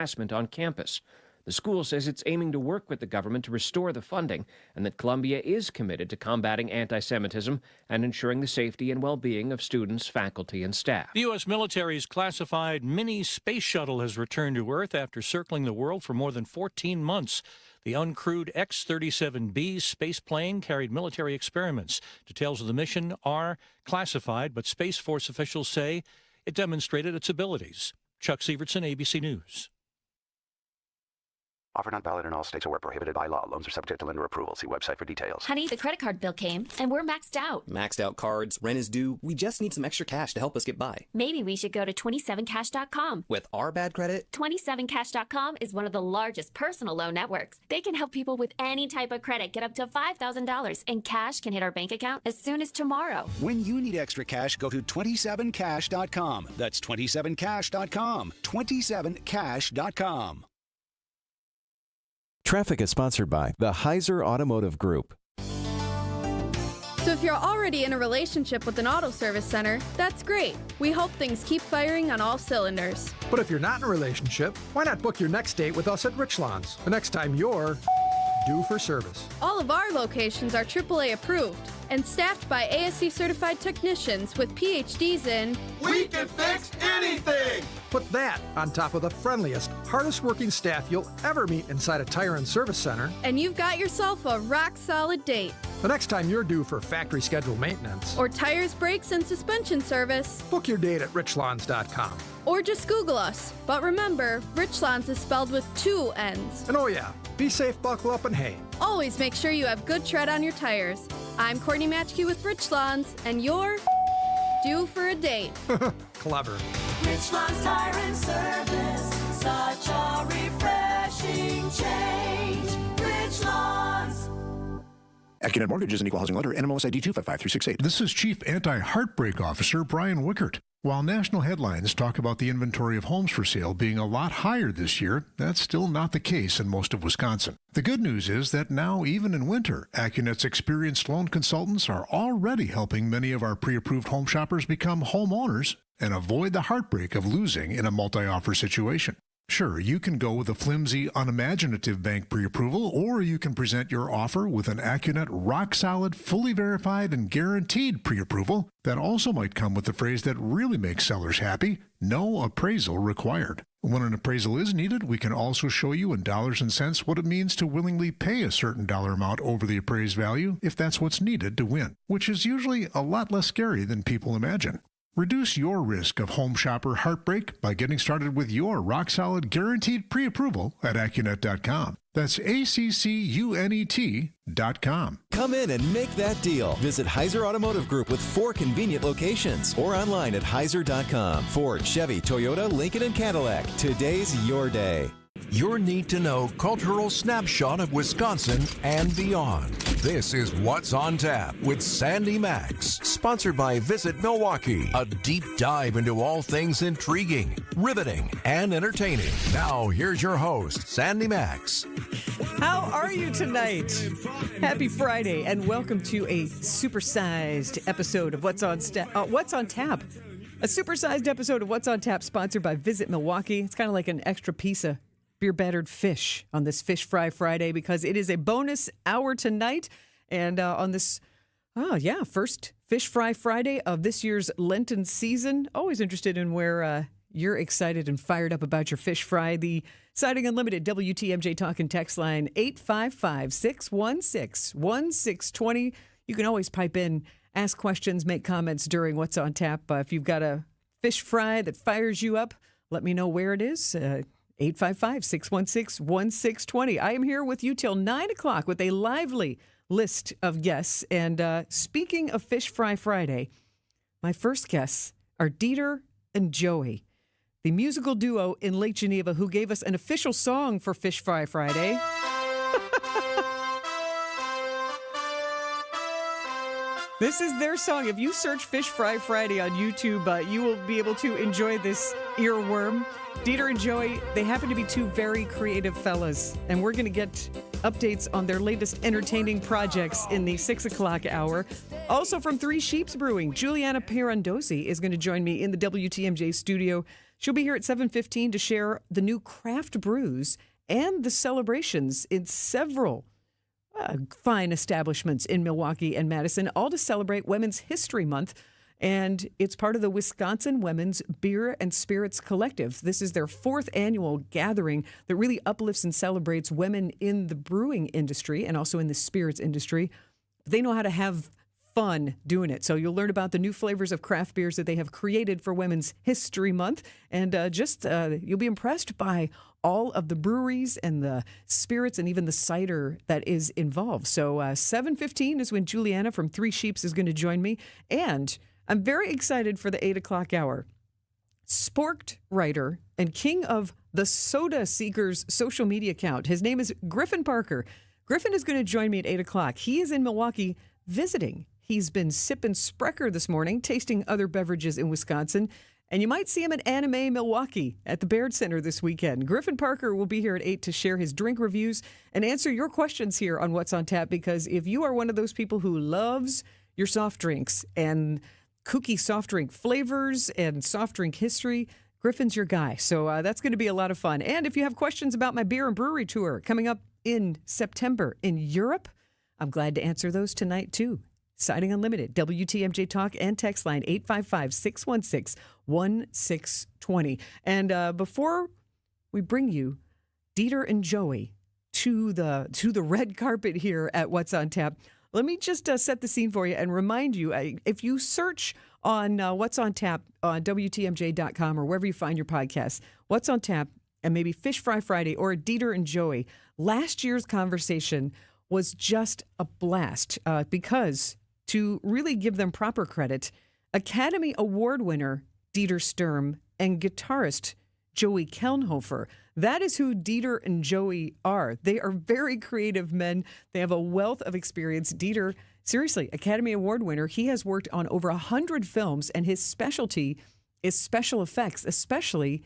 harassment on campus. The school says it's aiming to work with the government to restore the funding and that Columbia is committed to combating anti-Semitism and ensuring the safety and well-being of students, faculty, and staff. The U.S. military's classified mini space shuttle has returned to Earth after circling the world for more than 14 months. The uncrewed X-37B spaceplane carried military experiments. Details of the mission are classified, but Space Force officials say it demonstrated its abilities. Chuck Sievertson, ABC News. Offer not valid in all states or where prohibited by law. Loans are subject to lender approval. See website for details. Honey, the credit card bill came, and we're maxed out. Maxed out cards, rent is due. We just need some extra cash to help us get by. Maybe we should go to 27cash.com. With our bad credit? 27cash.com is one of the largest personal loan networks. They can help people with any type of credit get up to $5,000, and cash can hit our bank account as soon as tomorrow. When you need extra cash, go to 27cash.com. That's 27cash.com. 27cash.com. Traffic is sponsored by the Heiser Automotive Group. So if you're already in a relationship with an auto service center, that's great. We hope things keep firing on all cylinders. But if you're not in a relationship, why not book your next date with us at Richlands the next time you're due for service? All of our locations are AAA approved and staffed by ASC certified technicians with PhDs in We can fix anything! Put that on top of the friendliest, hardest working staff you'll ever meet inside a tire and service center, and you've got yourself a rock-solid date. The next time you're due for factory scheduled maintenance or tires, brakes, and suspension service, book your date at richlawns.com. Or just Google us. But remember, Richlands is spelled with 2 N's. And oh yeah, be safe, buckle up, and hey, always make sure you have good tread on your tires. I'm Courtney Matchkey with Richlands, and you're due for a date. Clever. Richlands Tire and Service, such a refreshing change. Richlands. Accunet Mortgage is an equal housing lender. NMLS ID 255-368. This is Chief Anti-Heartbreak Officer Brian Wickert. While national headlines talk about the inventory of homes for sale being a lot higher this year, that's still not the case in most of Wisconsin. The good news is that now, even in winter, Accunet's experienced loan consultants are already helping many of our pre-approved home shoppers become homeowners and avoid the heartbreak of losing in a multi-offer situation. Sure, you can go with a flimsy, unimaginative bank pre-approval, or you can present your offer with an Accunet rock-solid, fully verified, and guaranteed pre-approval that also might come with the phrase that really makes sellers happy: no appraisal required. When an appraisal is needed, we can also show you in dollars and cents what it means to willingly pay a certain dollar amount over the appraised value if that's what's needed to win, which is usually a lot less scary than people imagine. Reduce your risk of home shopper heartbreak by getting started with your rock-solid guaranteed pre-approval at Accunet.com. That's ACCUNET.com. Come in and make that deal. Visit Heiser Automotive Group with 4 convenient locations or online at Heiser.com. Ford, Chevy, Toyota, Lincoln, and Cadillac. Today's your day. Your need-to-know cultural snapshot of Wisconsin and beyond. This is What's on Tap with Sandy Maxx, sponsored by Visit Milwaukee. A deep dive into all things intriguing, riveting, and entertaining. Now, here's your host, Sandy Maxx. How are you tonight? Happy Friday, and welcome to a supersized episode of What's on Tap. A supersized episode of What's on Tap, sponsored by Visit Milwaukee. It's kind of like an extra piece of beer-battered fish on this Fish Fry Friday, because it is a bonus hour tonight. And on this, first Fish Fry Friday of this year's Lenten season. Always interested in where you're excited and fired up about your fish fry. The Siding Unlimited WTMJ Talk and Text line, 855-616-1620. You can always pipe in, ask questions, make comments during What's on Tap. If you've got a fish fry that fires you up, let me know where it is. 855-616-1620. I am here with you till 9 o'clock with a lively list of guests. And speaking of Fish Fry Friday, my first guests are Dieter and Joey, the musical duo in Lake Geneva who gave us an official song for Fish Fry Friday. This is their song. If you search Fish Fry Friday on YouTube, you will be able to enjoy this earworm. Dieter and Joey, they happen to be 2 very creative fellas, and we're going to get updates on their latest entertaining projects in the 6 o'clock hour. Also from Three Sheeps Brewing, Juliana Pirandozzi is going to join me in the WTMJ studio. She'll be here at 7:15 to share the new craft brews and the celebrations in several fine establishments in Milwaukee and Madison, all to celebrate Women's History Month. And it's part of the Wisconsin Women's Beer and Spirits Collective. This is their 4th annual gathering that really uplifts and celebrates women in the brewing industry and also in the spirits industry. They know how to have fun doing it. So you'll learn about the new flavors of craft beers that they have created for Women's History Month. And you'll be impressed by all of the breweries and the spirits and even the cider that is involved. So 7:15 is when Juliana from Three Sheeps is going to join me. And I'm very excited for the 8 o'clock hour. Sporked writer and king of the Soda Seekers social media account. His name is Griffin Parker. Griffin is going to join me at 8 o'clock. He is in Milwaukee visiting. He's been sipping Sprecher this morning, tasting other beverages in Wisconsin. And you might see him at Anime Milwaukee at the Baird Center this weekend. Griffin Parker will be here at 8 to share his drink reviews and answer your questions here on What's on Tap, because if you are one of those people who loves your soft drinks and kooky soft drink flavors and soft drink history, Griffin's your guy. So that's going to be a lot of fun. And if you have questions about my beer and brewery tour coming up in September in Europe, I'm glad to answer those tonight too. Siding Unlimited, WTMJ Talk and text line 855-616-1620. And before we bring you Dieter and Joey to the red carpet here at What's on Tap, let me just set the scene for you and remind you, if you search on What's on Tap on WTMJ.com or wherever you find your podcasts, What's on Tap and maybe Fish Fry Friday or Dieter and Joey, last year's conversation was just a blast because, to really give them proper credit, Academy Award winner Dieter Sturm and guitarist Joey Kelnhofer. That is who Dieter and Joey are. They are very creative men. They have a wealth of experience. Dieter, seriously, Academy Award winner. He has worked on over 100 films, and his specialty is special effects, especially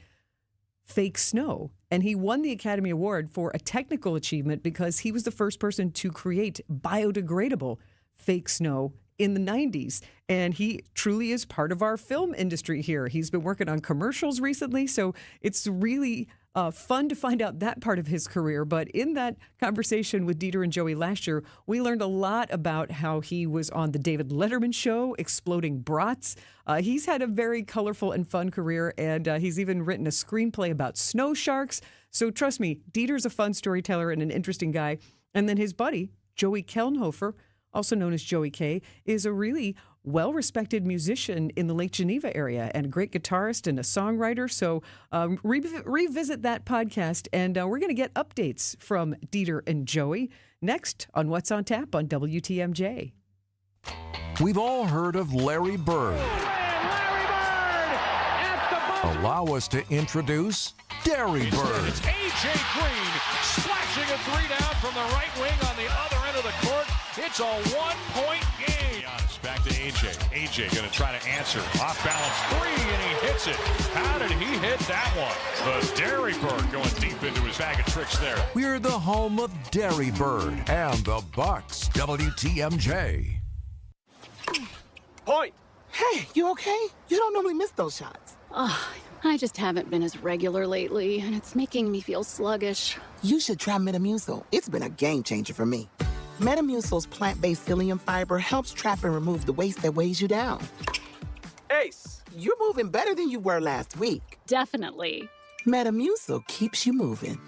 fake snow. And he won the Academy Award for a technical achievement because he was the first person to create biodegradable fake snow in the 90s. And he truly is part of our film industry here. He's been working on commercials recently, so it's really fun to find out that part of his career. But in that conversation with Dieter and Joey last year, we learned a lot about how he was on the David Letterman show, Exploding Brats. He's had a very colorful and fun career, and he's even written a screenplay about snow sharks. So trust me, Dieter's a fun storyteller and an interesting guy. And then his buddy, Joey Kelnhofer, also known as Joey K, is a really well-respected musician in the Lake Geneva area and a great guitarist and a songwriter. So revisit that podcast, and we're going to get updates from Dieter and Joey next on What's on Tap on WTMJ. We've all heard of Larry Bird. Allow us to introduce Derry Bird. It's A.J. Green splashing a three down from the right wing on the other end of the court. It's a one-point game. Giannis back to A.J. A.J. going to try to answer. Off-balance three, and he hits it. How did he hit that one? The Derry Bird going deep into his bag of tricks there. We're the home of Derry Bird and the Bucks. WTMJ. Point. Hey, you okay? You don't normally miss those shots. I just haven't been as regular lately, and it's making me feel sluggish. You should try Metamucil. It's been a game changer for me. Metamucil's plant-based psyllium fiber helps trap and remove the waste that weighs you down. Ace, you're moving better than you were last week. Definitely. Metamucil keeps you moving.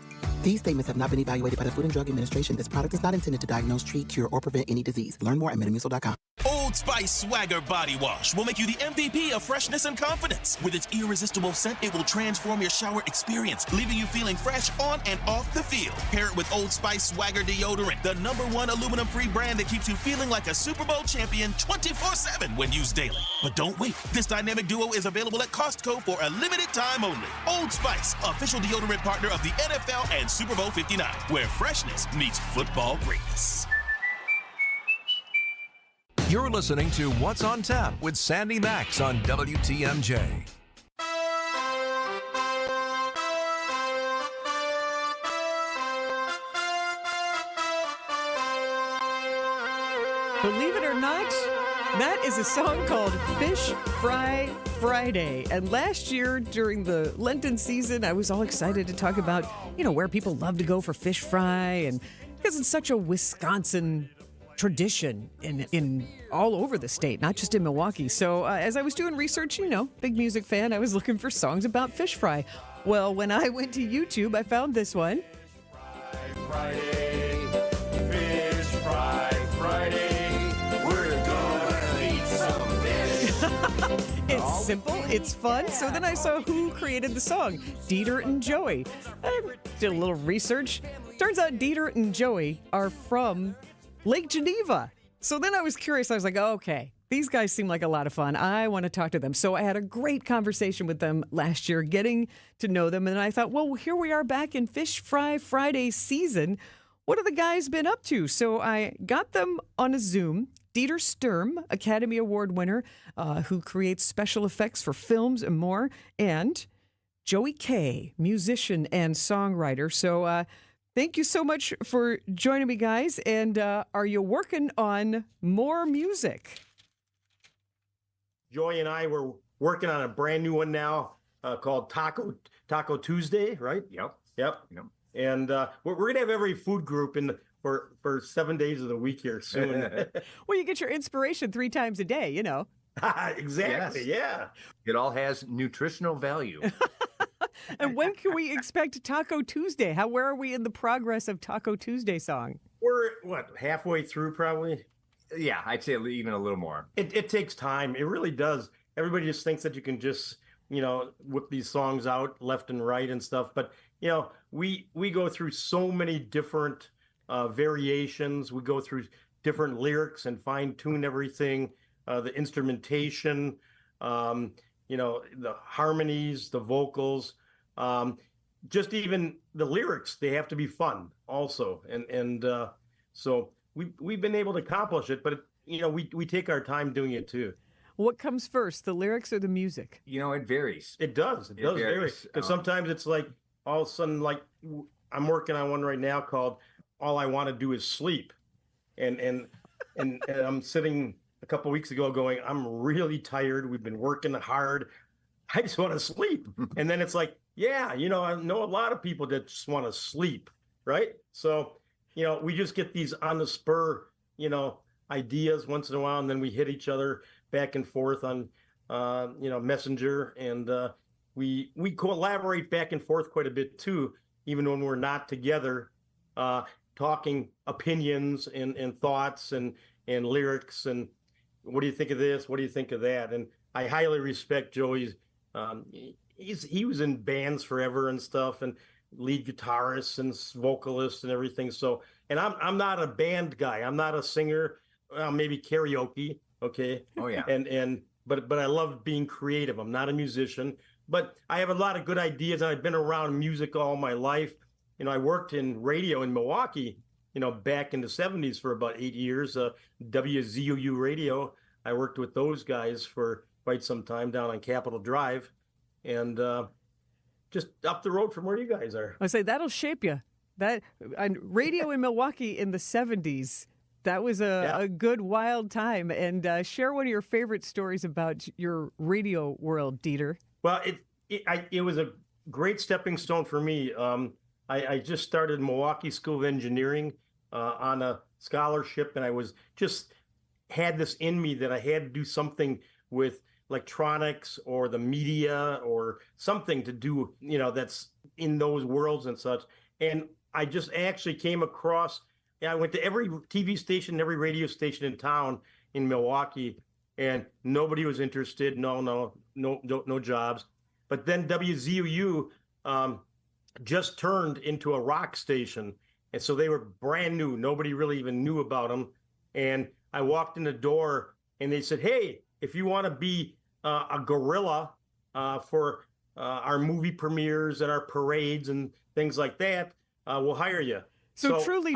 These statements have not been evaluated by the Food and Drug Administration. This product is not intended to diagnose, treat, cure, or prevent any disease. Learn more at Metamucil.com. Old Spice Swagger Body Wash will make you the MVP of freshness and confidence. With its irresistible scent, it will transform your shower experience, leaving you feeling fresh on and off the field. Pair it with Old Spice Swagger Deodorant, the #1 aluminum-free brand that keeps you feeling like a Super Bowl champion 24/7 when used daily. But don't wait. This dynamic duo is available at Costco for a limited time only. Old Spice, official deodorant partner of the NFL and Super Bowl 59, where freshness meets football greatness. You're listening to What's on Tap with Sandy Maxx on WTMJ. Believe it or not, That is a song called Fish Fry Friday. And last year during the Lenten season, I was all excited to talk about, where people love to go for fish fry, and because it's such a Wisconsin tradition in all over the state, not just in Milwaukee. So as I was doing research, big music fan, I was looking for songs about fish fry. Well, when I went to YouTube, I found this one. Friday, fish fry Friday, we're gonna eat some fish. It's simple, it's fun. So then I saw who created the song, Dieter and Joey. I did a little research. Turns out Dieter and Joey are from Lake Geneva. So then I was curious. I was like, okay, these guys seem like a lot of fun. I want to talk to them. So I had a great conversation with them last year, getting to know them. And I thought, well, here we are back in Fish Fry Friday season. What have the guys been up to? So I got them on a Zoom. Dieter Sturm, Academy Award winner, who creates special effects for films and more. And Joey Kay, musician and songwriter. So thank you so much for joining me, guys. And are you working on more music? Joey and I were working on a brand new one now called Taco Tuesday, right? Yep. And we're going to have every food group for 7 days of the week here soon. Well, you get your inspiration 3 times a day, Exactly, Yes. yeah. It all has nutritional value. And when can we expect Taco Tuesday? Where are we in the progress of Taco Tuesday song? We're, halfway through probably? Yeah, I'd say even a little more. It takes time. It really does. Everybody just thinks that you can just, whip these songs out left and right and stuff. But, we go through so many different variations. We go through different lyrics and fine tune everything, the instrumentation, the harmonies, the vocals, just even the lyrics. They have to be fun also. And so we've been able to accomplish it, but we take our time doing it too. What comes first, the lyrics or the music? It varies. It does vary. Because sometimes it's like all of a sudden, like I'm working on one right now called "All I Want to Do Is Sleep," and I'm sitting a couple weeks ago going, I'm really tired. We've been working hard. I just want to sleep. And then it's like, yeah, I know a lot of people that just want to sleep, right? So, we just get these on the spur, ideas once in a while, and then we hit each other back and forth on, Messenger, and we collaborate back and forth quite a bit too, even when we're not together, talking opinions and thoughts and lyrics and what do you think of this? What do you think of that? And I highly respect Joey's. He was in bands forever and stuff, and lead guitarist and vocalist and everything. So, and I'm not a band guy. I'm not a singer. Maybe karaoke. Okay. Oh yeah. But I love being creative. I'm not a musician, but I have a lot of good ideas, and I've been around music all my life. I worked in radio in Milwaukee, back in the 70s for about 8 years, WZUU radio. I worked with those guys for quite some time down on Capitol Drive, and just up the road from where you guys are. I say that'll shape you. That radio in Milwaukee in the 70s, that was a good wild time. And share one of your favorite stories about your radio world, Dieter. Well, it was a great stepping stone for me. I just started Milwaukee School of Engineering on a scholarship, and I was just had this in me that I had to do something with electronics or the media or something to do, that's in those worlds and such. And I just actually came across, I went to every TV station, every radio station in town in Milwaukee, and nobody was interested. No jobs. But then WZUU just turned into a rock station. And so they were brand new. Nobody really even knew about them. And I walked in the door and they said, hey, if you want to be a gorilla for our movie premieres and our parades and things like that, we'll hire you. So truly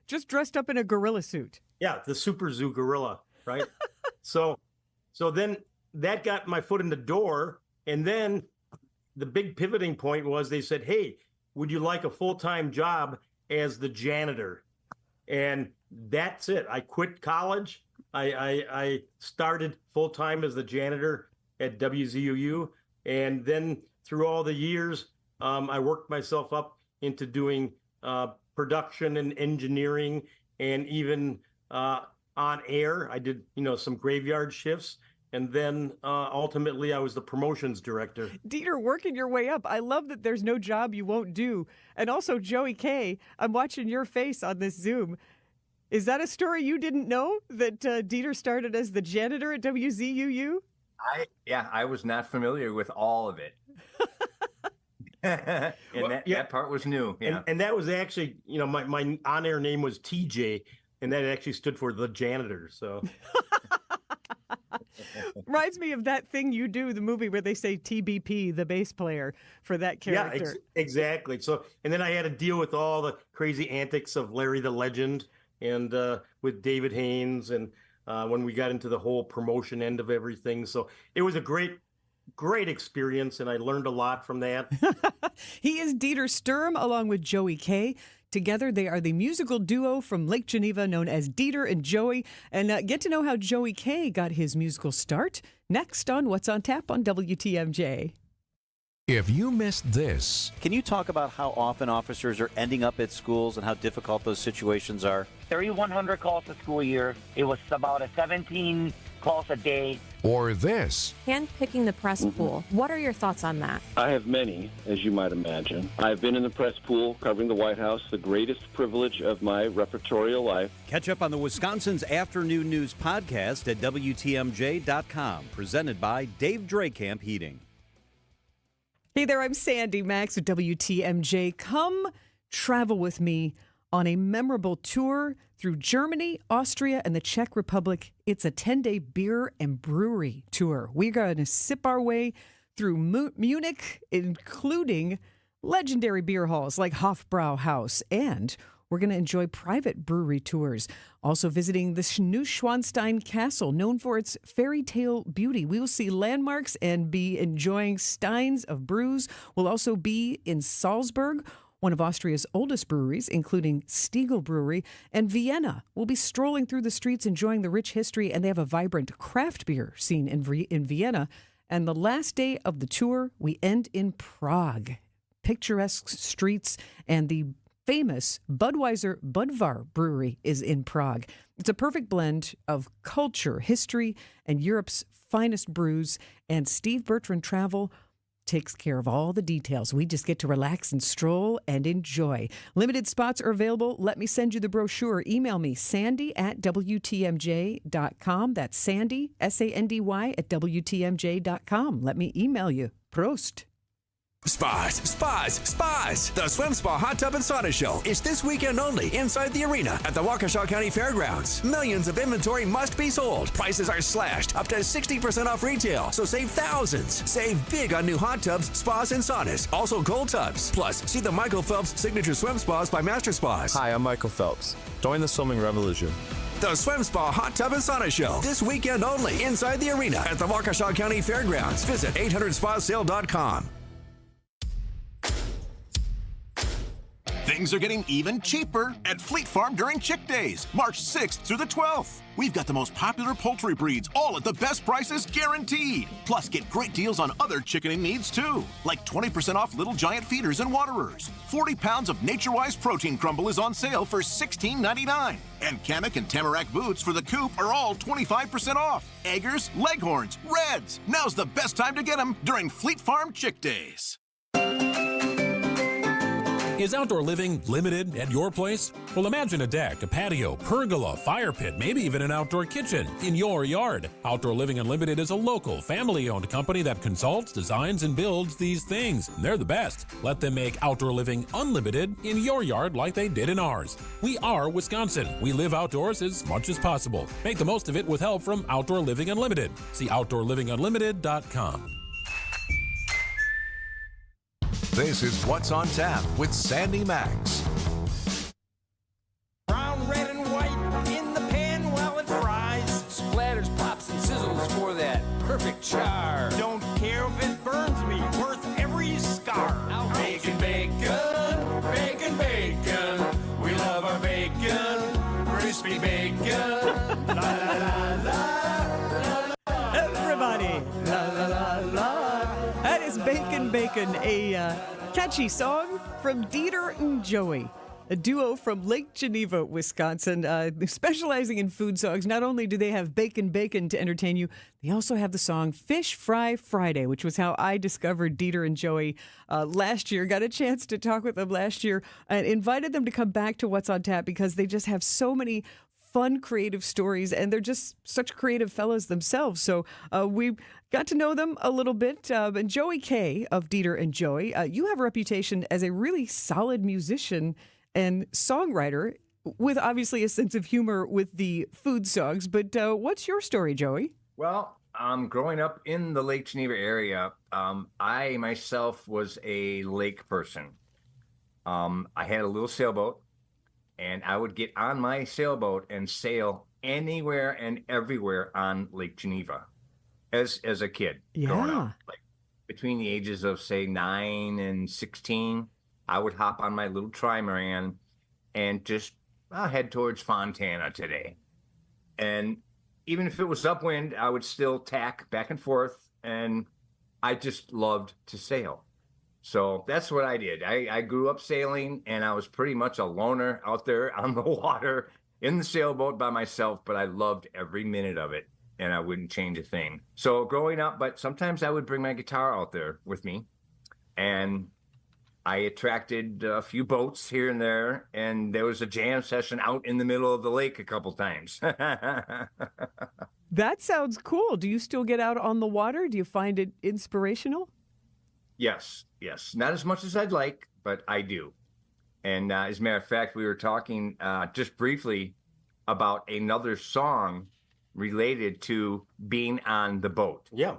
just dressed up in a gorilla suit. Yeah, the Super Zoo gorilla, right? So then that got my foot in the door. And then the big pivoting point was they said, hey, would you like a full-time job as the janitor? And that's it. I quit college I started full-time as the janitor at WZUU. And then through all the years, I worked myself up into doing production and engineering, and even on air. I did, some graveyard shifts. And then ultimately, I was the promotions director. Dieter, working your way up. I love that there's no job you won't do. And also, Joey K., I'm watching your face on this Zoom. Is that a story you didn't know, that Dieter started as the janitor at WZUU? I was not familiar with all of it. That part was new. Yeah. And that was actually, my on-air name was TJ, and that actually stood for the janitor. So reminds me of that thing you do, the movie where they say TBP, the bass player, for that character. Yeah, exactly. So, and then I had to deal with all the crazy antics of Larry the Legend, and with David Haynes, and when we got into the whole promotion end of everything. So it was a great experience, and I learned a lot from that. He is Dieter Sturm, along with Joey K. Together, they are the musical duo from Lake Geneva known as Dieter and Joey. And get to know how Joey K. got his musical start next on What's on Tap on WTMJ. If you missed this, can you talk about how often officers are ending up at schools and how difficult those situations are? 3,100 calls a school year. It was about 17 calls a day. Or this. Handpicking the press pool. What are your thoughts on that? I have many, as you might imagine. I've been in the press pool covering the White House, the greatest privilege of my repertorial life. Catch up on the Wisconsin's Afternoon News podcast at WTMJ.com, presented by Dave Drakamp Heating. Hey there, I'm Sandy Maxx with WTMJ. Come travel with me on a memorable tour through Germany, Austria, and the Czech Republic. It's a 10-day beer and brewery tour. We're going to sip our way through Munich, including legendary beer halls like Hofbrauhaus, and we're going to enjoy private brewery tours. Also visiting the Neuschwanstein Castle, known for its fairy tale beauty. We will see landmarks and be enjoying steins of brews. We'll also be in Salzburg, one of Austria's oldest breweries, including Stiegl Brewery, and Vienna. We'll be strolling through the streets, enjoying the rich history, and they have a vibrant craft beer scene in Vienna. And the last day of the tour, we end in Prague. Picturesque streets, and the famous Budweiser Budvar Brewery is in Prague. It's a perfect blend of culture, history, and Europe's finest brews, and Steve Bertrand Travel takes care of all the details. We just get to relax and stroll and enjoy. Limited spots are available. Let me send you the brochure. Email me, sandy@WTMJ.com. That's Sandy, SANDY, at WTMJ.com. Let me email you. Prost. Spas. The Swim Spa Hot Tub and Sauna Show is this weekend only inside the arena at the Waukesha County Fairgrounds. Millions of inventory must be sold. Prices are slashed up to 60% off retail, so save thousands. Save big on new hot tubs, spas, and saunas. Also cold tubs. Plus, see the Michael Phelps Signature Swim Spas by Master Spas. Hi, I'm Michael Phelps. Join the swimming revolution. The Swim Spa Hot Tub and Sauna Show this weekend only inside the arena at the Waukesha County Fairgrounds. Visit 800spasale.com. Things are getting even cheaper at Fleet Farm during Chick Days, March 6th through the 12th. We've got the most popular poultry breeds, all at the best prices guaranteed. Plus, get great deals on other chickening needs too, like 20% off Little Giant feeders and waterers. 40 pounds of Nature-Wise protein crumble is on sale for $16.99. And Kamek and Tamarack boots for the coop are all 25% off. Eggers, Leghorns, Reds. Now's the best time to get them during Fleet Farm Chick Days. Is outdoor living limited at your place? Well, imagine a deck, a patio, pergola, fire pit, maybe even an outdoor kitchen in your yard. Outdoor Living Unlimited is a local, family-owned company that consults, designs, and builds these things. They're the best. Let them make Outdoor Living Unlimited in your yard like they did in ours. We are Wisconsin. We live outdoors as much as possible. Make the most of it with help from Outdoor Living Unlimited. See OutdoorLivingUnlimited.com. This is What's on Tap with Sandy Maxx. Brown, red, and white in the pan while it fries. Splatters, pops, and sizzles for that perfect char. Don't care if it burns me, worth every scar. Bacon, bacon, bacon, bacon. We love our bacon, crispy bacon. La la la. Bacon, a catchy song from Dieter and Joey, a duo from Lake Geneva, Wisconsin, specializing in food songs. Not only do they have Bacon to entertain you, they also have the song Fish Fry Friday, which was how I discovered Dieter and Joey last year. Got a chance to talk with them last year and invited them to come back to What's on Tap because they just have so many fun, creative stories, and they're just such creative fellas themselves. So we got to know them a little bit. And Joey K of Dieter and Joey, you have a reputation as a really solid musician and songwriter with obviously a sense of humor with the food songs. But what's your story, Joey? Well, growing up in the Lake Geneva area, I myself was a lake person. I had a little sailboat, and I would get on my sailboat and sail anywhere and everywhere on Lake Geneva as a kid growing up. Like between the ages of, say, 9 and 16, I would hop on my little trimaran and just head towards Fontana today. And even if it was upwind, I would still tack back and forth, and I just loved to sail. So that's what I did. I grew up sailing, and I was pretty much a loner out there on the water in the sailboat by myself, but I loved every minute of it, and I wouldn't change a thing. So growing up, but sometimes I would bring my guitar out there with me, and I attracted a few boats here and there, and there was a jam session out in the middle of the lake a couple times. That sounds cool. Do you still get out on the water? Do you find it inspirational? Yes. Not as much as I'd like, but I do. And as a matter of fact, we were talking just briefly about another song related to being on the boat. Yeah.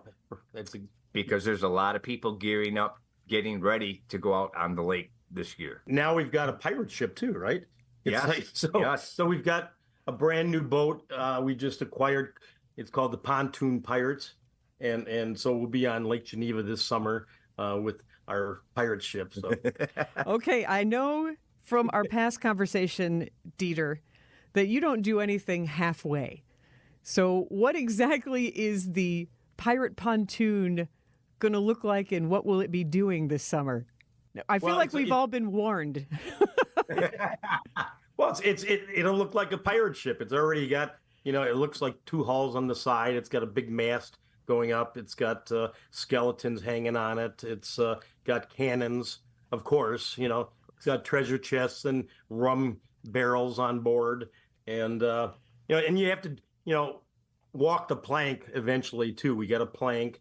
Because there's a lot of people gearing up, getting ready to go out on the lake this year. Now we've got a pirate ship too, right? Yes. So we've got a brand new boat we just acquired. It's called the Pontoon Pirates. And so we'll be on Lake Geneva this summer with our pirate ship. So. Okay, I know from our past conversation, Dieter, that you don't do anything halfway. So what exactly is the pirate pontoon going to look like, and what will it be doing this summer? I feel like we've all been warned. Well, it'll look like a pirate ship. It's already got, it looks like 2 hulls on the side. It's got a big mast going up. It's got skeletons hanging on it. It's got cannons, of course. It's got treasure chests and rum barrels on board, and and you have to walk the plank eventually too. We got a plank,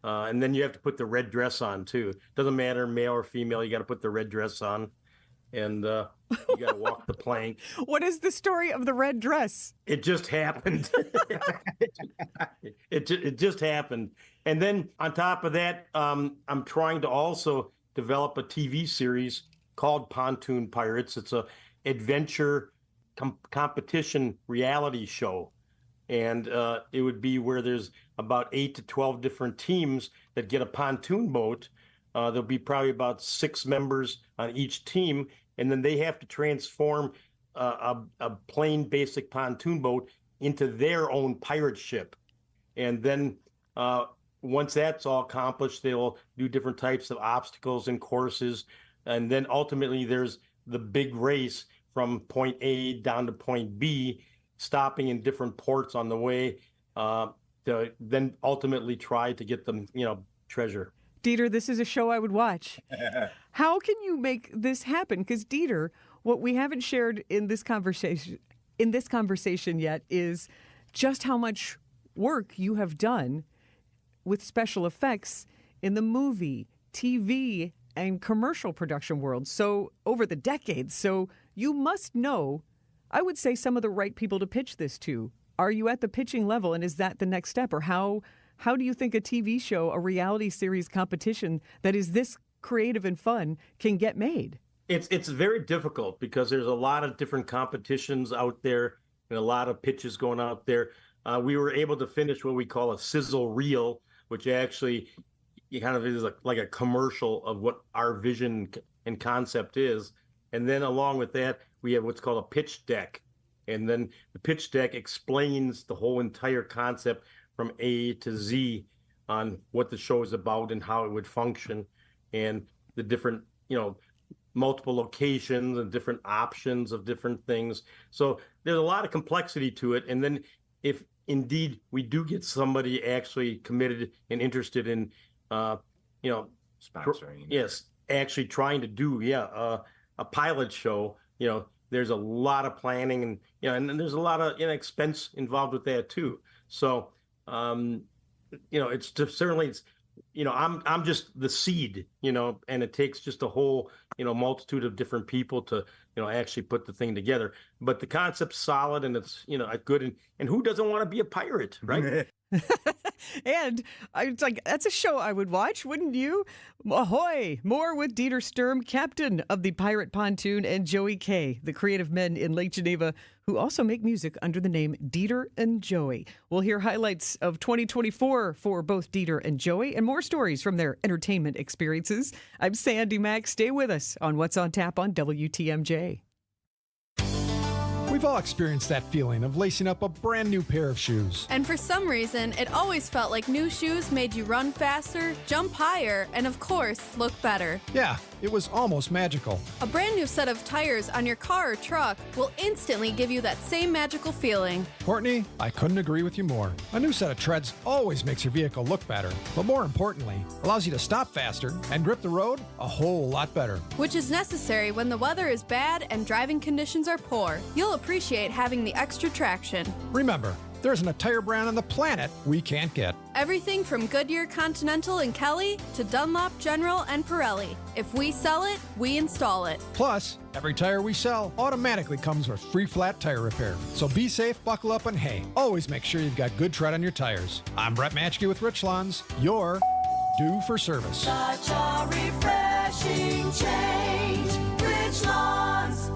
and then you have to put the red dress on too. Doesn't matter male or female. You got to put the red dress on, and you got to walk the plank. What is the story of the red dress? It just happened. It just happened. And then on top of that, I'm trying to also develop a TV series called Pontoon Pirates. It's a adventure competition reality show. And it would be where there's about 8 to 12 different teams that get a pontoon boat. There'll be probably about 6 members on each team, and then they have to transform a plain basic pontoon boat into their own pirate ship. And then once that's all accomplished, they'll do different types of obstacles and courses. And then ultimately there's the big race from point A down to point B, stopping in different ports on the way to then ultimately try to get them, treasure. Dieter, this is a show I would watch. How can you make this happen? Because Dieter, what we haven't shared in this conversation yet is just how much work you have done with special effects in the movie, TV, and commercial production world. So over the decades, so you must know, I would say, some of the right people to pitch this to. Are you at the pitching level, and is that the next step? Or how do you think a TV show, a reality series competition that is this creative and fun can get made? It's very difficult because there's a lot of different competitions out there and a lot of pitches going out there. We were able to finish what we call a sizzle reel, which actually kind of is like a commercial of what our vision and concept is. And then along with that, we have what's called a pitch deck. And then the pitch deck explains the whole entire concept from A to Z on what the show is about and how it would function. and the different, multiple locations and different options of different things. So there's a lot of complexity to it. And then if indeed we do get somebody actually committed and interested in, sponsoring. Yes, actually trying to do, a pilot show, there's a lot of planning and, and there's a lot of expense involved with that too. So, it's just, certainly it's, I'm just the seed, and it takes just a whole, multitude of different people to, actually put the thing together. But the concept's solid and it's, good. And who doesn't want to be a pirate, right? And it's like, that's a show I would watch, wouldn't you? Ahoy! More with Dieter Sturm, captain of the Pirate Pontoon, and Joey Kay, the creative men in Lake Geneva, who also make music under the name Dieter and Joey. We'll hear highlights of 2024 for both Dieter and Joey and more stories from their entertainment experiences. I'm Sandy Maxx. Stay with us on What's on Tap on WTMJ. We've all experienced that feeling of lacing up a brand new pair of shoes. And for some reason, it always felt like new shoes made you run faster, jump higher, and of course, look better. Yeah, it was almost magical. A brand new set of tires on your car or truck will instantly give you that same magical feeling. Courtney, I couldn't agree with you more. A new set of treads always makes your vehicle look better, but more importantly, allows you to stop faster and grip the road a whole lot better. Which is necessary when the weather is bad and driving conditions are poor. You'll appreciate having the extra traction. Remember, there isn't a tire brand on the planet we can't get. Everything from Goodyear Continental and Kelly to Dunlop General and Pirelli. If we sell it, we install it. Plus, every tire we sell automatically comes with free flat tire repair. So be safe, buckle up, and hey, always make sure you've got good tread on your tires. I'm Brett Matchke with Rich Lawns. You're due for service. Such a refreshing change. Rich Lawns.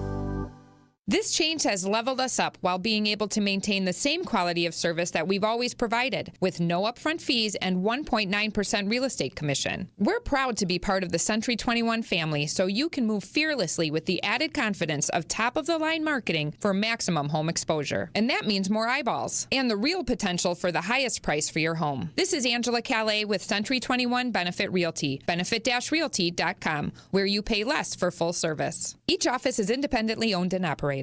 This change has leveled us up while being able to maintain the same quality of service that we've always provided, with no upfront fees and 1.9% real estate commission. We're proud to be part of the Century 21 family, so you can move fearlessly with the added confidence of top-of-the-line marketing for maximum home exposure. And that means more eyeballs and the real potential for the highest price for your home. This is Angela Calais with Century 21 Benefit Realty, benefit-realty.com, where you pay less for full service. Each office is independently owned and operated.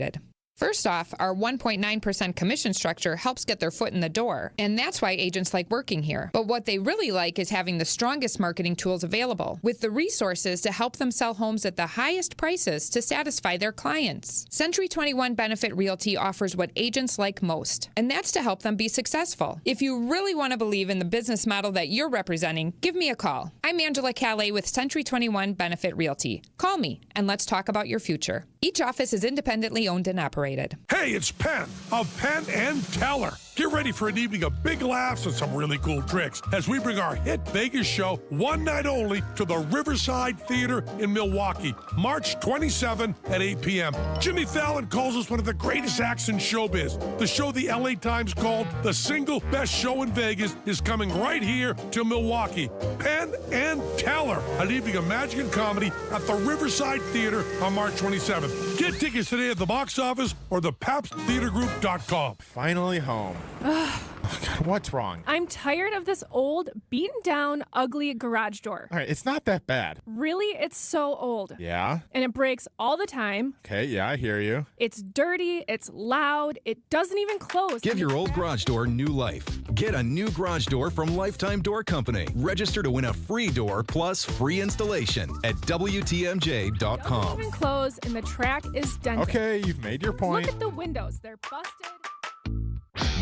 First off, our 1.9% commission structure helps get their foot in the door, and that's why agents like working here. But what they really like is having the strongest marketing tools available, with the resources to help them sell homes at the highest prices to satisfy their clients. Century 21 Benefit Realty offers what agents like most, and that's to help them be successful. If you really want to believe in the business model that you're representing, give me a call. I'm Angela Calais with Century 21 Benefit Realty. Call me, and let's talk about your future. Each office is independently owned and operated. Hey, it's Penn of Penn and Teller. Get ready for an evening of big laughs and some really cool tricks as we bring our hit Vegas show one night only to the Riverside Theater in Milwaukee, March 27 at 8 p.m. Jimmy Fallon calls us one of the greatest acts in showbiz. The show the LA Times called the single best show in Vegas is coming right here to Milwaukee. Penn and Teller, an evening of magic and comedy at the Riverside Theater on March 27th. Get tickets today at the box office or the PabstTheaterGroup.com. Finally home. Oh, God, what's wrong? I'm tired of this old, beaten down, ugly garage door. All right, it's not that bad. Really? It's so old. Yeah? And it breaks all the time. Okay, yeah, I hear you. It's dirty, it's loud, it doesn't even close. Give your old garage door new life. Get a new garage door from Lifetime Door Company. Register to win a free door plus free installation at WTMJ.com. It doesn't even close and the track is dented. Okay, you've made your point. Look at the windows, they're busted.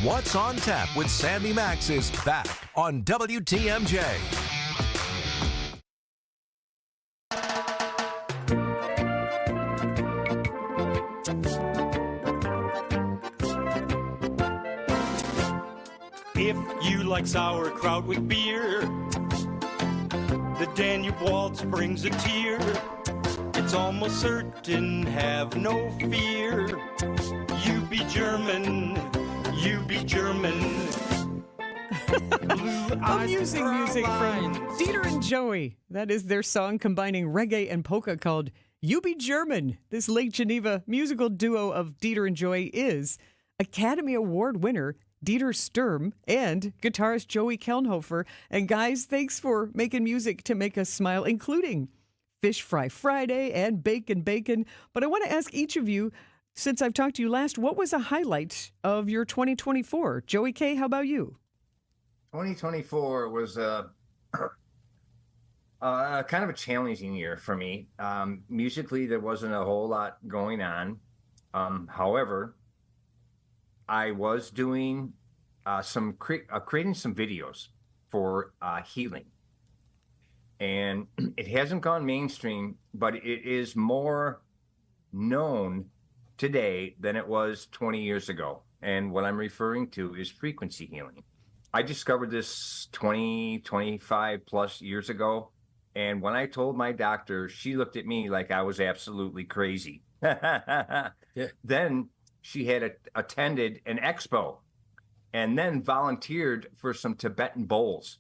What's on Tap with Sandy Maxx is back on WTMJ. If you like sauerkraut with beer, the Danube Waltz brings a tear. It's almost certain, have no fear. You be German, you be German. Amusing music from Dieter and Joey. That is their song combining reggae and polka called You Be German. This Lake Geneva musical duo of Dieter and Joey is Academy Award winner Dieter Sturm and guitarist Joey Kelnhofer. And guys, thanks for making music to make us smile, including Fish Fry Friday and Bacon. But I want to ask each of you, since I've talked to you last, what was a highlight of your 2024? Joey K., how about you? 2024 was kind of a challenging year for me. Musically, there wasn't a whole lot going on. However, I was doing creating some videos for healing. And it hasn't gone mainstream, but it is more known today than it was 20 years ago. And what I'm referring to is frequency healing. I discovered this 25 plus years ago. And when I told my doctor, she looked at me like I was absolutely crazy. Yeah. Then she had attended an expo and then volunteered for some Tibetan bowls.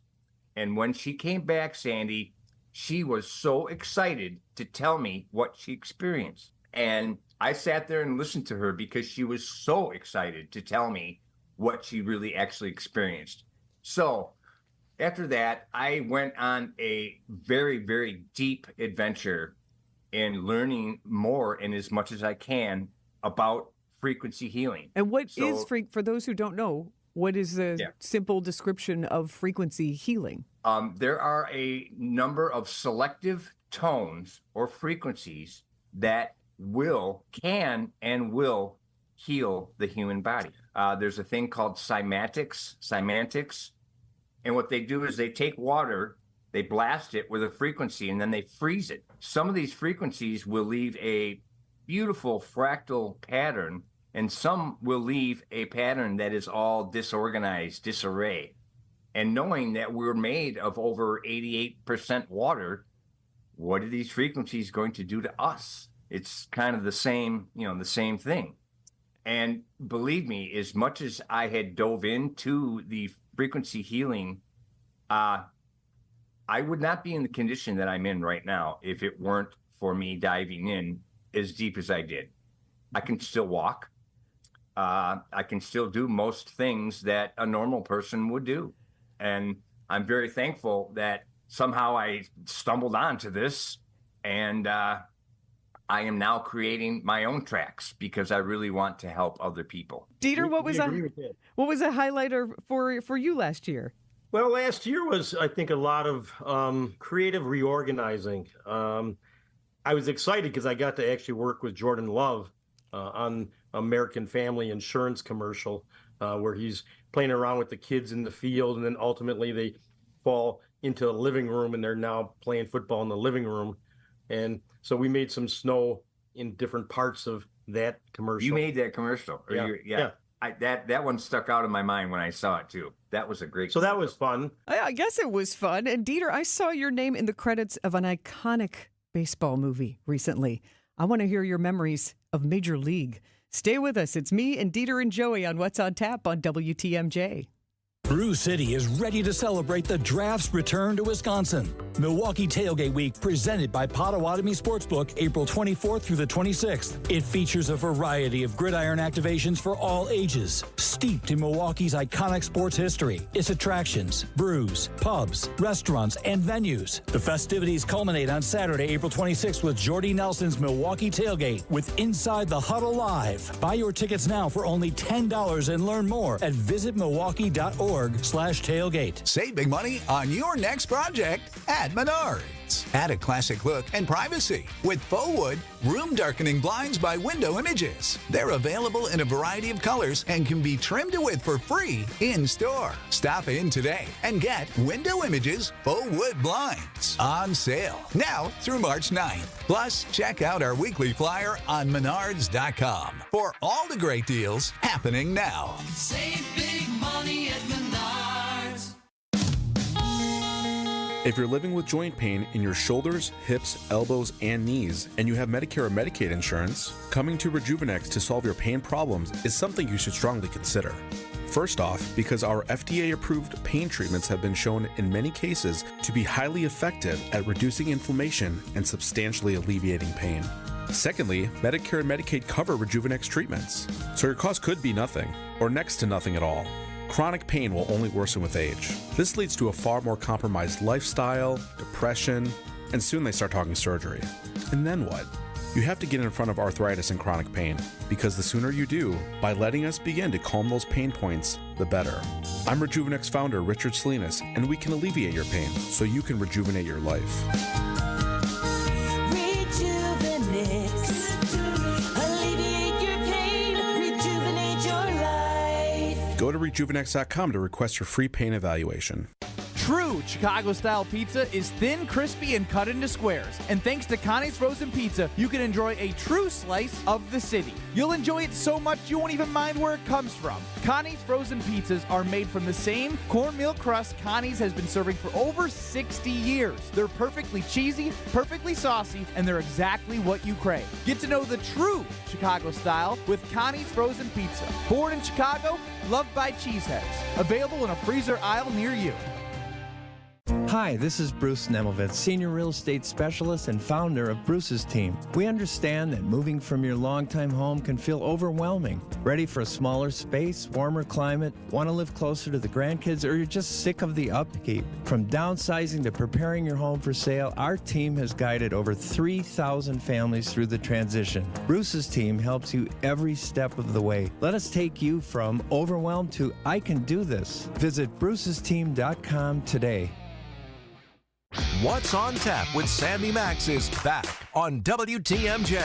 And when she came back, Sandy, she was so excited to tell me what she experienced. And I sat there and listened to her because she was so excited to tell me what she really actually experienced. So after that, I went on a very, very deep adventure in learning more and as much as I can about frequency healing. And what is for those who don't know, what is the simple description of frequency healing? There are a number of selective tones or frequencies that can heal the human body. There's a thing called cymatics. And what they do is they take water, they blast it with a frequency, and then they freeze it. Some of these frequencies will leave a beautiful fractal pattern, and some will leave a pattern that is all disorganized, disarray. And knowing that we're made of over 88% water, what are these frequencies going to do to us? It's kind of the same thing. And believe me, as much as I had dove into the frequency healing, I would not be in the condition that I'm in right now if it weren't for me diving in as deep as I did. I can still walk. I can still do most things that a normal person would do. And I'm very thankful that somehow I stumbled onto this, and I am now creating my own tracks because I really want to help other people. Dieter, what was a highlighter for you last year? Well, last year was, I think, a lot of creative reorganizing. I was excited because I got to actually work with Jordan Love on American Family Insurance commercial, where he's playing around with the kids in the field, and then ultimately they fall into a living room and they're now playing football in the living room. And so we made some snow in different parts of that commercial. You made that commercial. Yeah. That one stuck out in my mind when I saw it too. That was a great So that was fun. I guess it was fun. And Dieter, I saw your name in the credits of an iconic baseball movie recently. I want to hear your memories of Major League. Stay with us. It's me and Dieter and Joey on What's on Tap on WTMJ. Brew City is ready to celebrate the draft's return to Wisconsin. Milwaukee Tailgate Week, presented by Potawatomi Sportsbook, April 24th through the 26th. It features a variety of gridiron activations for all ages, steeped in Milwaukee's iconic sports history, its attractions, brews, pubs, restaurants, and venues. The festivities culminate on Saturday, April 26th with Jordy Nelson's Milwaukee Tailgate with Inside the Huddle Live. Buy your tickets now for only $10 and learn more at visitmilwaukee.org/tailgate. Save big money on your next project at Menards. Add a classic look and privacy with faux wood room darkening blinds by Window Images. They're available in a variety of colors and can be trimmed to width for free in store. Stop in today and get Window Images faux wood blinds on sale now through March 9th. Plus, check out our weekly flyer on Menards.com for all the great deals happening now. Save big money at Menards. If you're living with joint pain in your shoulders, hips, elbows, and knees, and you have Medicare or Medicaid insurance, coming to Rejuvenex to solve your pain problems is something you should strongly consider. First off, because our FDA-approved pain treatments have been shown in many cases to be highly effective at reducing inflammation and substantially alleviating pain. Secondly, Medicare and Medicaid cover Rejuvenex treatments, so your cost could be nothing, or next to nothing at all. Chronic pain will only worsen with age. This leads to a far more compromised lifestyle, depression, and soon they start talking surgery. And then what? You have to get in front of arthritis and chronic pain, because the sooner you do, by letting us begin to calm those pain points, the better. I'm Rejuvenex founder Richard Salinas, and we can alleviate your pain so you can rejuvenate your life. Alleviate your pain, rejuvenate your life. Go to rejuvenex.com to request your free pain evaluation. True Chicago-style pizza is thin, crispy, and cut into squares. And thanks to Connie's Frozen Pizza, you can enjoy a true slice of the city. You'll enjoy it so much you won't even mind where it comes from. Connie's Frozen Pizzas are made from the same cornmeal crust Connie's has been serving for over 60 years. They're perfectly cheesy, perfectly saucy, and they're exactly what you crave. Get to know the true Chicago style with Connie's Frozen Pizza. Born in Chicago, loved by cheeseheads. Available in a freezer aisle near you. Hi, this is Bruce Nemovitz, Senior Real Estate Specialist and founder of Bruce's Team. We understand that moving from your longtime home can feel overwhelming. Ready for a smaller space, warmer climate, want to live closer to the grandkids, or you're just sick of the upkeep? From downsizing to preparing your home for sale, our team has guided over 3,000 families through the transition. Bruce's Team helps you every step of the way. Let us take you from overwhelmed to I can do this. Visit brucesteam.com today. What's on Tap with Sandy Maxx is back on WTMJ.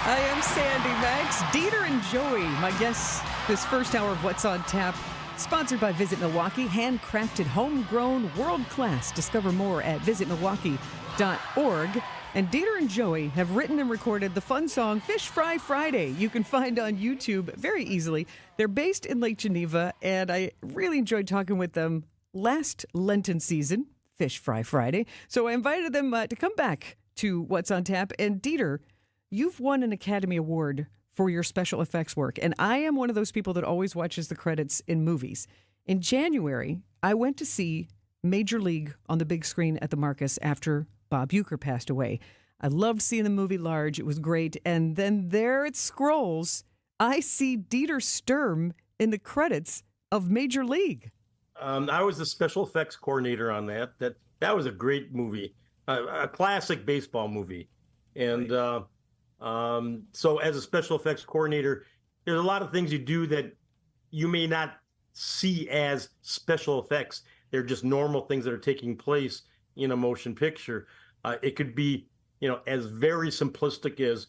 I am Sandy Maxx. Dieter and Joey, my guests this first hour of What's on Tap, sponsored by Visit Milwaukee, handcrafted, homegrown, world class. Discover more at visitmilwaukee.org. And Dieter and Joey have written and recorded the fun song Fish Fry Friday. You can find on YouTube very easily. They're based in Lake Geneva, and I really enjoyed talking with them last Lenten season, Fish Fry Friday. So I invited them to come back to What's on Tap. And Dieter, you've won an Academy Award for your special effects work, and I am one of those people that always watches the credits in movies. In January, I went to see Major League on the big screen at the Marcus after Bob Uecker passed away. I loved seeing the movie large. It was great. And then there it scrolls. I see Dieter Sturm in the credits of Major League. I was the special effects coordinator on that. That was a great movie, a classic baseball movie. And so as a special effects coordinator, there's a lot of things you do that you may not see as special effects. They're just normal things that are taking place in a motion picture. It could be, as very simplistic as,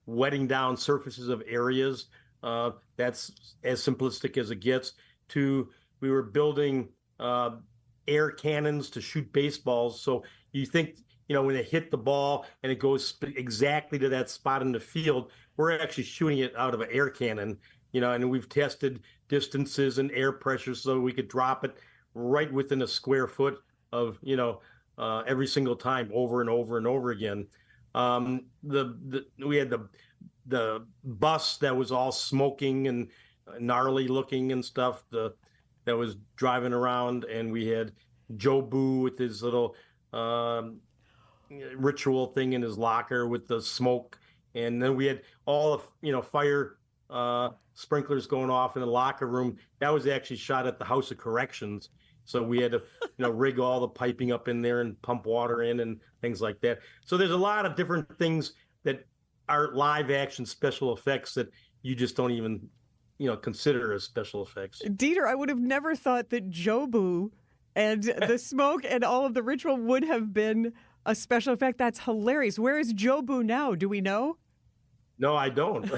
wetting down surfaces of areas. That's as simplistic as it gets. To we were building air cannons to shoot baseballs. So you think, when they hit the ball and it goes exactly to that spot in the field, we're actually shooting it out of an air cannon, and we've tested distances and air pressure so we could drop it right within a square foot of, every single time over and over and over again. We had the bus that was all smoking and gnarly looking and stuff that was driving around, and we had Joe Boo with his little ritual thing in his locker with the smoke, and then we had all the fire sprinklers going off in the locker room. That was actually shot at the House of Corrections. So we had to, rig all the piping up in there and pump water in and things like that. So there's a lot of different things that are live action special effects that you just don't even, consider as special effects. Dieter, I would have never thought that Jobu and the smoke and all of the ritual would have been a special effect. That's hilarious. Where is Jobu now? Do we know? No, I don't.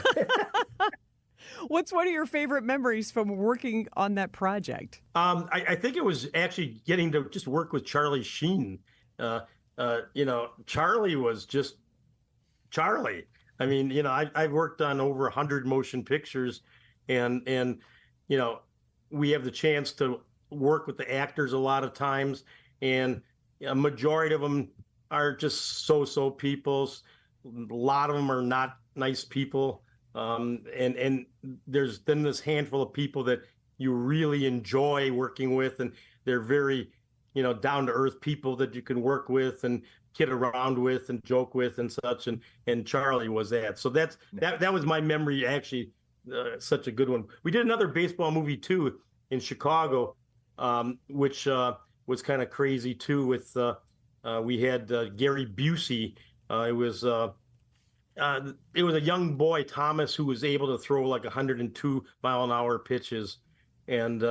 What's one of your favorite memories from working on that project? I think it was actually getting to just work with Charlie Sheen. Charlie was just Charlie. I mean, I've worked on over 100 motion pictures, and we have the chance to work with the actors a lot of times, and a majority of them are just so-so people. A lot of them are not nice people. And there's then this handful of people that you really enjoy working with, and they're very down to earth people that you can work with and kid around with and joke with and such. And Charlie was that. So that was my memory. Actually, such a good one. We did another baseball movie too in Chicago, which was kind of crazy too. With we had Gary Busey. It was a young boy, Thomas, who was able to throw like 102-mile-an-hour pitches, and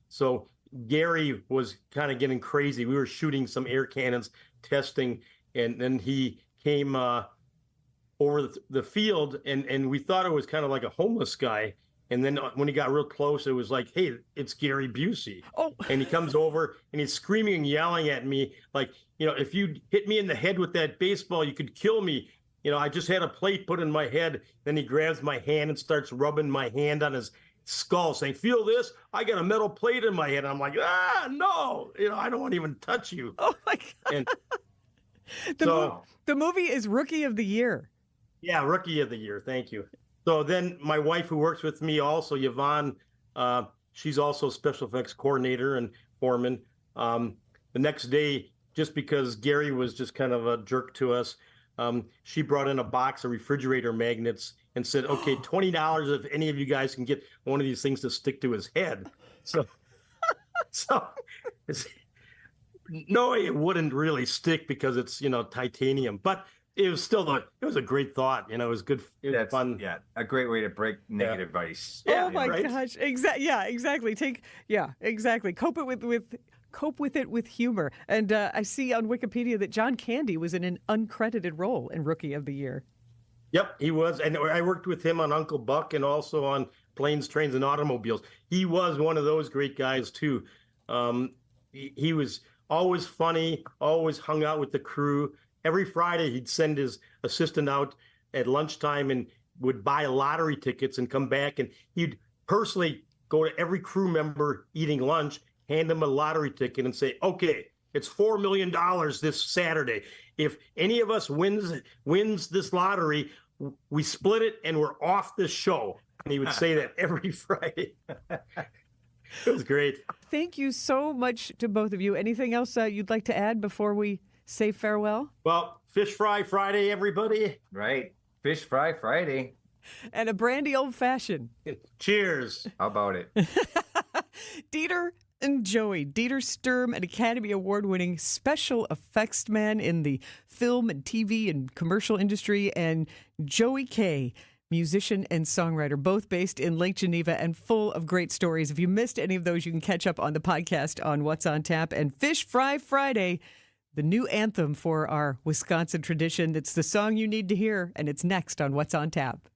so Gary was kind of getting crazy. We were shooting some air cannons, testing, and then he came over the field, and we thought it was kind of like a homeless guy. And then when he got real close, it was like, hey, it's Gary Busey. Oh. And he comes over and he's screaming and yelling at me like, if you hit me in the head with that baseball, you could kill me. I just had a plate put in my head. Then he grabs my hand and starts rubbing my hand on his skull, saying, feel this? I got a metal plate in my head. I'm like, no, I don't want to even touch you. Oh, my God. And the movie is Rookie of the Year. Yeah, Rookie of the Year. Thank you. So then my wife, who works with me also, Yvonne, she's also special effects coordinator and foreman. The next day, just because Gary was just kind of a jerk to us, she brought in a box of refrigerator magnets and said, okay, $20 if any of you guys can get one of these things to stick to his head. So no, it wouldn't really stick because it's, titanium, but it was still it was a great thought. It was good. It was fun. Yeah, a great way to break negative ice. Oh my gosh! Exactly. Exactly. Cope with it with humor. And I see on Wikipedia that John Candy was in an uncredited role in Rookie of the Year. Yep, he was, and I worked with him on Uncle Buck and also on Planes, Trains, and Automobiles. He was one of those great guys too. He was always funny, always hung out with the crew. Every Friday, he'd send his assistant out at lunchtime and would buy lottery tickets and come back, and he'd personally go to every crew member eating lunch, hand them a lottery ticket and say, okay, it's $4 million this Saturday. If any of us wins this lottery, we split it and we're off this show. And he would say that every Friday. It was great. Thank you so much to both of you. Anything else you'd like to add before we say farewell? Well, Fish Fry Friday, everybody. Right. Fish Fry Friday. And a brandy old fashioned. Cheers. How about it? Dieter and Joey. Dieter Sturm, an Academy Award-winning special effects man in the film and TV and commercial industry, and Joey K., musician and songwriter, both based in Lake Geneva and full of great stories. If you missed any of those, you can catch up on the podcast on What's on Tap. And Fish Fry Friday, the new anthem for our Wisconsin tradition. It's the song you need to hear, and it's next on What's on Tap.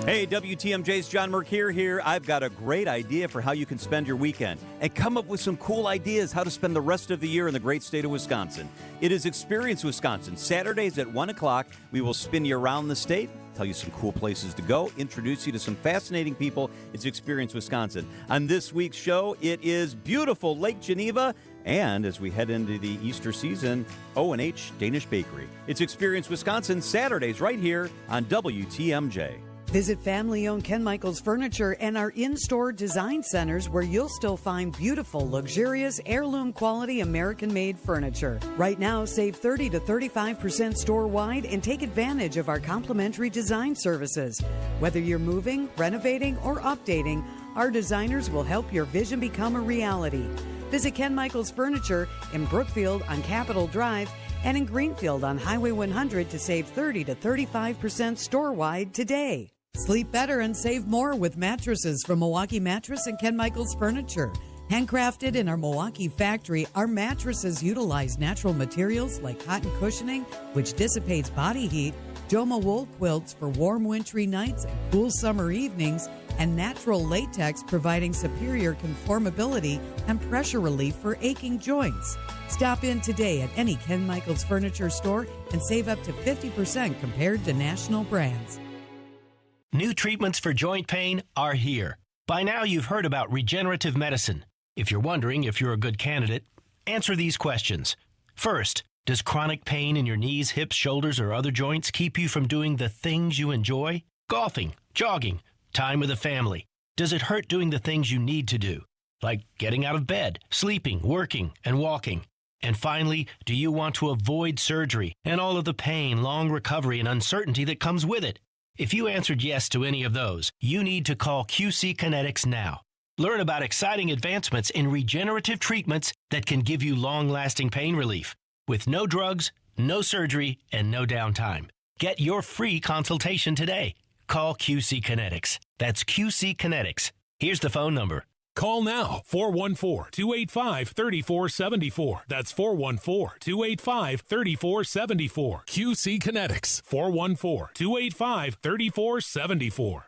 Hey, WTMJ's John Mercure here. I've got a great idea for how you can spend your weekend and come up with some cool ideas how to spend the rest of the year in the great state of Wisconsin. It is Experience Wisconsin. Saturdays at 1 o'clock, we will spin you around the state, tell you some cool places to go, introduce you to some fascinating people. It's Experience Wisconsin. On this week's show, it is beautiful Lake Geneva, and as we head into the Easter season, O&H Danish Bakery. It's Experience Wisconsin, Saturdays right here on WTMJ. Visit family-owned Ken Michaels Furniture and our in-store design centers where you'll still find beautiful, luxurious, heirloom-quality American-made furniture. Right now, save 30 to 35% store-wide and take advantage of our complimentary design services. Whether you're moving, renovating, or updating, our designers will help your vision become a reality. Visit Ken Michaels Furniture in Brookfield on Capitol Drive and in Greenfield on Highway 100 to save 30 to 35% store-wide today. Sleep better and save more with mattresses from Milwaukee Mattress and Ken Michaels Furniture. Handcrafted in our Milwaukee factory, our mattresses utilize natural materials like cotton cushioning, which dissipates body heat, Joma wool quilts for warm wintry nights and cool summer evenings, and natural latex providing superior conformability and pressure relief for aching joints. Stop in today at any Ken Michaels Furniture store and save up to 50% compared to national brands. New treatments for joint pain are here. By now, you've heard about regenerative medicine. If you're wondering if you're a good candidate, answer these questions. First, does chronic pain in your knees, hips, shoulders, or other joints keep you from doing the things you enjoy? Golfing, jogging, time with the family. Does it hurt doing the things you need to do? like getting out of bed, sleeping, working, and walking? And finally, do you want to avoid surgery and all of the pain, long recovery, and uncertainty that comes with it? If you answered yes to any of those, you need to call QC Kinetics now. Learn about exciting advancements in regenerative treatments that can give you long-lasting pain relief with no drugs, no surgery, and no downtime. Get your free consultation today. Call QC Kinetics. That's QC Kinetics. Here's the phone number. Call now, 414-285-3474. That's 414-285-3474. QC Kinetics, 414-285-3474.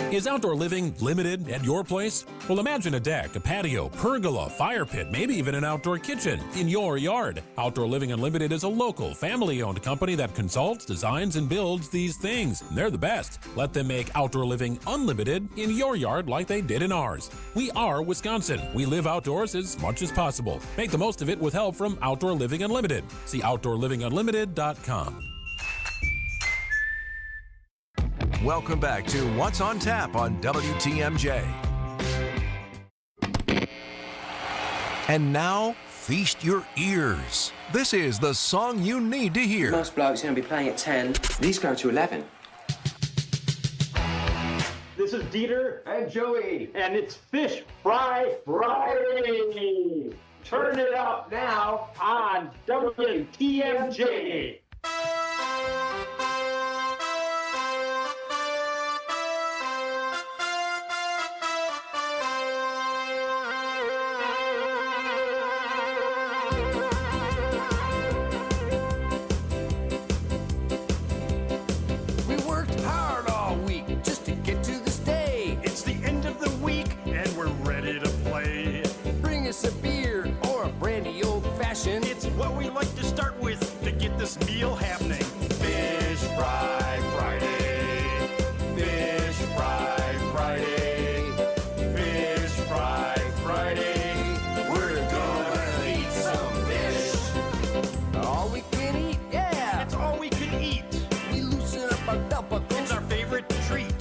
Is outdoor living limited at your place? Well, imagine a deck, a patio, pergola, fire pit, maybe even an outdoor kitchen in your yard. Outdoor Living Unlimited is a local, family-owned company that consults, designs, and builds these things. They're the best. Let them make outdoor living unlimited in your yard like they did in ours. We are Wisconsin. We live outdoors as much as possible. Make the most of it with help from Outdoor Living Unlimited. See OutdoorLivingUnlimited.com. Welcome back to What's on Tap on WTMJ. And now, feast your ears. This is the song you need to hear. Most blokes are going to be playing at 10. These go to 11. This is Dieter and Joey, and it's Fish Fry Friday. Turn it up now on WTMJ. It's what we like to start with to get this meal happening. Fish Fry Friday. Fish Fry Friday. Fish Fry Friday. We're gonna eat some fish. All we can eat, yeah. It's all we can eat. We loosen up our belt buckles. It's our favorite treat.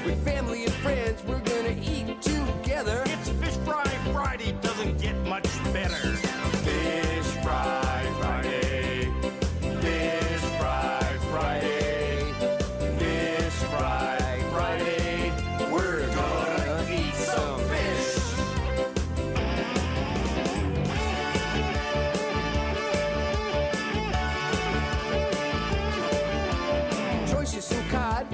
With family and friends, we're gonna eat together. It's Fish Fry Friday. Doesn't get much better. Fish Fry Friday. Fish Fry Friday. Fish Fry Friday. We're gonna eat some fish. Choices and cod,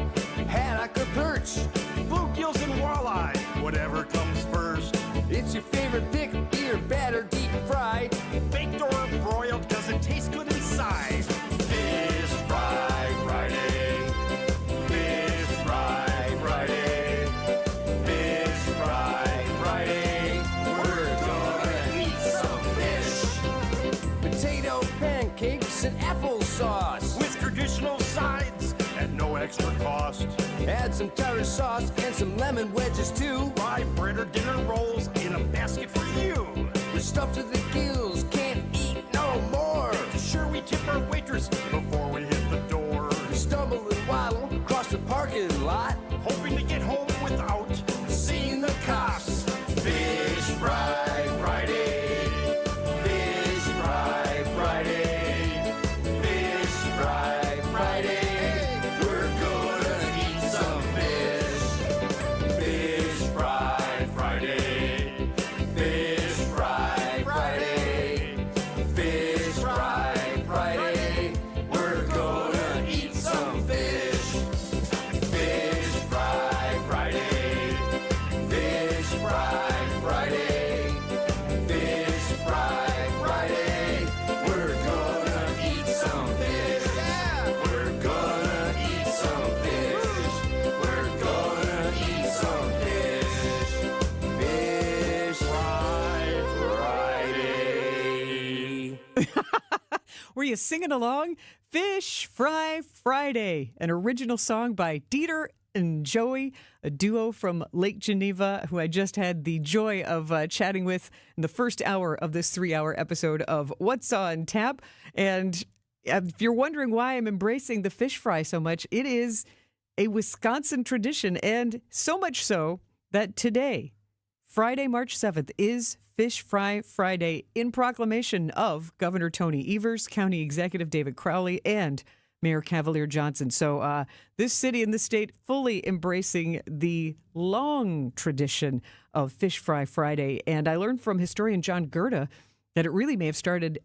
haddock or perch, bluegills and walleye, whatever comes first. It's your favorite pick, either battered, deep fried, baked or broiled, does it taste good inside? Fish Fry Friday. Fish Fry Friday. Fish Fry Friday. We're gonna eat some fish. Potato pancakes and applesauce with traditional sides at no extra cost. Add some tartar sauce and some lemon wedges too. Rye bread or dinner rolls in a basket for you. We're stuffed to the gills, can't eat no more. Sure, we tip our waitress before we hit the door. We stumble and waddle across the parking lot, hoping to get home without seeing the cops. Fish Fry Friday. Fish Fry Friday. Fish Fry Friday. We're gonna eat some fish. Fish Fry Friday. Fish Fry Friday. Fish Fry Friday. We're gonna eat some fish. Fish Fry Friday. Fish Fry Friday. Fish Fry Friday. We're gonna eat some fish. We're gonna eat some fish. We're gonna eat some fish. Fish Fry Friday. Were you singing along? Fish Fry Friday, an original song by Dieter and Joey, a duo from Lake Geneva, who I just had the joy of chatting with in the first hour of this 3-hour episode of What's on Tap. And if you're wondering why I'm embracing the fish fry so much, it is a Wisconsin tradition, and so much so that today Friday, March 7th is Fish Fry Friday in proclamation of Governor Tony Evers, County Executive David Crowley, and Mayor Cavalier Johnson. So this city and the state fully embracing the long tradition of Fish Fry Friday. And I learned from historian John Gerda that it really may have started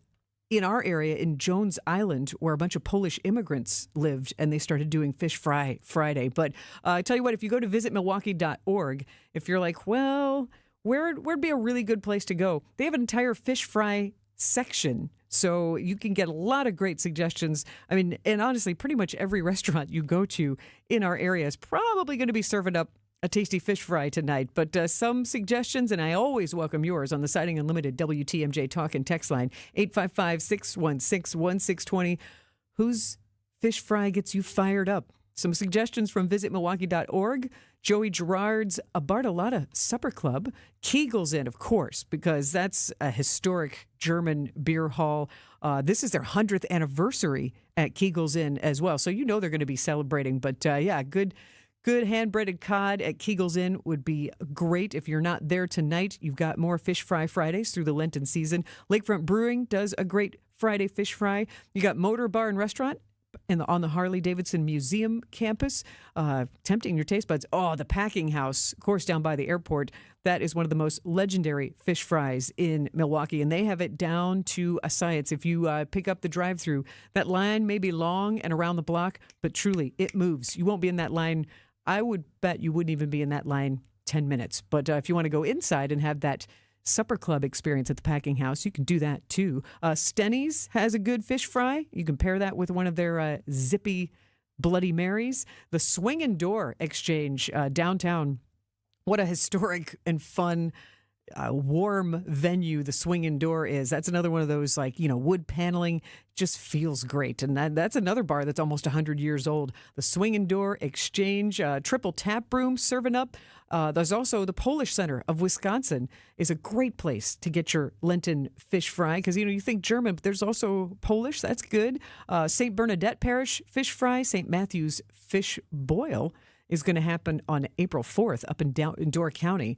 in our area in Jones Island, where a bunch of Polish immigrants lived, and they started doing Fish Fry Friday. But I tell you what, if you go to visitmilwaukee.org, if you're like, well, where'd be a really good place to go? They have an entire fish fry section. So you can get a lot of great suggestions. I mean, and honestly, pretty much every restaurant you go to in our area is probably going to be serving up a tasty fish fry tonight. But some suggestions, and I always welcome yours on the Siding Unlimited WTMJ Talk and Text line, 855-616-1620. Whose fish fry gets you fired up? Some suggestions from visitmilwaukee.org. Joey Gerard's A Bartolotta Supper Club. Kegel's Inn, of course, because that's a historic German beer hall. This is their 100th anniversary at Kegel's Inn as well. So you know they're going to be celebrating. But yeah, good hand-breaded cod at Kegel's Inn would be great. If you're not there tonight, you've got more Fish Fry Fridays through the Lenten season. Lakefront Brewing does a great Friday fish fry. You got Motor Bar and Restaurant on the Harley-Davidson Museum campus, tempting your taste buds. Oh, the Packing House, of course, down by the airport. That is one of the most legendary fish fries in Milwaukee, and they have it down to a science. If you pick up the drive-thru, that line may be long and around the block, but truly, it moves. You won't be in that line. I would bet you wouldn't even be in that line 10 minutes. But if you want to go inside and have that supper club experience at the Packing House, you can do that too. Stenny's has a good fish fry. You can pair that with one of their zippy Bloody Marys. The Swing and Door Exchange downtown. What a historic and fun warm venue the Swing and Door is. That's another one of those, like, wood paneling, just feels great. And that's another bar that's almost 100 years old. The Swing and Door Exchange, triple tap room serving up. There's also the Polish Center of Wisconsin is a great place to get your Lenten fish fry because, you think German, but there's also Polish. That's good. St. Bernadette Parish fish fry, St. Matthew's fish boil is going to happen on April 4th up in Door County.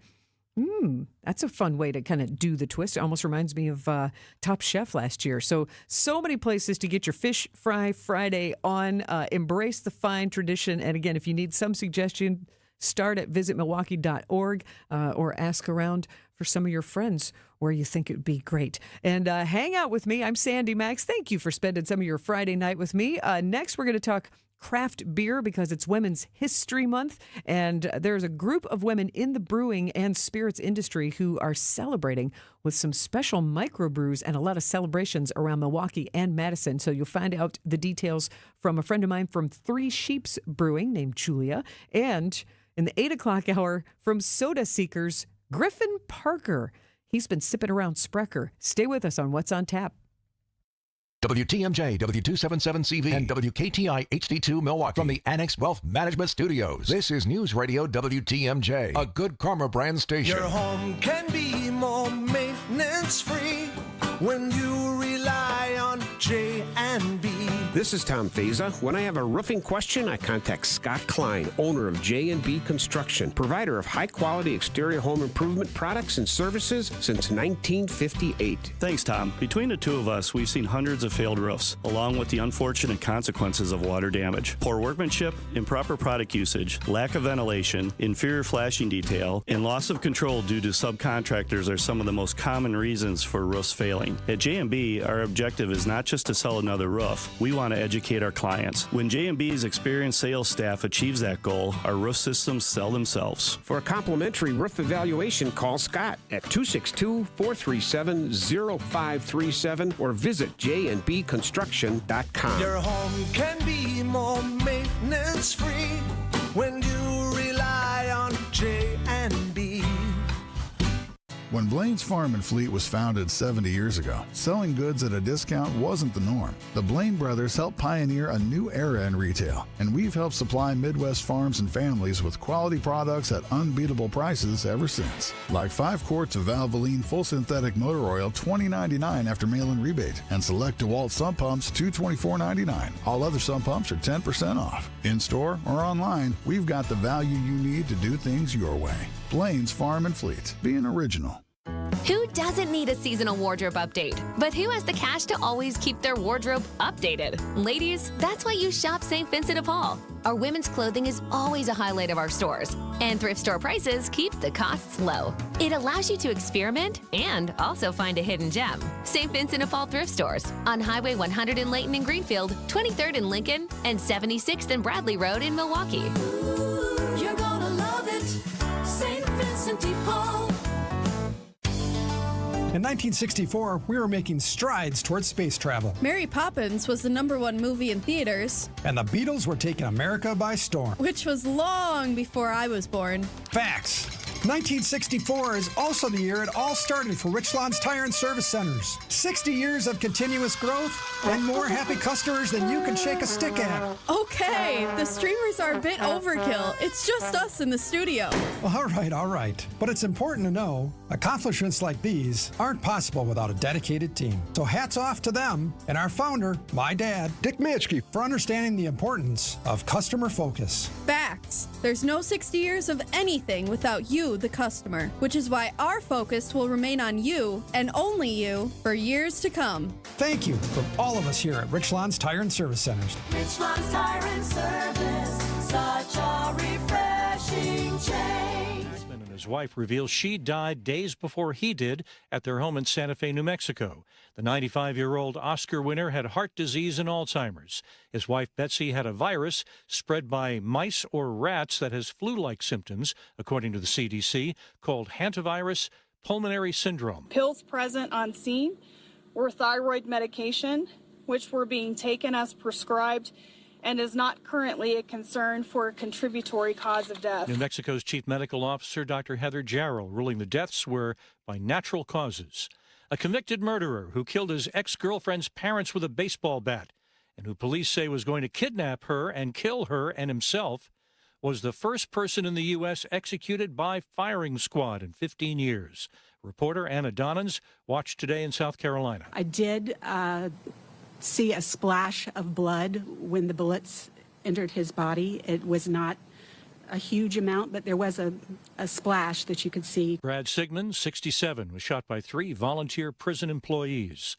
That's a fun way to kind of do the twist. It almost reminds me of Top Chef last year. So many places to get your Fish Fry Friday on. Embrace the fine tradition. And again, if you need some suggestion, start at visitmilwaukee.org or ask around for some of your friends where you think it would be great. And hang out with me. I'm Sandy Maxx. Thank you for spending some of your Friday night with me. Next, we're going to talk craft beer because it's Women's History Month, and there's a group of women in the brewing and spirits industry who are celebrating with some special microbrews and a lot of celebrations around Milwaukee and Madison. So you'll find out the details from a friend of mine from Three Sheeps Brewing named Julia, and in the 8 o'clock hour from Soda Seekers, Griffin Parker. He's been sipping around Sprecher. Stay with us on What's on Tap. WTMJ, W277CV, and WKTI HD2 Milwaukee from the Annex Wealth Management Studios. This is News Radio WTMJ, a Good Karma brand station. Your home can be more maintenance-free when you rely on J&B. This is Tom Feza. When I have a roofing question, I contact Scott Klein, owner of J&B Construction, provider of high-quality exterior home improvement products and services since 1958. Thanks, Tom. Between the two of us, we've seen hundreds of failed roofs, along with the unfortunate consequences of water damage. Poor workmanship, improper product usage, lack of ventilation, inferior flashing detail, and loss of control due to subcontractors are some of the most common reasons for roofs failing. At J&B, our objective is not just to sell another roof. We want to educate our clients. When J&B's experienced sales staff achieves that goal, our roof systems sell themselves. For a complimentary roof evaluation, call Scott at 262-437-0537 or visit jnbconstruction.com. Your home can be more maintenance-free when you rely on J&B. When Blaine's Farm and Fleet was founded 70 years ago, selling goods at a discount wasn't the norm. The Blaine brothers helped pioneer a new era in retail, and we've helped supply Midwest farms and families with quality products at unbeatable prices ever since. Like 5 quarts of Valvoline full synthetic motor oil, $20.99 after mail-in rebate, and select DeWalt sump pumps, $224.99. All other sump pumps are 10% off. In-store or online, we've got the value you need to do things your way. Blaine's Farm and Fleet. Be an original. Who doesn't need a seasonal wardrobe update? But who has the cash to always keep their wardrobe updated? Ladies, that's why you shop St. Vincent de Paul. Our women's clothing is always a highlight of our stores, and thrift store prices keep the costs low. It allows you to experiment and also find a hidden gem. St. Vincent de Paul thrift stores on Highway 100 in Layton and Greenfield, 23rd in Lincoln, and 76th and Bradley Road in Milwaukee. You're gonna love it, St. Vincent de Paul. In 1964, we were making strides towards space travel. Mary Poppins was the #1 movie in theaters. And the Beatles were taking America by storm. Which was long before I was born. Facts. 1964 is also the year it all started for Richland's Tire and Service Centers. 60 years of continuous growth and more happy customers than you can shake a stick at. Okay, the streamers are a bit overkill. It's just us in the studio. All right. But it's important to know accomplishments like these aren't possible without a dedicated team. So hats off to them and our founder, my dad, Dick Mitchke, for understanding the importance of customer focus. Facts. There's no 60 years of anything without you, the customer, which is why our focus will remain on you and only you for years to come. Thank you from all of us here at Richland's Tire and Service Centers. Richland's Tire and Service, such a refreshing change. And his wife reveals she died days before he did at their home in Santa Fe, New Mexico. The 95-year-old Oscar winner had heart disease and Alzheimer's. His wife, Betsy, had a virus spread by mice or rats that has flu-like symptoms, according to the CDC, called hantavirus pulmonary syndrome. Pills present on scene were thyroid medication, which were being taken as prescribed and is not currently a concern for a contributory cause of death. New Mexico's chief medical officer, Dr. Heather Jarrell, ruling the deaths were by natural causes. A convicted murderer who killed his ex-girlfriend's parents with a baseball bat and who police say was going to kidnap her and kill her and himself was the first person in the U.S. executed by firing squad in 15 years. Reporter Anna Donnans watched today in South Carolina. I did see a splash of blood when the bullets entered his body. It was not a huge amount, but there was a splash that you could see. Brad Sigmund, 67, was shot by 3 volunteer prison employees.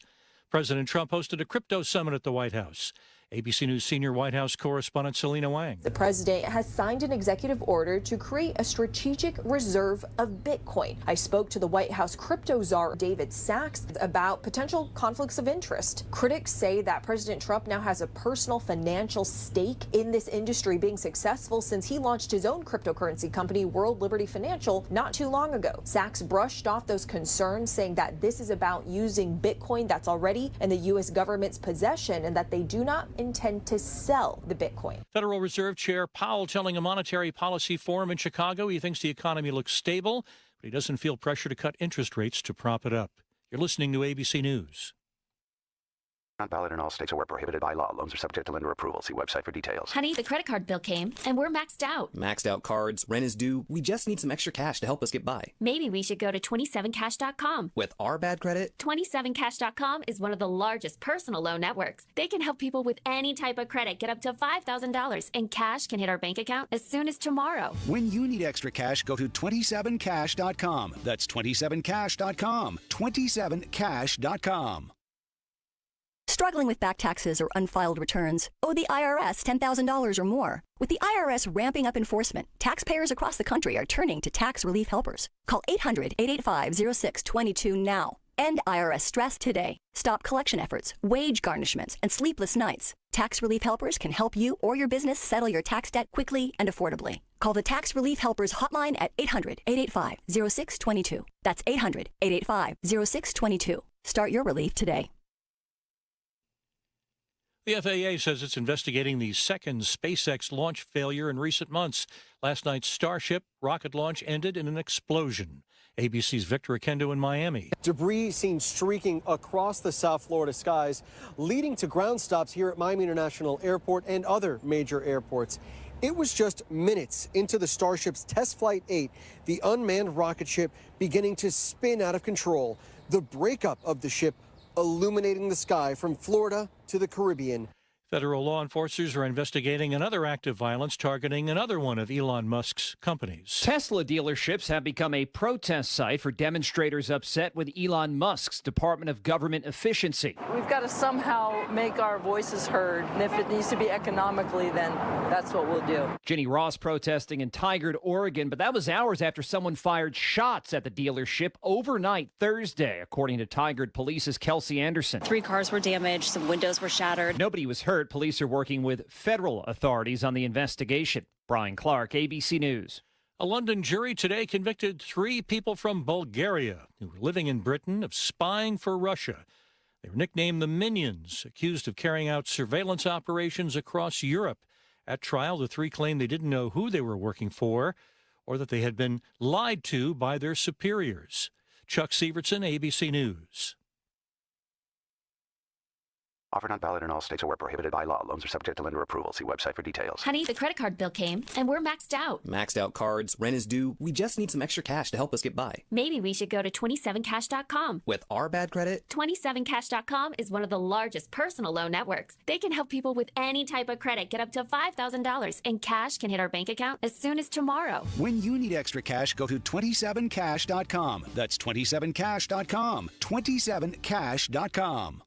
President Trump hosted a crypto summit at the White House. ABC News senior White House correspondent Selena Wang. The president has signed an executive order to create a strategic reserve of Bitcoin. I spoke to the White House crypto czar David Sachs about potential conflicts of interest. Critics say that President Trump now has a personal financial stake in this industry being successful since he launched his own cryptocurrency company, World Liberty Financial, not too long ago. Sachs brushed off those concerns, saying that this is about using Bitcoin that's already in the U.S. government's possession and that they do not intend to sell the Bitcoin. Federal Reserve Chair Powell telling a monetary policy forum in Chicago he thinks the economy looks stable, but he doesn't feel pressure to cut interest rates to prop it up. You're listening to ABC News. Not valid in all states or where prohibited by law. Loans are subject to lender approval. See website for details. Honey, the credit card bill came, and we're maxed out. Maxed out cards, rent is due. We just need some extra cash to help us get by. Maybe we should go to 27cash.com. With our bad credit? 27cash.com is one of the largest personal loan networks. They can help people with any type of credit get up to $5,000, and cash can hit our bank account as soon as tomorrow. When you need extra cash, go to 27cash.com. That's 27cash.com. 27cash.com. Struggling with back taxes or unfiled returns? Owe the IRS $10,000 or more? With the IRS ramping up enforcement, taxpayers across the country are turning to tax relief helpers. Call 800-885-0622 now. End IRS stress today. Stop collection efforts, wage garnishments, and sleepless nights. Tax relief helpers can help you or your business settle your tax debt quickly and affordably. Call the Tax Relief Helpers hotline at 800-885-0622. That's 800-885-0622. Start your relief today. The FAA says it's investigating the second SpaceX launch failure in recent months. Last night's Starship rocket launch ended in an explosion. ABC's Victor Akendo in Miami. Debris seen streaking across the South Florida skies, leading to ground stops here at Miami International Airport and other major airports. It was just minutes into the Starship's test flight 8, the unmanned rocket ship beginning to spin out of control. The breakup of the ship illuminating the sky from Florida to the Caribbean. Federal law enforcers are investigating another act of violence targeting another one of Elon Musk's companies. Tesla dealerships have become a protest site for demonstrators upset with Elon Musk's Department of Government Efficiency. We've got to somehow make our voices heard, and if it needs to be economically, then that's what we'll do. Ginny Ross protesting in Tigard, Oregon, but that was hours after someone fired shots at the dealership overnight Thursday, according to Tigard Police's Kelsey Anderson. 3 cars were damaged, some windows were shattered. Nobody was hurt. Police are working with federal authorities on the investigation. Brian Clark, ABC News. A London jury today convicted 3 people from Bulgaria who were living in Britain of spying for Russia. They were nicknamed the Minions, accused of carrying out surveillance operations across Europe. At trial, the 3 claimed they didn't know who they were working for or that they had been lied to by their superiors. Chuck Sievertson, ABC News. Offer not valid in all states or where prohibited by law. Loans are subject to lender approval. See website for details. Honey, the credit card bill came, and we're maxed out. Maxed out cards, rent is due. We just need some extra cash to help us get by. Maybe we should go to 27cash.com. With our bad credit? 27cash.com is one of the largest personal loan networks. They can help people with any type of credit get up to $5,000, and cash can hit our bank account as soon as tomorrow. When you need extra cash, go to 27cash.com. That's 27cash.com. 27cash.com.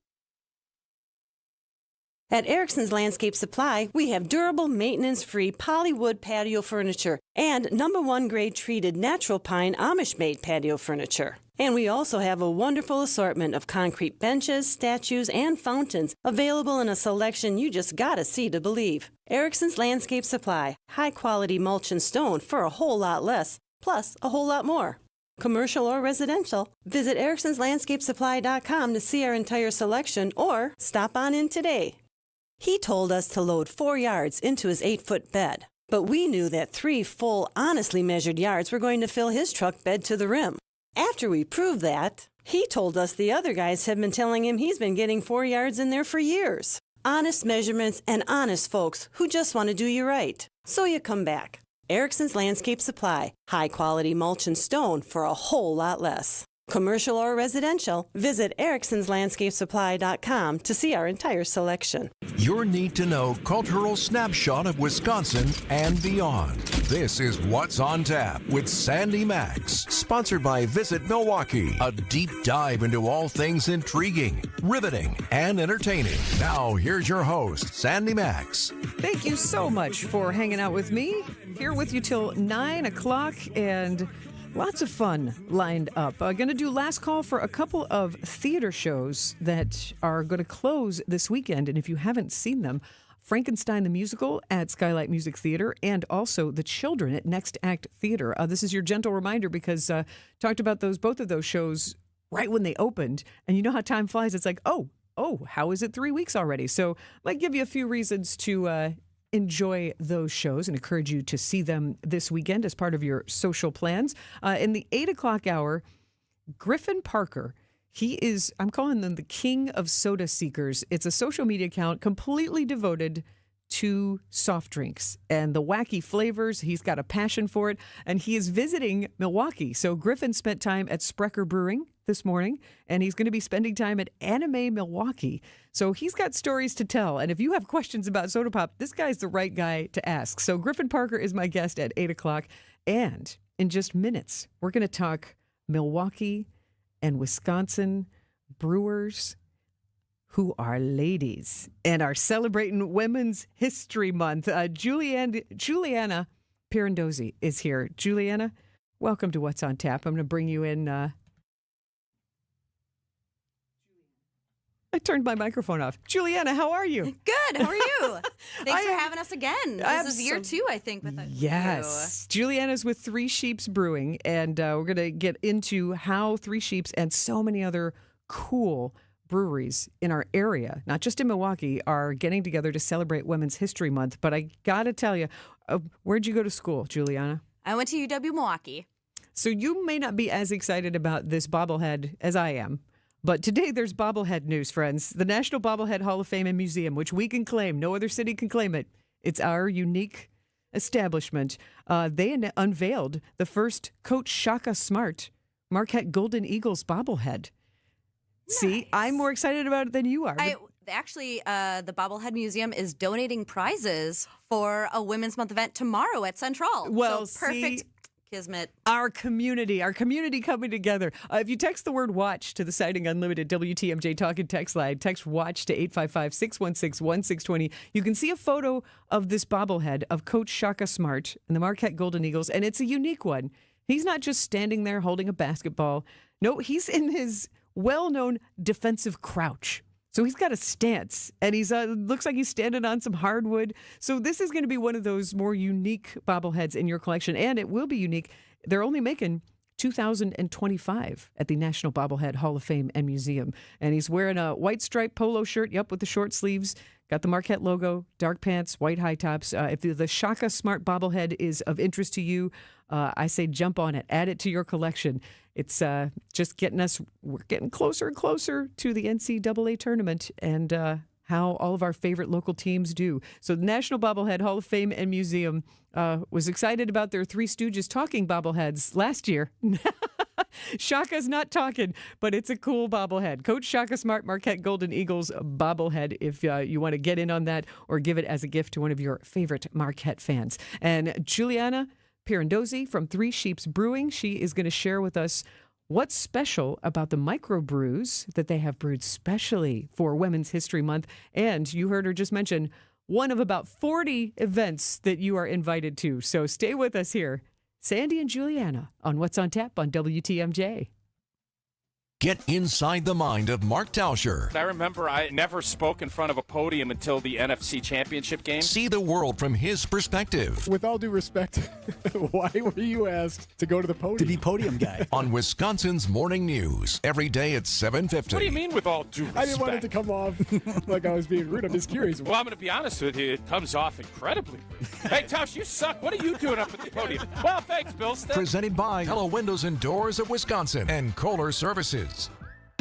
At Erickson's Landscape Supply, we have durable, maintenance-free polywood patio furniture and #1 grade treated natural pine Amish-made patio furniture. And we also have a wonderful assortment of concrete benches, statues, and fountains available in a selection you just gotta see to believe. Erickson's Landscape Supply, high-quality mulch and stone for a whole lot less, plus a whole lot more. Commercial or residential, visit ericksonslandscapesupply.com to see our entire selection or stop on in today. He told us to load 4 yards into his 8-foot bed, but we knew that 3 full, honestly measured yards were going to fill his truck bed to the rim. After we proved that, he told us the other guys have been telling him he's been getting 4 yards in there for years. Honest measurements and honest folks who just want to do you right. So you come back. Erickson's Landscape Supply, high-quality mulch and stone for a whole lot less. Commercial or residential, visit ericksonslandscapesupply.com to see our entire selection. Your need-to-know cultural snapshot of Wisconsin and beyond. This is What's on Tap with Sandy Maxx, sponsored by Visit Milwaukee, a deep dive into all things intriguing, riveting, and entertaining. Now, here's your host, Sandy Maxx. Thank you so much for hanging out with me. Here with you till 9 o'clock, and lots of fun lined up. Going to do last call for a couple of theater shows that are going to close this weekend. And if you haven't seen them, Frankenstein the Musical at Skylight Music Theater and also The Children at Next Act Theater. This is your gentle reminder because talked about both of those shows right when they opened. And you know how time flies. It's like, oh, how is it 3 weeks already? So I might give you a few reasons to enjoy those shows and encourage you to see them this weekend as part of your social plans. In the 8 o'clock hour, Griffin Parker, he is, I'm calling them the king of soda seekers. It's a social media account completely devoted to soft drinks and the wacky flavors. He's got a passion for it, and he is visiting Milwaukee. So Griffin spent time at Sprecher Brewing this morning, and he's going to be spending time at Anime Milwaukee. So he's got stories to tell. And if you have questions about soda pop, this guy's the right guy to ask. So Griffin Parker is my guest at 8 o'clock. And in just minutes, we're going to talk Milwaukee and Wisconsin brewers who are ladies and are celebrating Women's History Month. Juliana Pirandozzi is here. Juliana, welcome to What's on Tap. I'm going to bring you in. I turned my microphone off. Juliana, how are you? Good. How are you? Thanks for having us again. This is year 2, I think, with Yes. Juliana's with Three Sheeps Brewing, and we're going to get into how Three Sheeps and so many other cool breweries in our area, not just in Milwaukee, are getting together to celebrate Women's History Month. But I got to tell you, where'd you go to school, Juliana? I went to UW Milwaukee. So you may not be as excited about this bobblehead as I am. But today there's bobblehead news, friends. The National Bobblehead Hall of Fame and Museum, which we can claim. No other city can claim it. It's our unique establishment. They unveiled the first Coach Shaka Smart Marquette Golden Eagles bobblehead. Nice. See, I'm more excited about it than you are. Actually, the Bobblehead Museum is donating prizes for a Women's Month event tomorrow at Central. Well, so perfect kismet. Our community coming together. If you text the word watch to the Sighting Unlimited WTMJ Talk and Text line, text watch to 855-616-1620. You can see a photo of this bobblehead of Coach Shaka Smart and the Marquette Golden Eagles, and it's a unique one. He's not just standing there holding a basketball. No, he's in his well-known defensive crouch. So he's got a stance, and he's looks like he's standing on some hardwood. So this is going to be one of those more unique bobbleheads in your collection, and it will be unique. They're only making 2025 at the National Bobblehead Hall of Fame and Museum. And he's wearing a white striped polo shirt, with the short sleeves, got the Marquette logo, dark pants, white high tops. If the Shaka Smart bobblehead is of interest to you, I say jump on it, add it to your collection. It's just we're getting closer and closer to the NCAA tournament and how all of our favorite local teams do. So the National Bobblehead Hall of Fame and Museum was excited about their Three Stooges talking bobbleheads last year. Shaka's not talking, but it's a cool bobblehead. Coach Shaka Smart Marquette Golden Eagles bobblehead if you want to get in on that or give it as a gift to one of your favorite Marquette fans. And Juliana Pirandozzi from Three Sheeps Brewing, she is going to share with us what's special about the microbrews that they have brewed specially for Women's History Month. And you heard her just mention one of about 40 events that you are invited to. So stay with us here. Sandy and Juliana on What's on Tap on WTMJ. Get inside the mind of Mark Tauscher. I remember I never spoke in front of a podium until the NFC Championship game. See the world from his perspective. With all due respect, why were you asked to go to the podium? To be podium guy. On Wisconsin's Morning News, every day at 7:50. What do you mean with all due respect? I didn't want it to come off like I was being rude. I'm just curious. Well, I'm going to be honest with you. It comes off incredibly rude. Hey, Tausch, you suck. What are you doing up at the podium? Well, thanks, Bill. Presented by Hello Windows and Doors of Wisconsin and Kohler Services.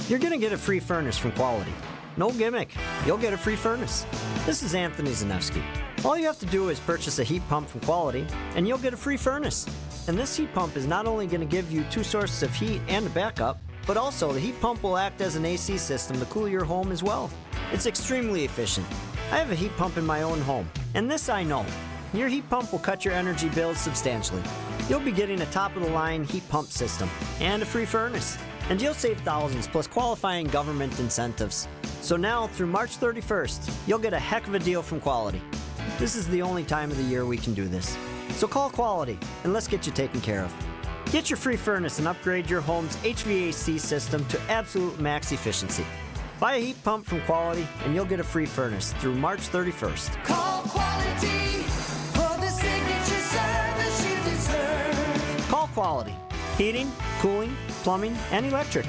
You're going to get a free furnace from Quality. No gimmick. You'll get a free furnace. This is Anthony Zanevsky. All you have to do is purchase a heat pump from Quality, and you'll get a free furnace. And this heat pump is not only going to give you 2 sources of heat and a backup, but also the heat pump will act as an AC system to cool your home as well. It's extremely efficient. I have a heat pump in my own home, and this I know. Your heat pump will cut your energy bills substantially. You'll be getting a top-of-the-line heat pump system and a free furnace. And you'll save thousands plus qualifying government incentives. So now, through March 31st, you'll get a heck of a deal from Quality. This is the only time of the year we can do this. So call Quality and let's get you taken care of. Get your free furnace and upgrade your home's HVAC system to absolute max efficiency. Buy a heat pump from Quality and you'll get a free furnace through March 31st. Call Quality for the signature service you deserve. Call Quality. Heating, cooling, plumbing, and electric.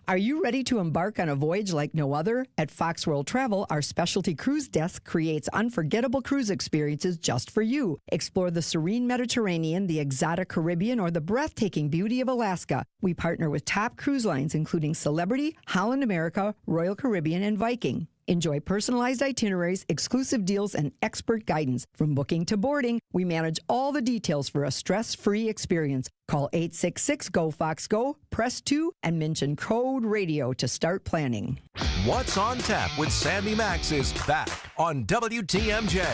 Are you ready to embark on a voyage like no other? At Fox World Travel, our specialty cruise desk creates unforgettable cruise experiences just for you. Explore the serene Mediterranean, the exotic Caribbean, or the breathtaking beauty of Alaska. We partner with top cruise lines including Celebrity, Holland America, Royal Caribbean, and Viking. Enjoy personalized itineraries, exclusive deals, and expert guidance. From booking to boarding, we manage all the details for a stress-free experience. Call 866-GO-FOX-GO, press 2, and mention code radio to start planning. What's on Tap with Sandy Maxx is back on WTMJ.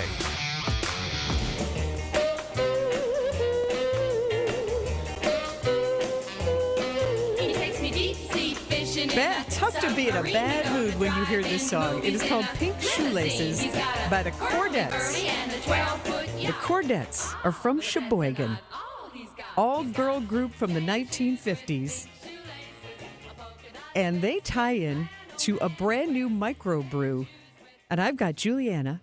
Tough to be in a bad mood when you hear this song. It is called Pink Shoelaces by the Chordettes. The Chordettes are from Sheboygan. All-girl group from the 1950s. And they tie in to a brand new microbrew. And I've got Juliana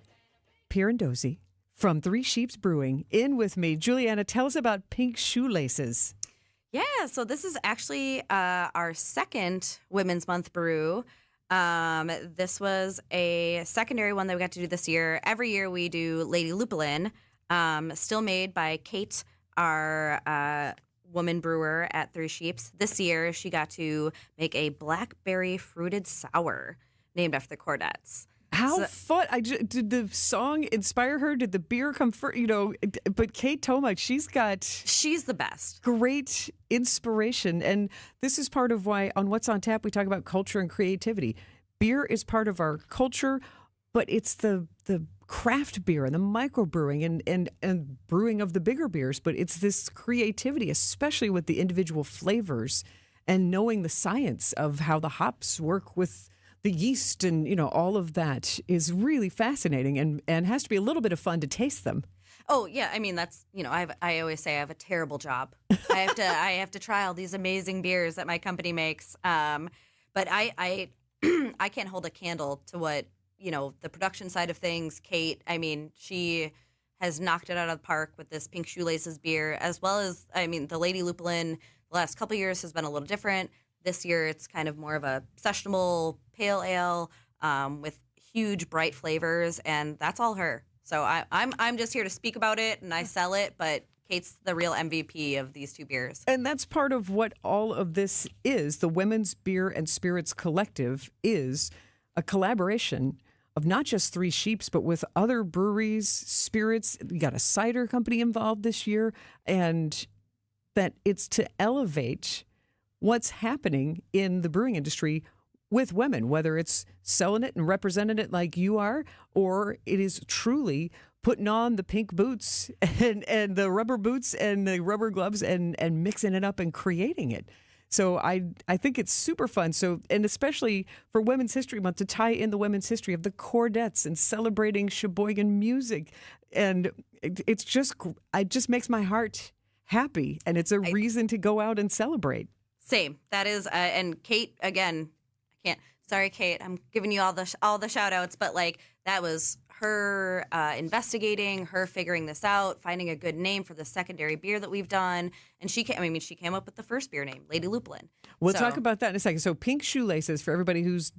Pirandozzi from Three Sheeps Brewing in with me. Juliana, tell us about Pink Shoelaces. Yeah, so this is actually our second Women's Month brew. This was a secondary one that we got to do this year. Every year we do Lady Lupulin, still made by Kate, our woman brewer at Three Sheeps. This year she got to make a blackberry fruited sour named after the Cordettes. How fun! Did the song inspire her? Did the beer come first? But Kate Tomac, she's the best. Great inspiration, and this is part of why on What's on Tap we talk about culture and creativity. Beer is part of our culture, but it's the craft beer and the microbrewing and brewing of the bigger beers. But it's this creativity, especially with the individual flavors and knowing the science of how the hops work with the yeast and, all of that is really fascinating and has to be a little bit of fun to taste them. Oh, yeah. I mean, that's, I always say I have a terrible job. I have to try all these amazing beers that my company makes. But I can't hold a candle to what, the production side of things. Kate, I mean, she has knocked it out of the park with this Pink Shoelaces beer, as well as, the Lady Lupulin the last couple of years has been a little different. This year, it's kind of more of a sessionable pale ale with huge, bright flavors, and that's all her. So I'm just here to speak about it, and I sell it, but Kate's the real MVP of these two beers. And that's part of what all of this is. The Women's Beer and Spirits Collective is a collaboration of not just Three Sheeps, but with other breweries, spirits. We got a cider company involved this year, and that it's to elevate what's happening in the brewing industry with women, whether it's selling it and representing it like you are, or it is truly putting on the pink boots and the rubber boots and the rubber gloves and mixing it up and creating it. So I think it's super fun. So, and especially for Women's History Month, to tie in the women's history of the Cordettes and celebrating Sheboygan music. And it just makes my heart happy. And it's a reason to go out and celebrate. Same. That is, and Kate, again, I can't, sorry, Kate, I'm giving you all the shout outs, but that was her investigating, her figuring this out, finding a good name for the secondary beer that we've done. And she came up with the first beer name, Lady Lupulin. We'll talk about that in a second. So Pink Shoelaces, for everybody whose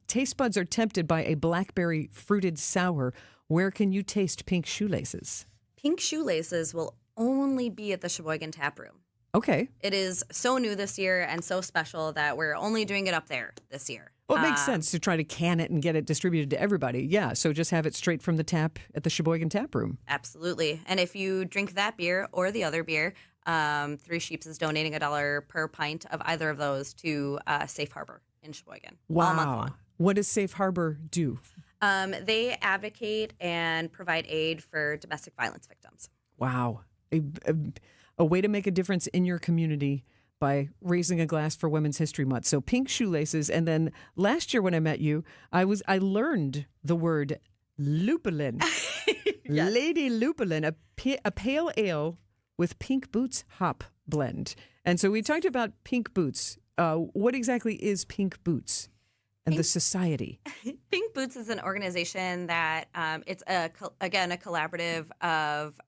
taste buds are tempted by a blackberry fruited sour, where can you taste Pink Shoelaces? Pink Shoelaces will only be at the Sheboygan Tap Room. Okay. It is so new this year and so special that we're only doing it up there this year. Well, it makes sense to try to can it and get it distributed to everybody. Yeah, so just have it straight from the tap at the Sheboygan Tap Room. Absolutely. And if you drink that beer or the other beer, Three Sheeps is donating $1 per pint of either of those to Safe Harbor in Sheboygan. Wow. All month long. What does Safe Harbor do? They advocate and provide aid for domestic violence victims. Wow. A way to make a difference in your community by raising a glass for Women's History Month. So Pink Shoelaces. And then last year when I met you, I learned the word lupulin. Yes. Lady Lupulin, a pale ale with Pink Boots hop blend. And so we talked about Pink Boots. What exactly is Pink Boots and the society? Pink Boots is an organization that it's a collaborative of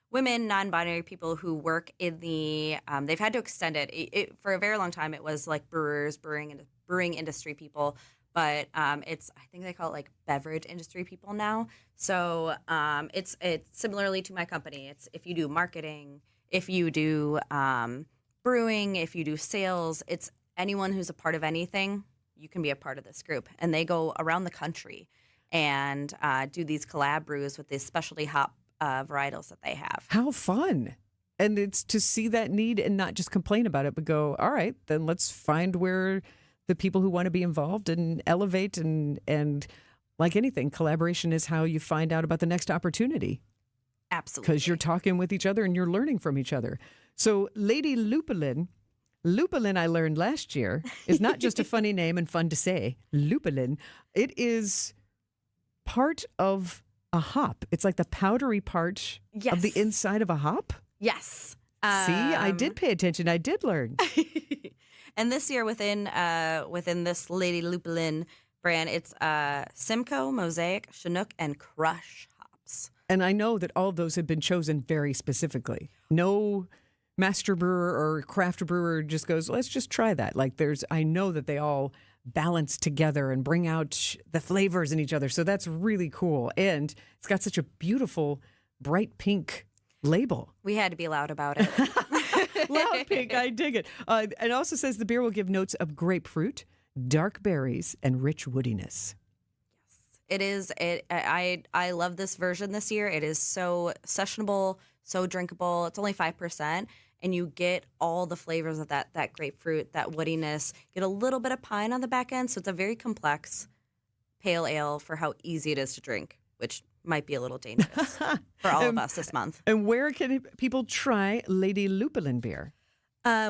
women, non-binary people who work in the. They've had to extend it. For a very long time. It was like brewers, brewing industry people, but it's, I think they call it like beverage industry people now. So it's similarly to my company. It's if you do marketing, if you do brewing, if you do sales, it's anyone who's a part of anything. You can be a part of this group, and they go around the country and do these collab brews with these specialty hop varietals that they have. How fun. And it's to see that need and not just complain about it, but go, all right, then let's find where the people who want to be involved and elevate and like anything, collaboration is how you find out about the next opportunity. Absolutely. Because you're talking with each other and you're learning from each other. So Lady Lupulin, I learned last year, is not just a funny name and fun to say. Lupulin. It is part of a hop. It's like the powdery part of the inside of a hop? Yes. See, I did pay attention. I did learn. And this year within this Lady Lupulin brand, it's Simcoe, Mosaic, Chinook, and Crush hops. And I know that all of those have been chosen very specifically. No master brewer or craft brewer just goes, let's just try that. Like I know that they all balance together and bring out the flavors in each other. So that's really cool. And it's got such a beautiful, bright pink label. We had to be loud about it. Loud pink, I dig it. It also says the beer will give notes of grapefruit, dark berries, and rich woodiness. It is. I love this version this year. It is so sessionable, so drinkable. It's only 5%, and you get all the flavors of that grapefruit, that woodiness. Get a little bit of pine on the back end, so it's a very complex pale ale for how easy it is to drink, which might be a little dangerous for all of us this month. And where can people try Lady Lupulin beer?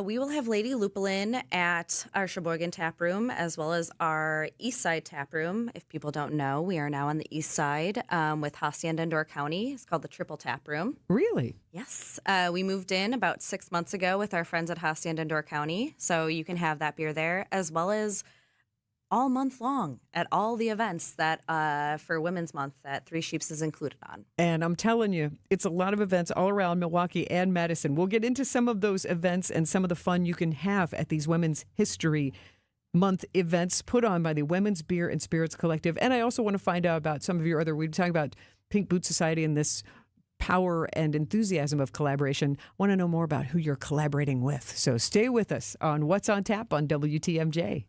We will have Lady Lupulin at our Sheboygan tap room as well as our East Side tap room. If people don't know, we are now on the East Side with Hacienda and Door County. It's called the Triple Tap Room. Really? Yes. We moved in about 6 months ago with our friends at Hacienda and Door County. So you can have that beer there as well as all month long at all the events that for Women's Month that Three Sheeps is included on. And I'm telling you, it's a lot of events all around Milwaukee and Madison. We'll get into some of those events and some of the fun you can have at these Women's History Month events put on by the Women's Beer and Spirits Collective. And I also want to find out about some of your other, we were talking about Pink Boot Society and this power and enthusiasm of collaboration. Want to know more about who you're collaborating with. So stay with us on What's on Tap on WTMJ.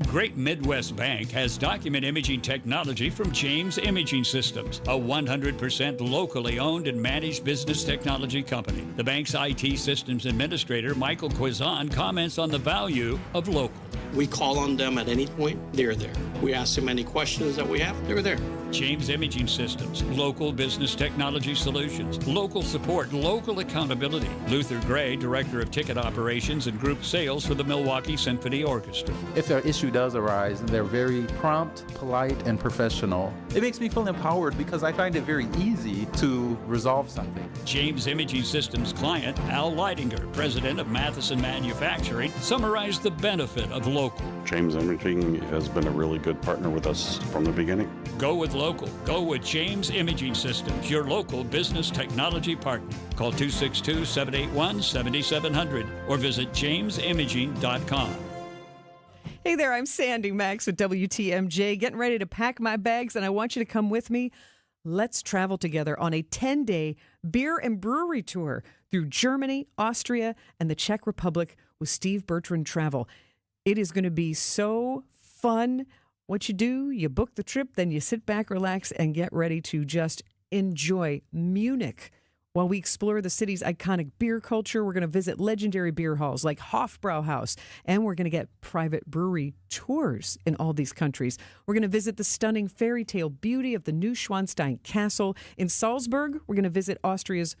Great Midwest Bank has document imaging technology from James Imaging Systems, a 100% locally owned and managed business technology company. The bank's IT systems administrator, Michael Quizon, comments on the value of local. We call on them at any point, they're there. We ask them any questions that we have, they're there. James Imaging Systems, local business technology solutions, local support, local accountability. Luther Gray, Director of Ticket Operations and Group Sales for the Milwaukee Symphony Orchestra. If an issue does arise, they're very prompt, polite, and professional. It makes me feel empowered because I find it very easy to resolve something. James Imaging Systems client, Al Leidinger, President of Matheson Manufacturing, summarized the benefit of local. James Imaging has been a really good partner with us from the beginning. Go with local. Go with James Imaging Systems, your local business technology partner. Call 262-781-7700 or visit jamesimaging.com. Hey there, I'm Sandy Maxx with WTMJ, getting ready to pack my bags, and I want you to come with me. Let's travel together on a 10-day beer and brewery tour through Germany, Austria, and the Czech Republic with Steve Bertrand Travel. It is going to be so fun. What you do, you book the trip, then you sit back, relax, and get ready to just enjoy Munich. While we explore the city's iconic beer culture, we're going to visit legendary beer halls like Hofbrauhaus, and we're going to get private brewery tours in all these countries. We're going to visit the stunning fairy tale beauty of the Neuschwanstein Castle. In Salzburg, we're going to visit Austria's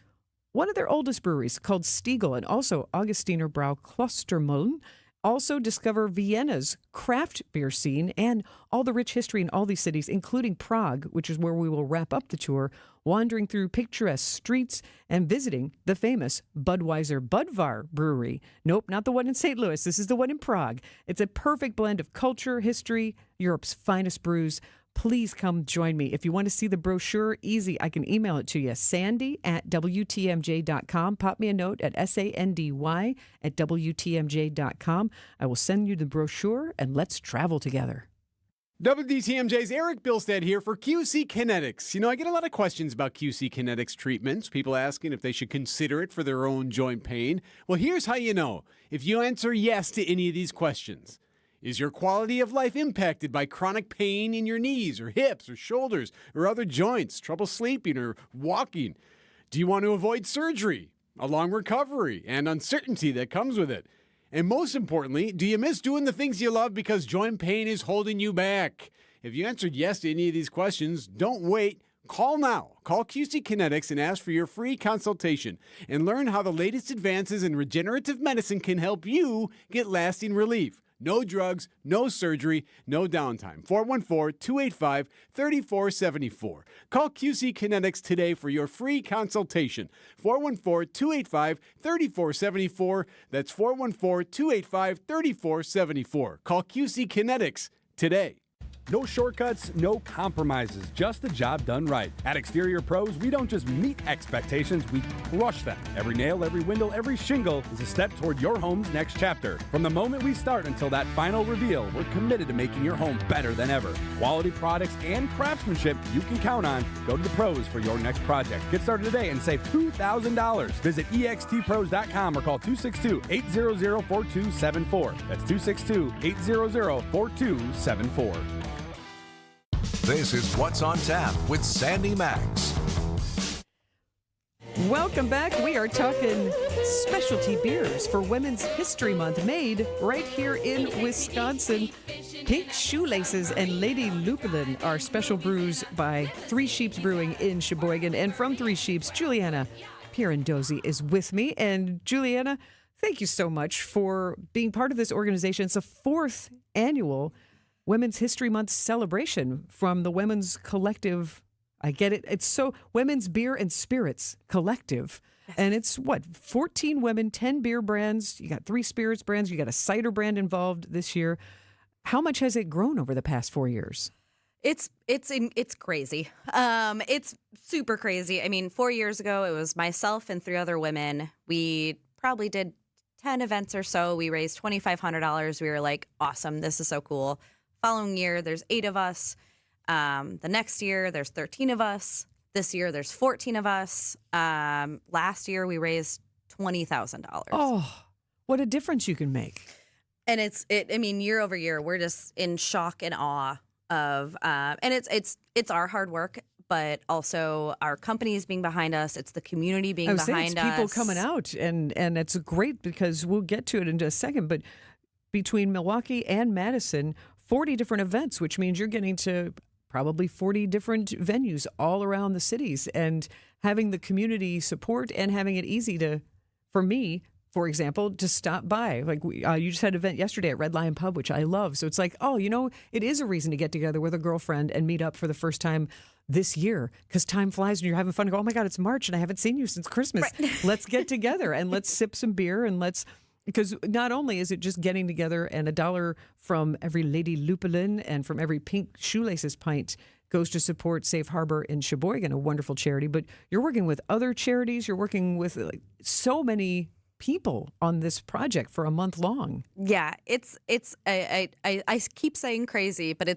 one of their oldest breweries called Stiegel, and also Augustiner Brau Klostermullen. Also discover Vienna's craft beer scene and all the rich history in all these cities, including Prague, which is where we will wrap up the tour, wandering through picturesque streets and visiting the famous Budweiser Budvar Brewery. Nope, not the one in St. Louis. This is the one in Prague. It's a perfect blend of culture, history, Europe's finest brews. Please come join me. If you want to see the brochure, easy. I can email it to you, sandy@WTMJ.com. Pop me a note at sandy@WTMJ.com. I will send you the brochure, and let's travel together. WTMJ's Eric Bilstead here for QC Kinetics. You know, I get a lot of questions about QC Kinetics treatments, people asking if they should consider it for their own joint pain. Well, here's how you know. If you answer yes to any of these questions. Is your quality of life impacted by chronic pain in your knees or hips or shoulders or other joints, trouble sleeping or walking? Do you want to avoid surgery, a long recovery, and uncertainty that comes with it? And most importantly, do you miss doing the things you love because joint pain is holding you back? If you answered yes to any of these questions, don't wait. Call now. Call QC Kinetics and ask for your free consultation and learn how the latest advances in regenerative medicine can help you get lasting relief. No drugs, no surgery, no downtime. 414-285-3474. Call QC Kinetics today for your free consultation. 414-285-3474. That's 414-285-3474. Call QC Kinetics today. No shortcuts, no compromises, just the job done right. At Exterior Pros, we don't just meet expectations, we crush them. Every nail, every window, every shingle is a step toward your home's next chapter. From the moment we start until that final reveal, we're committed to making your home better than ever. Quality products and craftsmanship you can count on. Go to the pros for your next project. Get started today and save $2,000. Visit extpros.com or call 262-800-4274. That's 262-800-4274. This is What's on Tap with Sandy Maxx. Welcome back. We are talking specialty beers for Women's History Month, made right here in Wisconsin. Pink Shoelaces and Lady Lupulin are special brews by Three Sheeps Brewing in Sheboygan. And from Three Sheeps, Juliana Pierandozzi is with me. And Juliana, thank you so much for being part of this organization. It's the 4th annual Women's History Month celebration from the Women's Collective. I get it. It's so Women's Beer and Spirits Collective. Yes. And it's 14 women, 10 beer brands. You got 3 spirits brands. You got a cider brand involved this year. How much has it grown over the past 4 years? It's crazy. It's super crazy. I mean, 4 years ago, it was myself and 3 other women. We probably did 10 events or so. We raised $2,500. We were like, awesome. This is so cool. Following year, there's 8 of us. The next year, there's 13 of us. This year, there's 14 of us. Last year, we raised $20,000. Oh, what a difference you can make. And I mean, year over year, we're just in shock and awe of, and it's our hard work, but also our companies being behind us. It's the community being behind us. People coming out, and it's great because we'll get to it in just a second. But between Milwaukee and Madison, 40 different events, which means you're getting to probably 40 different venues all around the cities, and having the community support and having it easy for me, for example, to stop by. Like you just had an event yesterday at Red Lion Pub, which I love. So it's like, it is a reason to get together with a girlfriend and meet up for the first time this year, because time flies when you're having fun. And go, oh my God, it's March and I haven't seen you since Christmas. Right. Let's get together and let's sip some beer and because not only is it just getting together, and $1 from every Lady Lupulin and from every Pink Shoelaces pint goes to support Safe Harbor in Sheboygan, a wonderful charity, but you're working with other charities. You're working with so many people on this project for a month long. Yeah, I keep saying crazy, but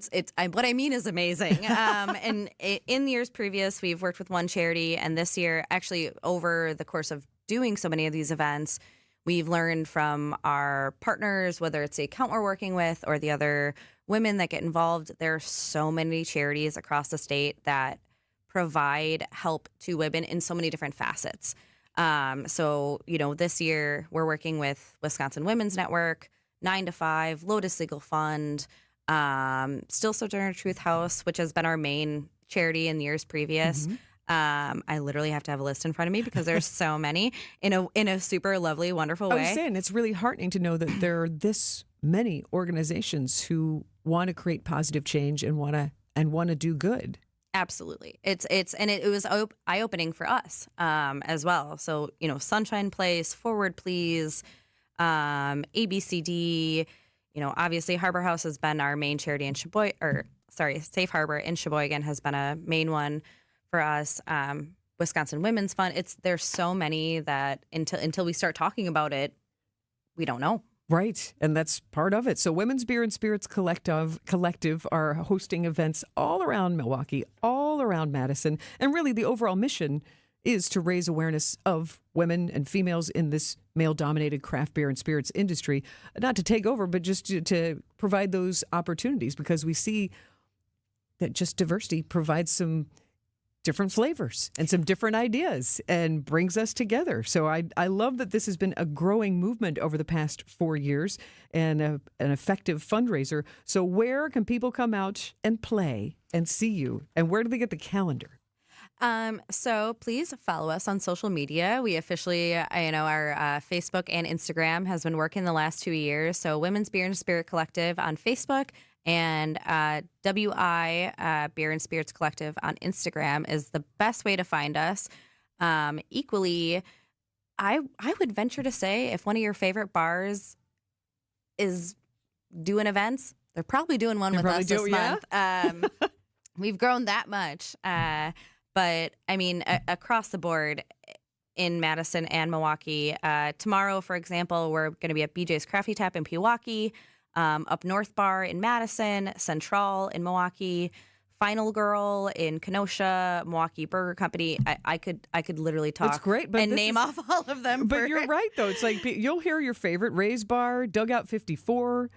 what I mean is amazing. And in years previous, we've worked with one charity, and this year, actually over the course of doing so many of these events, we've learned from our partners, whether it's the account we're working with or the other women that get involved. There are so many charities across the state that provide help to women in so many different facets. So, this year we're working with Wisconsin Women's Network, 9 to 5, Lotus Legal Fund, Still Sojourner Truth House, which has been our main charity in the years previous. Mm-hmm. I literally have to have a list in front of me because there's so many in a super lovely, wonderful way. I was saying, it's really heartening to know that there are this many organizations who want to create positive change and want to do good. Absolutely. It was eye-opening for us as well. So, Sunshine Place, Forward Please, ABCD, obviously Harbor House has been our main charity in Safe Harbor in Sheboygan has been a main one for us. Wisconsin Women's Fund. There's so many that until we start talking about it, we don't know. Right, and that's part of it. So Women's Beer and Spirits Collective are hosting events all around Milwaukee, all around Madison, and really the overall mission is to raise awareness of women and females in this male-dominated craft beer and spirits industry, not to take over, but just to provide those opportunities, because we see that just diversity provides some different flavors and some different ideas and brings us together. So I love that this has been a growing movement over the past 4 years and an effective fundraiser. So where can people come out and play and see you? And where do they get the calendar? So please follow us on social media. We officially, our Facebook and Instagram has been working the last 2 years. So Women's Beer and Spirit Collective on Facebook and WI Beer and Spirits Collective on Instagram is the best way to find us. Equally, I would venture to say if one of your favorite bars is doing events, They're probably doing one with us this month. We've grown that much. But, I mean, across the board in Madison and Milwaukee. Tomorrow, for example, we're going to be at BJ's Crafty Tap in Pewaukee, Up North Bar in Madison, Central in Milwaukee, Final Girl in Kenosha, Milwaukee Burger Company. I could literally talk. It's great, but and name off all of them. But you're right, though. It's like you'll hear your favorite Ray's Bar, Dugout 54.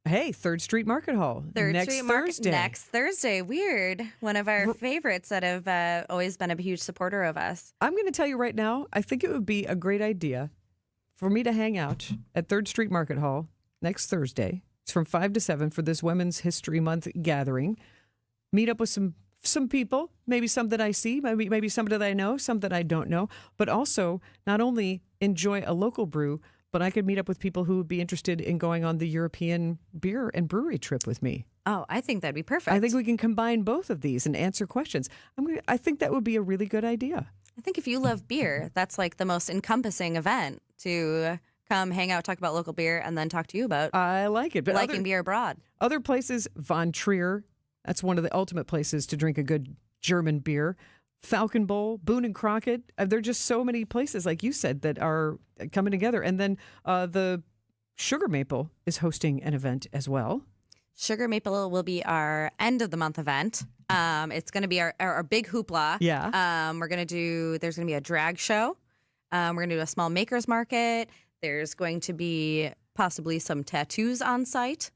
Hey, 3rd Street Market Hall. Next Thursday. Weird. One of our favorites that have always been a huge supporter of us. I'm going to tell you right now, I think it would be a great idea for me to hang out at 3rd Street Market Hall next Thursday. It's from 5 to 7 for this Women's History Month gathering. Meet up with some people, maybe some that I see, maybe some that I know, some that I don't know, but also not only enjoy a local brew, but I could meet up with people who would be interested in going on the European beer and brewery trip with me. Oh, I think that'd be perfect. I think we can combine both of these and answer questions. I think that would be a really good idea. I think if you love beer, that's like the most encompassing event to come hang out, talk about local beer, and then talk to you about. I like it. But liking beer abroad. Other places, Von Trier, that's one of the ultimate places to drink a good German beer. Falcon Bowl, Boone and Crockett. There are just so many places, like you said, that are coming together. And then the Sugar Maple is hosting an event as well. Sugar Maple will be our end of the month event. It's going to be our big hoopla. Yeah. There's going to be a drag show. We're going to do a small makers market. There's going to be possibly some tattoos on site.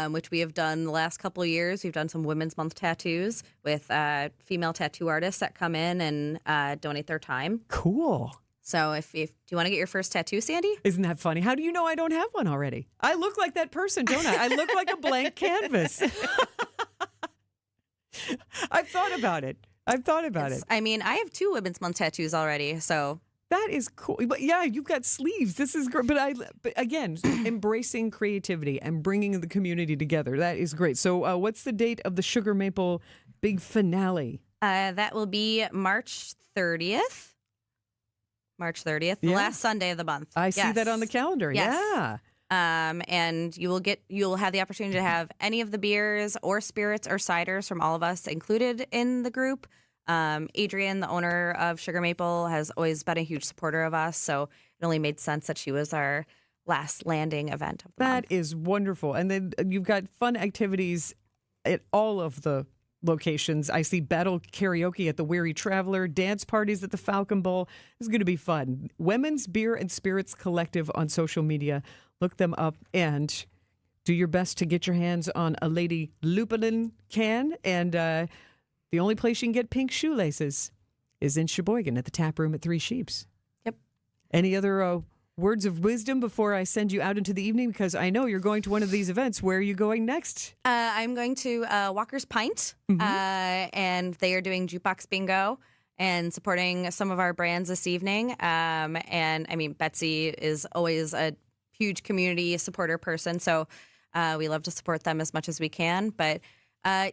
Which we have done the last couple of years. We've done some Women's Month tattoos with female tattoo artists that come in and donate their time. Cool. So if do you want to get your first tattoo, Sandy? Isn't that funny? How do you know I don't have one already? I look like that person, don't I? I look like a blank canvas. I've thought about it. I mean, I have 2 Women's Month tattoos already, so... That is cool. But yeah, you've got sleeves. This is great. But again, embracing creativity and bringing the community together. That is great. So what's the date of the Sugar Maple big finale? That will be March 30th. The last Sunday of the month. I see that on the calendar. Yes. Yeah. And you'll have the opportunity to have any of the beers or spirits or ciders from all of us included in the group. Adrienne, the owner of Sugar Maple, has always been a huge supporter of us, so it only made sense that she was our last landing event of the month. That is wonderful. And then you've got fun activities at all of the locations. I see battle karaoke at the Weary Traveler, dance parties at the Falcon Bowl. It's going to be fun. Women's Beer and Spirits Collective on social media. Look them up and do your best to get your hands on a Lady Lupulin can. And the only place you can get pink shoelaces is in Sheboygan at the tap room at Three Sheeps. Yep. Any other words of wisdom before I send you out into the evening? Because I know you're going to one of these events. Where are you going next? I'm going to Walker's Pint, and they are doing jukebox bingo and supporting some of our brands this evening. And I mean, Betsy is always a huge community supporter person, so we love to support them as much as we can. But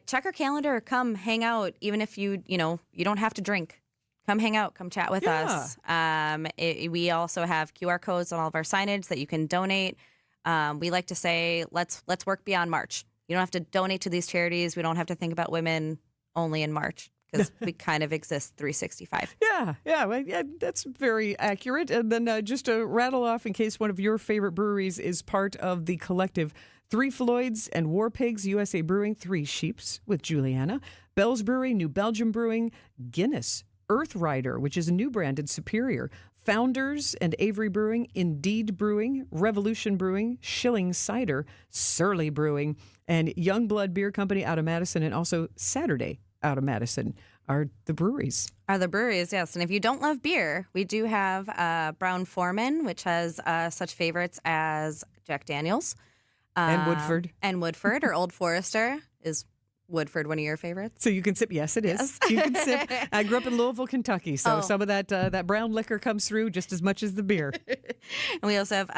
check our calendar. Come hang out. Even if you don't have to drink. Come hang out. Come chat with us. We also have QR codes on all of our signage that you can donate. We like to say, let's work beyond March. You don't have to donate to these charities. We don't have to think about women only in March because we kind of exist 365. Yeah, that's very accurate. And then just to rattle off, in case one of your favorite breweries is part of the collective, Three Floyds and War Pigs, USA Brewing, Three Sheeps with Juliana, Bell's Brewery, New Belgium Brewing, Guinness, Earth Rider, which is a new brand in Superior, Founders and Avery Brewing, Indeed Brewing, Revolution Brewing, Schilling Cider, Surly Brewing, and Youngblood Beer Company out of Madison, and also Saturday out of Madison are the breweries. Yes. And if you don't love beer, we do have Brown Foreman, which has such favorites as Jack Daniels. And Woodford. Or Old Forester. Is Woodford one of your favorites? So you can sip. Yes, it is. Yes. You can sip. I grew up in Louisville, Kentucky, so some of that brown liquor comes through just as much as the beer. And we also have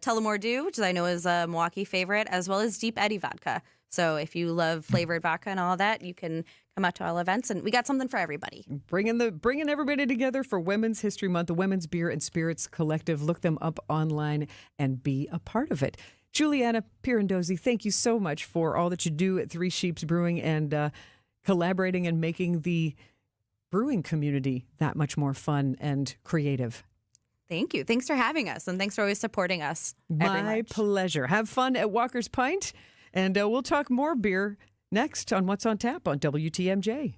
Tullamore Dew, which I know is a Milwaukee favorite, as well as Deep Eddy vodka. So if you love flavored vodka and all that, you can come out to all events, and we got something for everybody. Bringing everybody together for Women's History Month, the Women's Beer and Spirits Collective. Look them up online and be a part of it. Juliana Pirandozzi, thank you so much for all that you do at Three Sheeps Brewing and collaborating and making the brewing community that much more fun and creative. Thank you. Thanks for having us, and thanks for always supporting us. My pleasure. Have fun at Walker's Pint, and we'll talk more beer next on What's on Tap on WTMJ.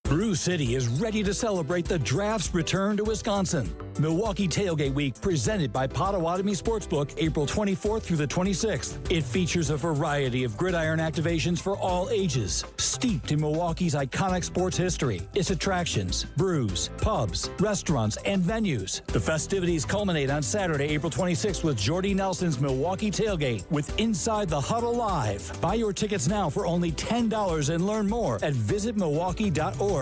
Brew City is ready to celebrate the draft's return to Wisconsin. Milwaukee Tailgate Week, presented by Potawatomi Sportsbook, April 24th through the 26th. It features a variety of gridiron activations for all ages, steeped in Milwaukee's iconic sports history, its attractions, brews, pubs, restaurants, and venues. The festivities culminate on Saturday, April 26th with Jordy Nelson's Milwaukee Tailgate with Inside the Huddle Live. Buy your tickets now for only $10 and learn more at visitmilwaukee.org/tailgate.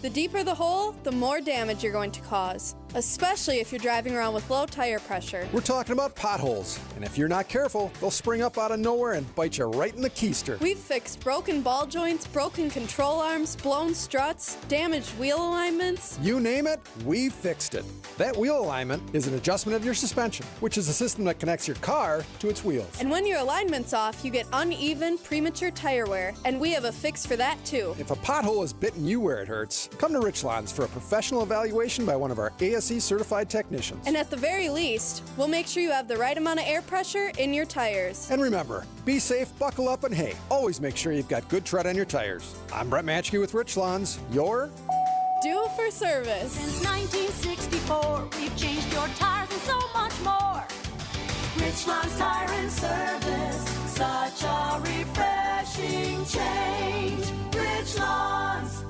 The deeper the hole, the more damage you're going to cause, especially if you're driving around with low tire pressure. We're talking about potholes, and if you're not careful, they'll spring up out of nowhere and bite you right in the keister. We've fixed broken ball joints, broken control arms, blown struts, damaged wheel alignments. You name it, we've fixed it. That wheel alignment is an adjustment of your suspension, which is a system that connects your car to its wheels. And when your alignment's off, you get uneven, premature tire wear, and we have a fix for that too. If a pothole has bitten you where it hurts, come to Richlands for a professional evaluation by one of our ASE certified technicians. And at the very least, we'll make sure you have the right amount of air pressure in your tires. And remember, be safe, buckle up, and hey, always make sure you've got good tread on your tires. I'm Brett Matchke with Richlands, your Due for service. Since 1964, we've changed your tires and so much more. Richland's Tire and Service, such a refreshing change. Richland's.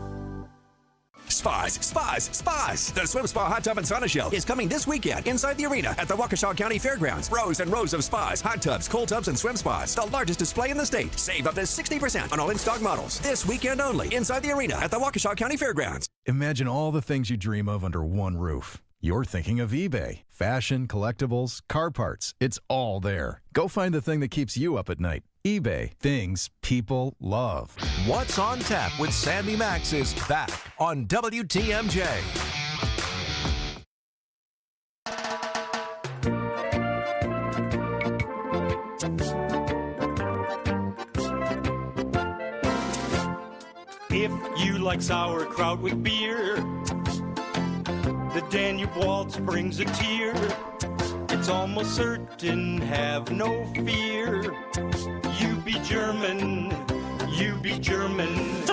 Spas. The Swim Spa Hot Tub and Sauna Show is coming this weekend inside the arena at the Waukesha County Fairgrounds. Rows and rows of spas, hot tubs, cold tubs, and swim spas. The largest display in the state. Save up to 60% on all in-stock models. This weekend only inside the arena at the Waukesha County Fairgrounds. Imagine all the things you dream of under one roof. You're thinking of eBay. Fashion, collectibles, car parts. It's all there. Go find the thing that keeps you up at night. eBay. Things people love. What's on Tap with Sandy Maxx is back on WTMJ. If you like sauerkraut with beer, the Danube Waltz brings a tear. It's almost certain, have no fear. You be German, you be German.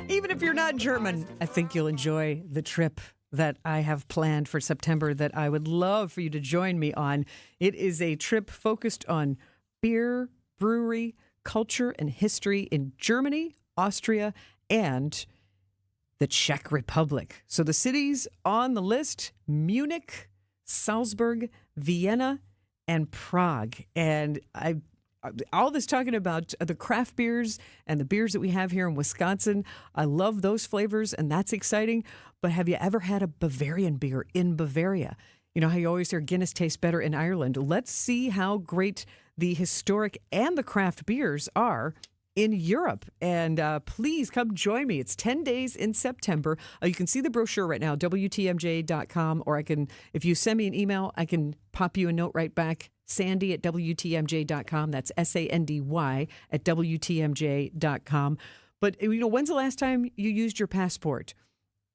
Even if you're not German, I think you'll enjoy the trip that I have planned for September that I would love for you to join me on. It is a trip focused on beer, brewery, culture, and history in Germany, Austria, and the Czech Republic. So the cities on the list: Munich, Salzburg, Vienna, and Prague. And all this talking about the craft beers and the beers that we have here in Wisconsin. I love those flavors, and that's exciting. But have you ever had a Bavarian beer in Bavaria? You know how you always hear Guinness tastes better in Ireland. Let's see how great the historic and the craft beers are in Europe. And please come join me. It's 10 days in September. You can see the brochure right now, WTMJ.com, or if you send me an email, I can pop you a note right back, sandy@WTMJ.com. That's SANDY at WTMJ.com. But, when's the last time you used your passport?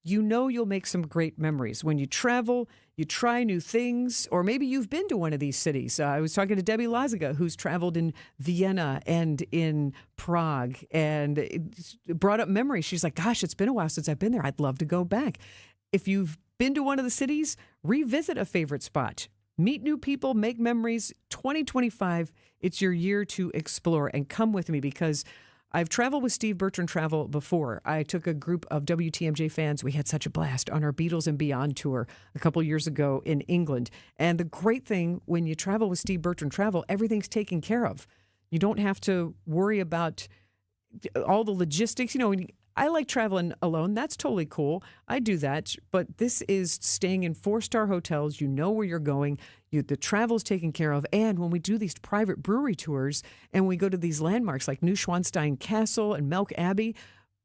You'll make some great memories. When you travel, you try new things, or maybe you've been to one of these cities. I was talking to Debbie Lazaga, who's traveled in Vienna and in Prague, and it brought up memories. She's like, gosh, it's been a while since I've been there. I'd love to go back. If you've been to one of the cities, revisit a favorite spot. Meet new people, make memories. 2025, it's your year to explore. And come with me, because I've traveled with Steve Bertrand Travel before. I took a group of WTMJ fans. We had such a blast on our Beatles and Beyond tour a couple years ago in England. And the great thing, when you travel with Steve Bertrand Travel, everything's taken care of. You don't have to worry about all the logistics. I like traveling alone. That's totally cool. I do that. But this is staying in 4-star hotels. You know where you're going. The travel's taken care of. And when we do these private brewery tours and we go to these landmarks like Neuschwanstein Castle and Melk Abbey,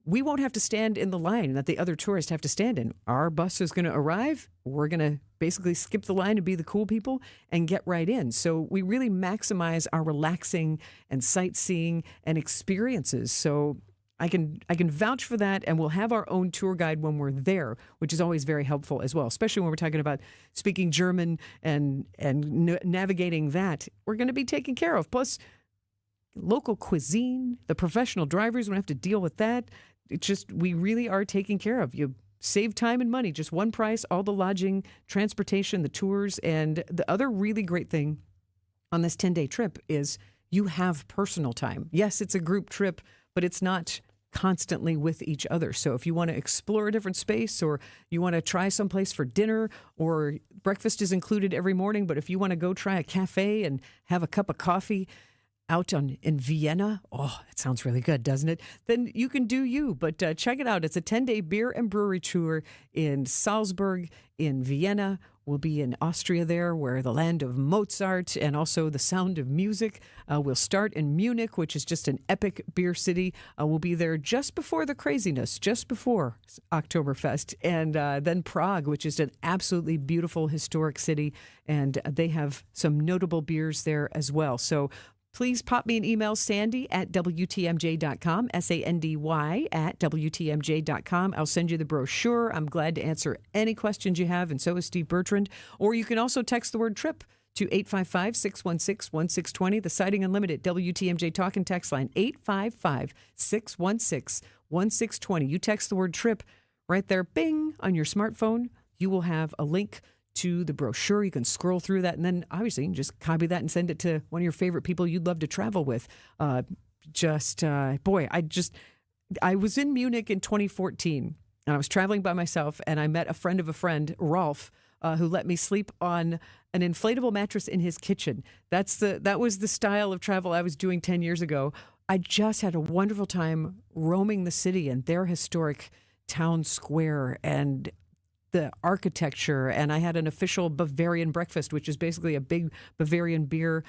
we won't have to stand in the line that the other tourists have to stand in. Our bus is going to arrive. We're going to basically skip the line and be the cool people and get right in. So we really maximize our relaxing and sightseeing and experiences. So I can vouch for that, and we'll have our own tour guide when we're there, which is always very helpful as well, especially when we're talking about speaking German and navigating that. We're going to be taken care of. Plus, local cuisine, the professional drivers won't have to deal with that. It's just, we really are taken care of. You save time and money, just one price, all the lodging, transportation, the tours. And the other really great thing on this 10-day trip is you have personal time. Yes, it's a group trip, but it's not constantly with each other. So if you want to explore a different space, or you want to try someplace for dinner, or breakfast is included every morning, but if you want to go try a cafe and have a cup of coffee out in Vienna, oh, it sounds really good, doesn't it? Then you can do you. But check it out. It's a 10-day beer and brewery tour in Salzburg, in Vienna. We'll be in Austria there, where the land of Mozart and also the sound of music. We'll start in Munich, which is just an epic beer city. We'll be there just before the craziness, just before Oktoberfest. And then Prague, which is an absolutely beautiful historic city. And they have some notable beers there as well. So please pop me an email, sandy@WTMJ.com, SANDY@WTMJ.com. I'll send you the brochure. I'm glad to answer any questions you have, and so is Steve Bertrand. Or you can also text the word TRIP to 855-616-1620. The Sighting Unlimited WTMJ Talk and Text line, 855-616-1620. You text the word TRIP right there, bing, on your smartphone. You will have a link to the brochure. You can scroll through that, and then obviously you can just copy that and send it to one of your favorite people you'd love to travel with. I was in Munich in 2014, and I was traveling by myself, and I met a friend of a friend, Rolf, who let me sleep on an inflatable mattress in his kitchen. That was the style of travel I was doing 10 years ago. I just had a wonderful time roaming the city and their historic town square and the architecture, and I had an official Bavarian breakfast, which is basically a big Bavarian beer,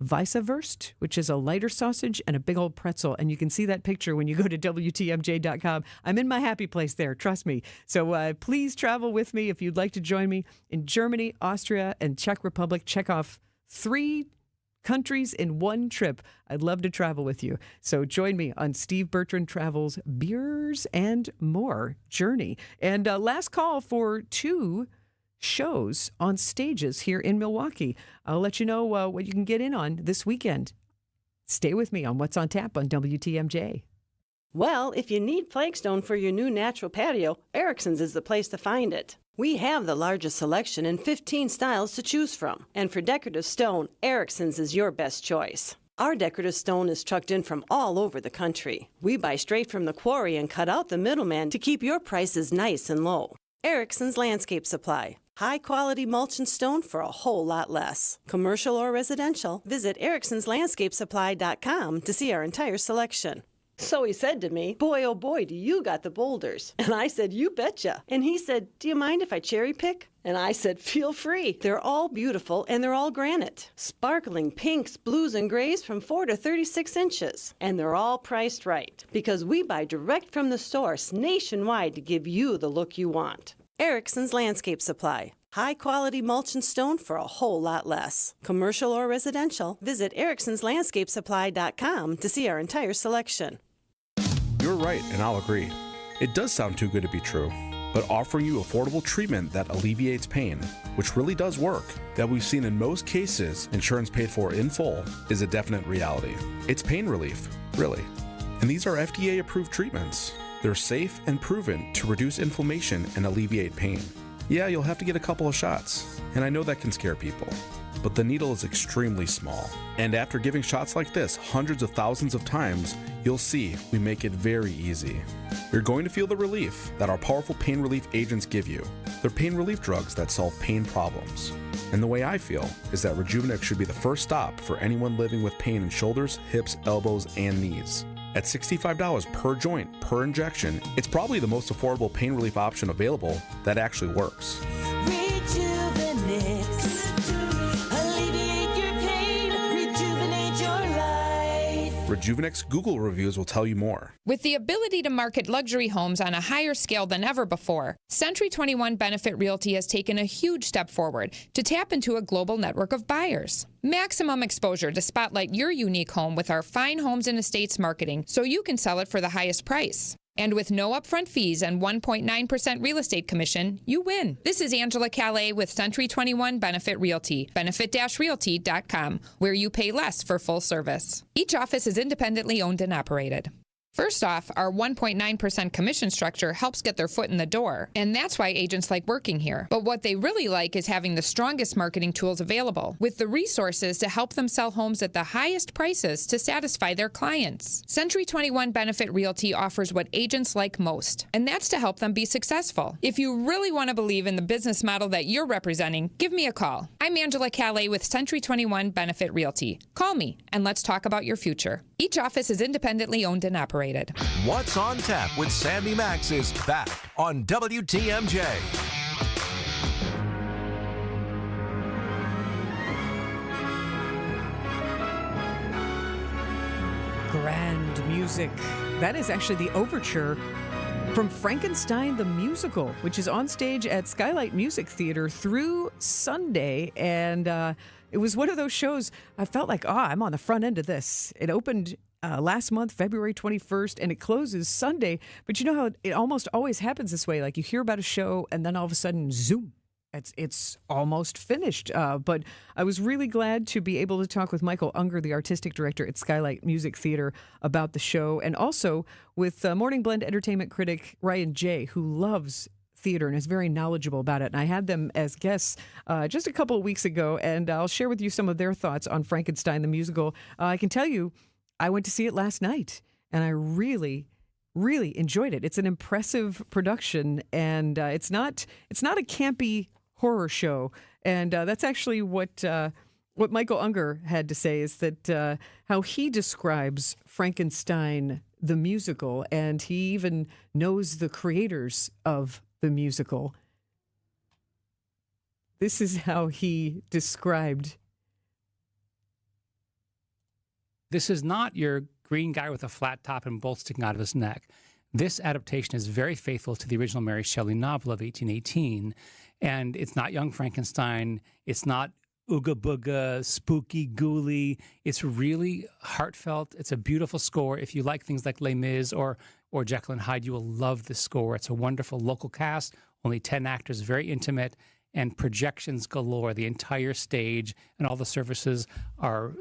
Weisswurst, which is a lighter sausage, and a big old pretzel. And you can see that picture when you go to WTMJ.com. I'm in my happy place there, trust me. So please travel with me if you'd like to join me in Germany, Austria, and Czech Republic. Check off 3 countries in one trip. I'd love to travel with you. So join me on Steve Bertrand Travels Beers and More journey. And last call for 2 shows on stages here in Milwaukee. I'll let you know what you can get in on this weekend. Stay with me on What's on Tap on WTMJ. Well, if you need flagstone for your new natural patio, Erickson's is the place to find it. We have the largest selection and 15 styles to choose from. And for decorative stone, Erickson's is your best choice. Our decorative stone is trucked in from all over the country. We buy straight from the quarry and cut out the middleman to keep your prices nice and low. Erickson's Landscape Supply. High-quality mulch and stone for a whole lot less. Commercial or residential, visit ericksonslandscapesupply.com to see our entire selection. So he said to me, "Boy, oh boy, do you got the boulders." And I said, "You betcha." And he said, "Do you mind if I cherry pick?" And I said, "Feel free. They're all beautiful, and they're all granite. Sparkling pinks, blues, and grays from 4 to 36 inches. And they're all priced right, because we buy direct from the source nationwide to give you the look you want. Erickson's Landscape Supply. High-quality mulch and stone for a whole lot less. Commercial or residential, visit ericksonslandscapesupply.com to see our entire selection. You're right, and I'll agree. It does sound too good to be true, but offering you affordable treatment that alleviates pain, which really does work, that we've seen in most cases insurance paid for in full, is a definite reality. It's pain relief, really. And these are FDA-approved treatments. They're safe and proven to reduce inflammation and alleviate pain. Yeah, you'll have to get a couple of shots, and I know that can scare people. But the needle is extremely small. And after giving shots like this hundreds of thousands of times, you'll see we make it very easy. You're going to feel the relief that our powerful pain relief agents give you. They're pain relief drugs that solve pain problems. And the way I feel is that Rejuvenix should be the first stop for anyone living with pain in shoulders, hips, elbows, and knees. At $65 per joint, per injection, it's probably the most affordable pain relief option available that actually works. Rejuvenix. Alleviate your pain, rejuvenate your life. Rejuvenex's Google reviews will tell you more. With the ability to market luxury homes on a higher scale than ever before, Century 21 Benefit Realty has taken a huge step forward to tap into a global network of buyers. Maximum exposure to spotlight your unique home with our fine homes and estates marketing so you can sell it for the highest price. And with no upfront fees and 1.9% real estate commission, you win. This is Angela Calais with Century 21 Benefit Realty, benefit-realty.com, where you pay less for full service. Each office is independently owned and operated. First off, our 1.9% commission structure helps get their foot in the door, and that's why agents like working here. But what they really like is having the strongest marketing tools available, with the resources to help them sell homes at the highest prices to satisfy their clients. Century 21 Benefit Realty offers what agents like most, and that's to help them be successful. If you really want to believe in the business model that you're representing, give me a call. I'm Angela Calais with Century 21 Benefit Realty. Call me, and let's talk about your future. Each office is independently owned and operated. What's on Tap with Sandy Maxx is back on WTMJ. Grand music. That is actually the overture from Frankenstein the Musical, which is on stage at Skylight Music Theater through Sunday. And it was one of those shows I felt like, I'm on the front end of this. It opened last month, February 21st, and it closes Sunday. But you know how it almost always happens this way? Like you hear about a show and then all of a sudden, zoom, it's almost finished. But I was really glad to be able to talk with Michael Unger, the artistic director at Skylight Music Theater, about the show, and also with Morning Blend entertainment critic Ryan Jay, who loves theater and is very knowledgeable about it. And I had them as guests just a couple of weeks ago, and I'll share with you some of their thoughts on Frankenstein the Musical. I can tell you, I went to see it last night, and I really enjoyed it. It's an impressive production, and it's not a campy horror show. And that's actually what Michael Unger had to say, is that how he describes Frankenstein the Musical, and he even knows the creators of the musical. This is how he described. This is not your green guy with a flat top and bolts sticking out of his neck. This adaptation is very faithful to the original Mary Shelley novel of 1818. And it's not Young Frankenstein. It's not ooga booga, spooky, ghouly. It's really heartfelt. It's a beautiful score. If you like things like Les Mis or Jekyll and Hyde, you will love this score. It's a wonderful local cast, only 10 actors, very intimate, and projections galore. The entire stage and all the surfaces are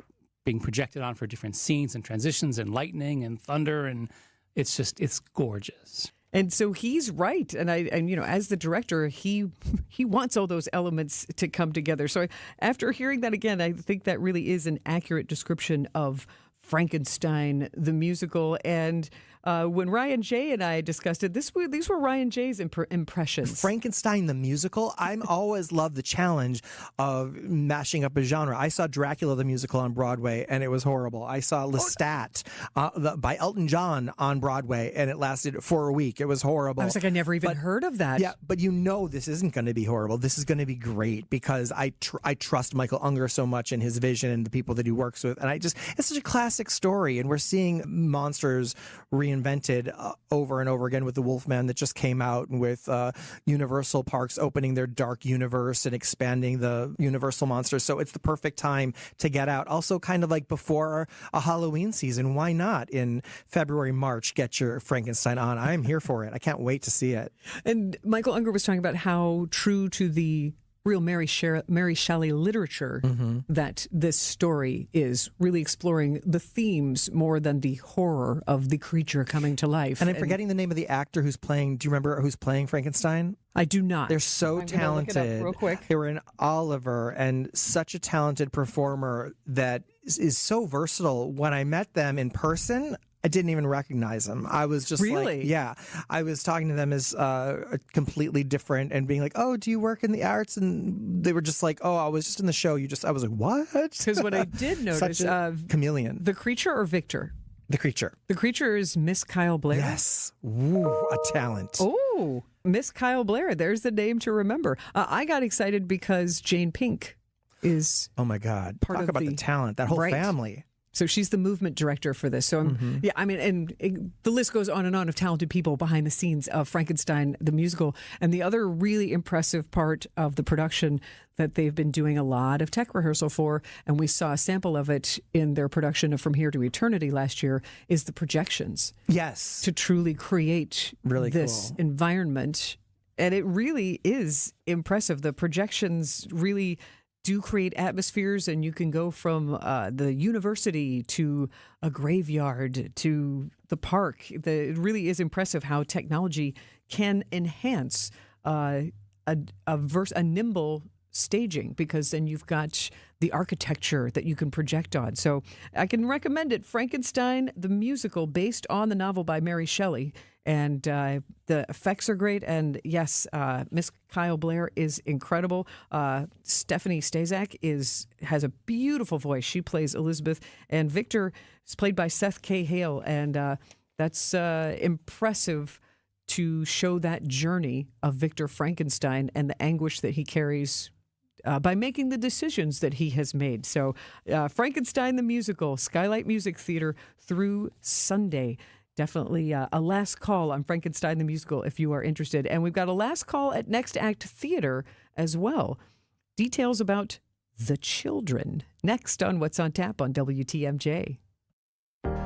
being projected on for different scenes and transitions and lightning and thunder, and it's gorgeous. And so he's right, and as the director, he wants all those elements to come together. So after hearing that again, I think that really is an accurate description of Frankenstein the Musical. And when Ryan Jay and I discussed it, these were Ryan Jay's impressions. Frankenstein the Musical, I'm always loved the challenge of mashing up a genre. I saw Dracula the Musical on Broadway, and it was horrible. I saw Lestat by Elton John on Broadway, and it lasted for a week. It was horrible. I was like, I never even heard of that. Yeah, but this isn't going to be horrible. This is going to be great, because I trust Michael Unger so much and his vision and the people that he works with. And it's such a classic story, and we're seeing monsters reinvented over and over again with the Wolfman that just came out, and with Universal Parks opening their dark universe and expanding the Universal monsters. So it's the perfect time to get out. Also, kind of like before a Halloween season, why not in February, March, get your Frankenstein on? I'm here for it. I can't wait to see it. And Michael Unger was talking about how true to the real Mary Shelley literature that this story is, really exploring the themes more than the horror of the creature coming to life. And I'm forgetting the name of the actor who's playing. Do you remember who's playing Frankenstein? I do not. They're so talented. Look it up real quick. They were in Oliver, and such a talented performer that is so versatile. When I met them in person, I didn't even recognize them. I was just really? I was talking to them as completely different and being like, oh, do you work in the arts? And they were just like, oh, I was just in the show. I was like, what? Because what I did notice, such a chameleon. The creature or Victor? The creature. The creature is Miss Kyle Blair. Yes. Ooh, a talent. Oh, Miss Kyle Blair. There's the name to remember. I got excited because Jane Pink is oh my God. part Talk of about the talent, that whole family. So she's the movement director for this. So, the list goes on and on of talented people behind the scenes of Frankenstein, the musical. And the other really impressive part of the production that they've been doing a lot of tech rehearsal for, and we saw a sample of it in their production of From Here to Eternity last year, is the projections. Yes. To truly create this environment. And it really is impressive. The projections really do create atmospheres, and you can go from the university to a graveyard to the park. It really is impressive how technology can enhance a nimble staging, because then you've got the architecture that you can project on. So I can recommend it. Frankenstein, the musical, based on the novel by Mary Shelley. And the effects are great. And yes, Miss Kyle Blair is incredible. Stephanie Stazak has a beautiful voice. She plays Elizabeth. And Victor is played by Seth K. Hale. And that's impressive to show that journey of Victor Frankenstein and the anguish that he carries by making the decisions that he has made. So Frankenstein the musical, Skylight Music Theater through Sunday. Definitely a last call on Frankenstein the musical if you are interested. And we've got a last call at Next Act Theater as well. Details about the children next on What's on Tap on WTMJ.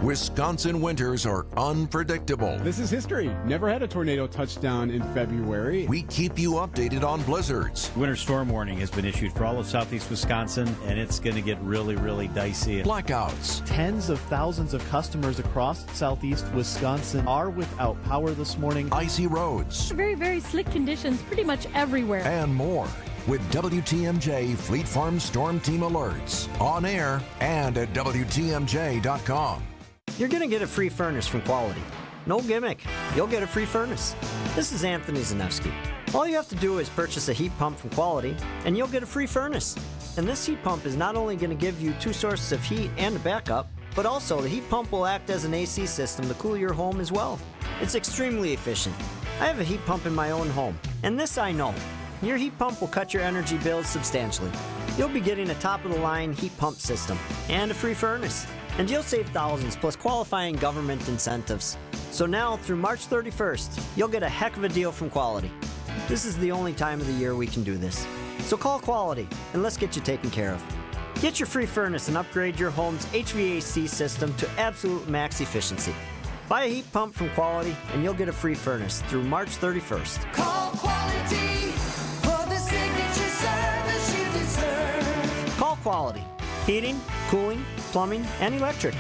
Wisconsin winters are unpredictable. This is history. Never had a tornado touchdown in February. We keep you updated on blizzards. Winter storm warning has been issued for all of southeast Wisconsin, and it's going to get really, really dicey. Blackouts. Tens of thousands of customers across southeast Wisconsin are without power this morning. Icy roads. Very, very slick conditions pretty much everywhere. And more. With WTMJ Fleet Farm Storm Team alerts on air and at WTMJ.com. You're going to get a free furnace from Quality. No gimmick. You'll get a free furnace. This is Anthony Zanevsky. All you have to do is purchase a heat pump from Quality, and you'll get a free furnace. And this heat pump is not only going to give you 2 sources of heat and a backup, but also the heat pump will act as an AC system to cool your home as well. It's extremely efficient. I have a heat pump in my own home, and this I know. Your heat pump will cut your energy bills substantially. You'll be getting a top-of-the-line heat pump system and a free furnace. And you'll save thousands plus qualifying government incentives. So now through March 31st, you'll get a heck of a deal from Quality. This is the only time of the year we can do this. So call Quality and let's get you taken care of. Get your free furnace and upgrade your home's HVAC system to absolute max efficiency. Buy a heat pump from Quality and you'll get a free furnace through March 31st. Call Quality for the signature service you deserve. Call Quality. Heating, cooling, plumbing, and electric.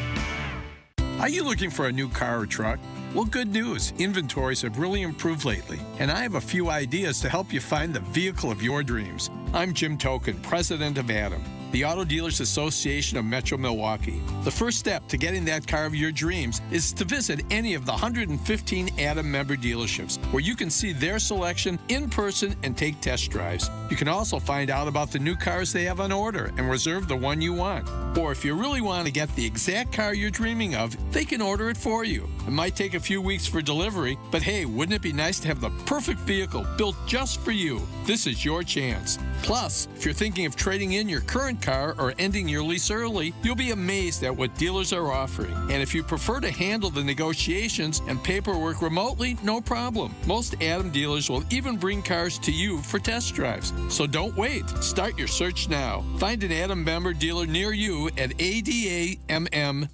Are you looking for a new car or truck? Well, good news. Inventories have really improved lately, and I have a few ideas to help you find the vehicle of your dreams. I'm Jim Token, president of Adam, the Auto Dealers Association of Metro Milwaukee. The first step to getting that car of your dreams is to visit any of the 115 Adam member dealerships, where you can see their selection in person and take test drives. You can also find out about the new cars they have on order and reserve the one you want. Or if you really want to get the exact car you're dreaming of, they can order it for you. It might take a few weeks for delivery, but hey, wouldn't it be nice to have the perfect vehicle built just for you? This is your chance. Plus, if you're thinking of trading in your current car or ending your lease early, you'll be amazed at what dealers are offering. And if you prefer to handle the negotiations and paperwork remotely, no problem. Most Adam dealers will even bring cars to you for test drives. So don't wait. Start your search now. Find an Adam member dealer near you at adamm.com.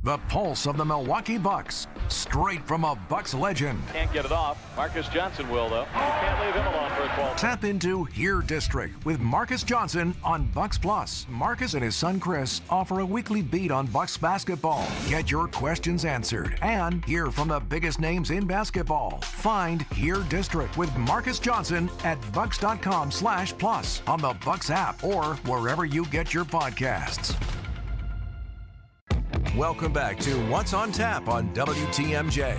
The pulse of the Milwaukee Bucks, straight from a Bucks legend. Can't get it off. Marcus Johnson will, though. Can't leave him alone for a 12. Tap into Here District with Marcus Johnson on Bucks Plus. Marcus and his son Chris offer a weekly beat on Bucks basketball. Get your questions answered and hear from the biggest names in basketball. Find Here District with Marcus Johnson at bucks.com/plus on the Bucks app or wherever you get your podcasts. Welcome back to What's on Tap on WTMJ.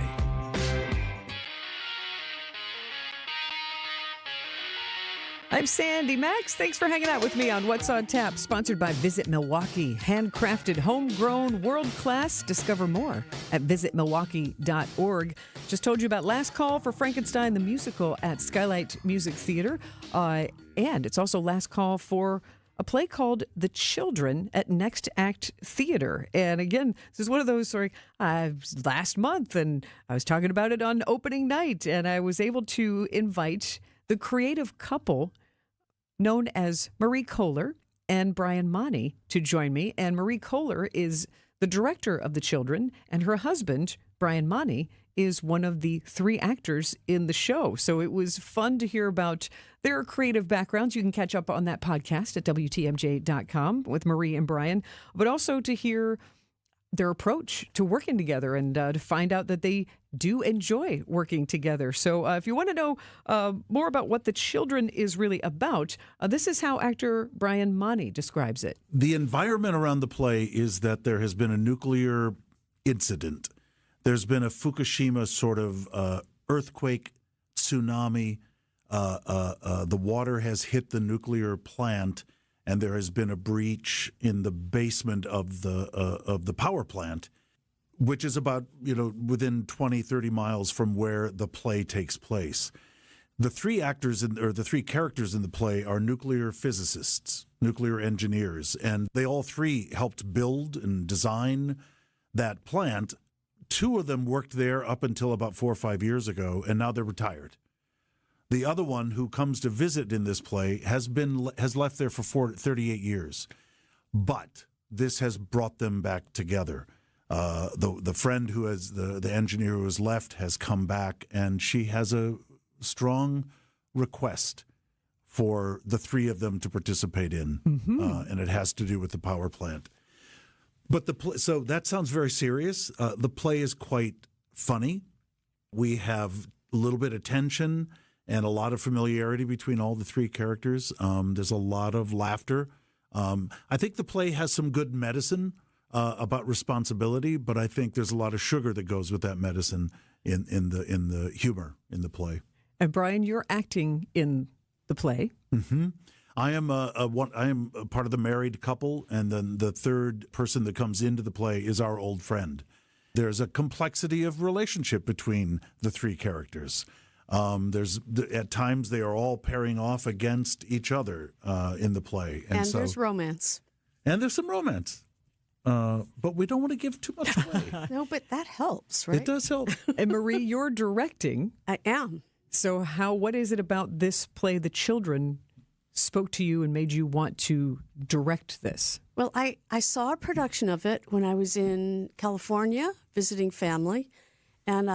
I'm Sandy Maxx. Thanks for hanging out with me on What's on Tap, sponsored by Visit Milwaukee. Handcrafted, homegrown, world-class. Discover more at visitmilwaukee.org. Just told you about last call for Frankenstein the musical at Skylight Music Theater. And it's also last call for a play called The Children at Next Act Theater. And again, this is one of those sort of last month, and I was talking about it on opening night, and I was able to invite the creative couple known as Marie Kohler and Brian Monty to join me. And Marie Kohler is the director of The Children, and her husband, Brian Monty, is one of the 3 actors in the show. So it was fun to hear about their creative backgrounds. You can catch up on that podcast at WTMJ.com with Marie and Brian, but also to hear their approach to working together and to find out that they do enjoy working together. So if you want to know more about what The Children is really about, this is how actor Brian Monty describes it. The environment around the play is that there has been a nuclear incident. There's been a Fukushima sort of earthquake, tsunami. The water has hit the nuclear plant, and there has been a breach in the basement of the power plant, which is about, within 20, 30 miles from where the play takes place. The 3 the 3 characters in the play are nuclear physicists, nuclear engineers, and they all 3 helped build and design that plant. 2 of them worked there up until about 4 or 5 years ago, and now they're retired. The other one, who comes to visit in this play, has left there for 38 years. But this has brought them back together. The friend who has the engineer who has left has come back, and she has a strong request for the 3 of them to participate in, and it has to do with the power plant. But so that sounds very serious. The play is quite funny. We have a little bit of tension and a lot of familiarity between all the 3 characters. There's a lot of laughter. I think the play has some good medicine about responsibility, but I think there's a lot of sugar that goes with that medicine in the humor in the play. And Brian, you're acting in the play. Mm-hmm. I am a part of the married couple, and then the 3rd person that comes into the play is our old friend. There's a complexity of relationship between the 3 characters. At times they are all pairing off against each other in the play, and there's romance. And there's some romance, but we don't want to give too much away. No, but that helps, right? It does help. And Marie, you're directing. I am. So what is it about this play, The Children, spoke to you and made you want to direct this? Well, I saw a production of it when I was in California visiting family, and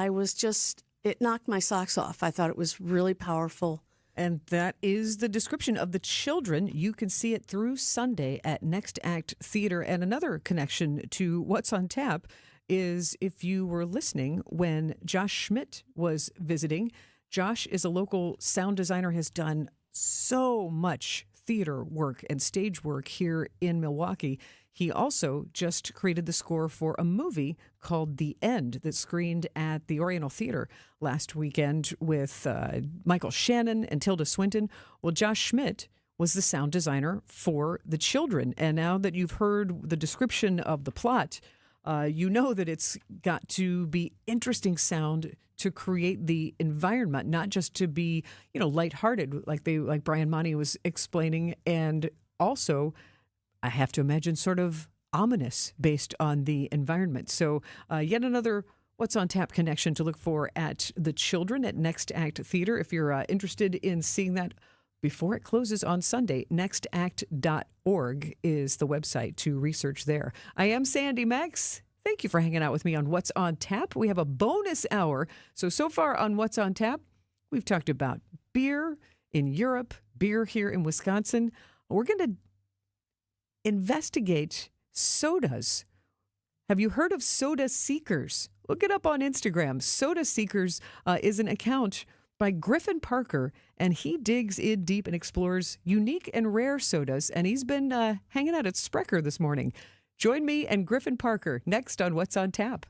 it knocked my socks off. I thought it was really powerful. And that is the description of The Children. You can see it through Sunday at Next Act Theater. And another connection to What's on Tap is if you were listening when Josh Schmidt was visiting. Josh is a local sound designer, has done so much theater work and stage work here in Milwaukee. He also just created the score for a movie called The End that screened at the Oriental Theater last weekend with Michael Shannon and Tilda Swinton. Well, Josh Schmidt was the sound designer for The Children. And now that you've heard the description of the plot, you know that it's got to be interesting sound to create the environment, not just to be, lighthearted like Brian Monty was explaining, and also, I have to imagine, sort of ominous based on the environment. So yet another What's on Tap connection to look for at The Children at Next Act Theater. If you're interested in seeing that before it closes on Sunday, nextact.org is the website to research there. I am Sandy Maxx. Thank you for hanging out with me on What's on Tap. We have a bonus hour. So far on What's on Tap, we've talked about beer in Europe, beer here in Wisconsin. We're going to investigate sodas. Have you heard of Soda Seekers? Look it up on Instagram. Soda Seekers is an account by Griffin Parker, and he digs in deep and explores unique and rare sodas, and he's been hanging out at Sprecher this morning. Join me and Griffin Parker next on What's on Tap.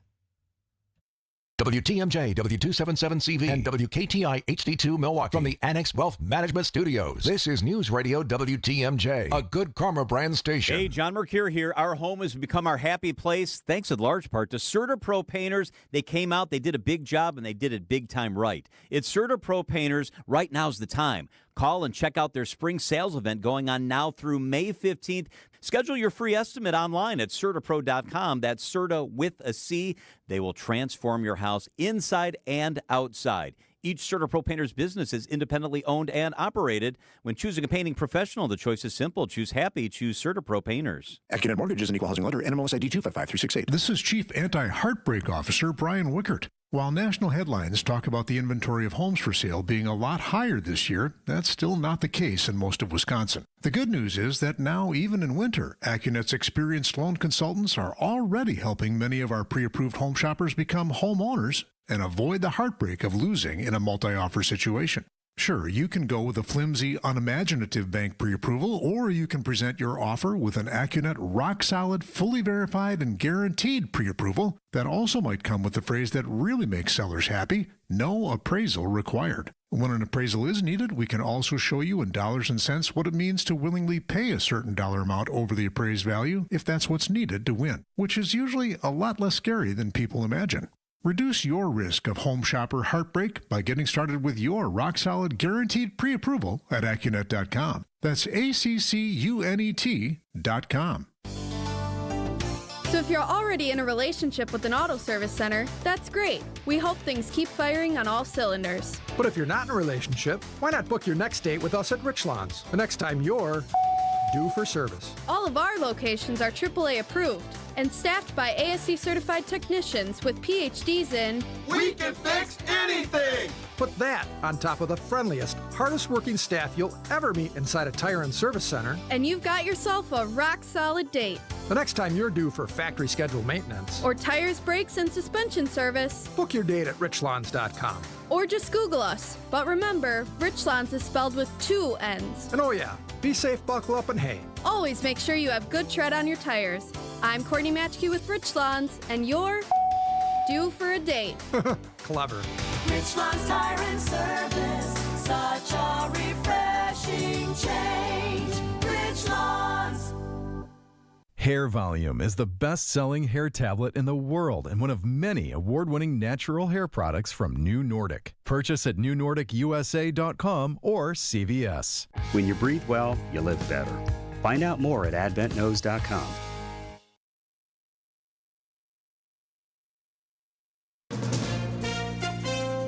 WTMJ, W277CV, and WKTI HD2 Milwaukee from the Annex Wealth Management Studios. This is News Radio WTMJ, a Good Karma brand station. Hey, John Mercure here. Our home has become our happy place, thanks in large part to CertaPro Painters. They came out, they did a big job, and they did it big time right. It's CertaPro Painters. Right now's the time. Call and check out their spring sales event going on now through May 15th. Schedule your free estimate online at CertaPro.com. That's Certa with a C. They will transform your house inside and outside. Each CertaPro painter's business is independently owned and operated. When choosing a painting professional, the choice is simple. Choose happy. Choose CertaPro painters. AccuNet Mortgage is an equal housing lender. NMLS ID 255368. This is Chief Anti-Heartbreak Officer Brian Wickert. While national headlines talk about the inventory of homes for sale being a lot higher this year, that's still not the case in most of Wisconsin. The good news is that now, even in winter, AccuNet's experienced loan consultants are already helping many of our pre-approved home shoppers become homeowners and avoid the heartbreak of losing in a multi-offer situation. Sure, you can go with a flimsy, unimaginative bank pre-approval, or you can present your offer with an AccuNet rock-solid, fully verified, and guaranteed pre-approval that also might come with the phrase that really makes sellers happy: no appraisal required. When an appraisal is needed, we can also show you in dollars and cents what it means to willingly pay a certain dollar amount over the appraised value if that's what's needed to win, which is usually a lot less scary than people imagine. Reduce your risk of home shopper heartbreak by getting started with your rock-solid guaranteed pre-approval at AccuNet.com. That's ACCUNET.com. So if you're already in a relationship with an auto service center, that's great. We hope things keep firing on all cylinders. But if you're not in a relationship, why not book your next date with us at Richlands the next time you're due for service? All of our locations are AAA approved and staffed by ASC certified technicians with PhDs in We can fix anything! Put that on top of the friendliest, hardest working staff you'll ever meet inside a tire and service center, and you've got yourself a rock-solid date. the next time you're due for factory scheduled maintenance Or tires, brakes, and suspension service. Book your date at richlawns.com. Or just Google us. But remember, Richlands is spelled with 2 N's. And oh yeah, be safe, buckle up, and hey, Always make sure you have good tread on your tires. I'm Courtney Matchke with Richlands, and you're due for a date. clever. Richlands Tire and Service, such a refreshing change. Richlands. Hair Volume is the best-selling hair tablet in the world and one of many award-winning natural hair products from New Nordic. Purchase at newnordicusa.com or CVS. When you breathe well, you live better. Find out more at adventknows.com.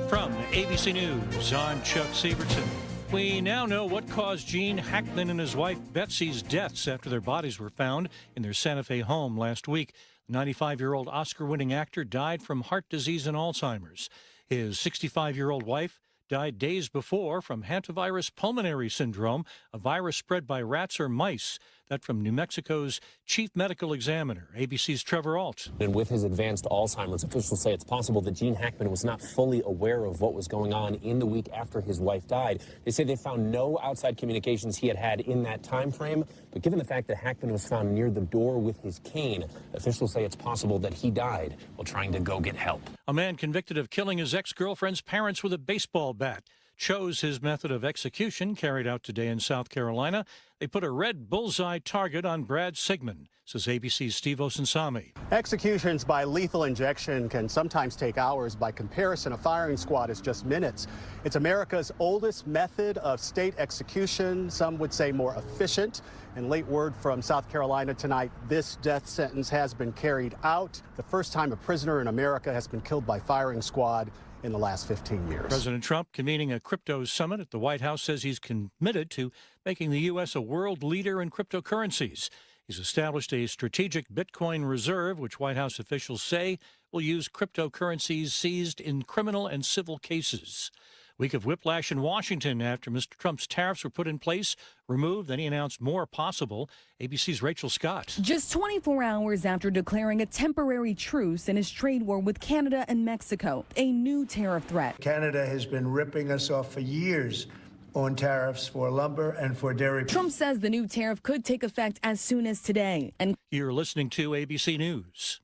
From ABC News, I'm Chuck Sievertson. We now know what caused Gene Hackman and his wife Betsy's deaths after their bodies were found in their Santa Fe home last week. The 95-year-old Oscar-winning actor died from heart disease and Alzheimer's. His 65-year-old wife died days before from hantavirus pulmonary syndrome, a virus spread by rats or mice. That from New Mexico's chief medical examiner, ABC's Trevor Alt. And with his advanced Alzheimer's, officials say it's possible that Gene Hackman was not fully aware of what was going on in the week after his wife died. They say they found no outside communications he had had in that time frame. But given the fact that Hackman was found near the door with his cane, officials say it's possible that he died while trying to go get help. A man convicted of killing his ex-girlfriend's parents with a baseball bat chose his method of execution, carried out today in South Carolina. They put a red bullseye target on Brad Sigmund, says ABC's Steve Osunsami. Executions by lethal injection can sometimes take hours. By comparison, a firing squad is just minutes. It's America's oldest method of state execution, some would say more efficient. And late word from South Carolina tonight, this death sentence has been carried out. The first time a prisoner in America has been killed by firing squad in the last 15 years. President Trump, convening a crypto summit at the White House, says he's committed to making the U.S. a world leader in cryptocurrencies. He's established a strategic Bitcoin reserve, which White House officials say will use cryptocurrencies seized in criminal and civil cases. Week of whiplash in Washington after Mr. Trump's tariffs were put in place, removed, then he announced more possible. ABC's Rachel Scott. Just 24 hours after declaring a temporary truce in his trade war with Canada and Mexico, a new tariff threat. Canada has been ripping us off for years on tariffs for lumber and for dairy. Trump says the new tariff could take effect as soon as today. And you're listening to ABC News.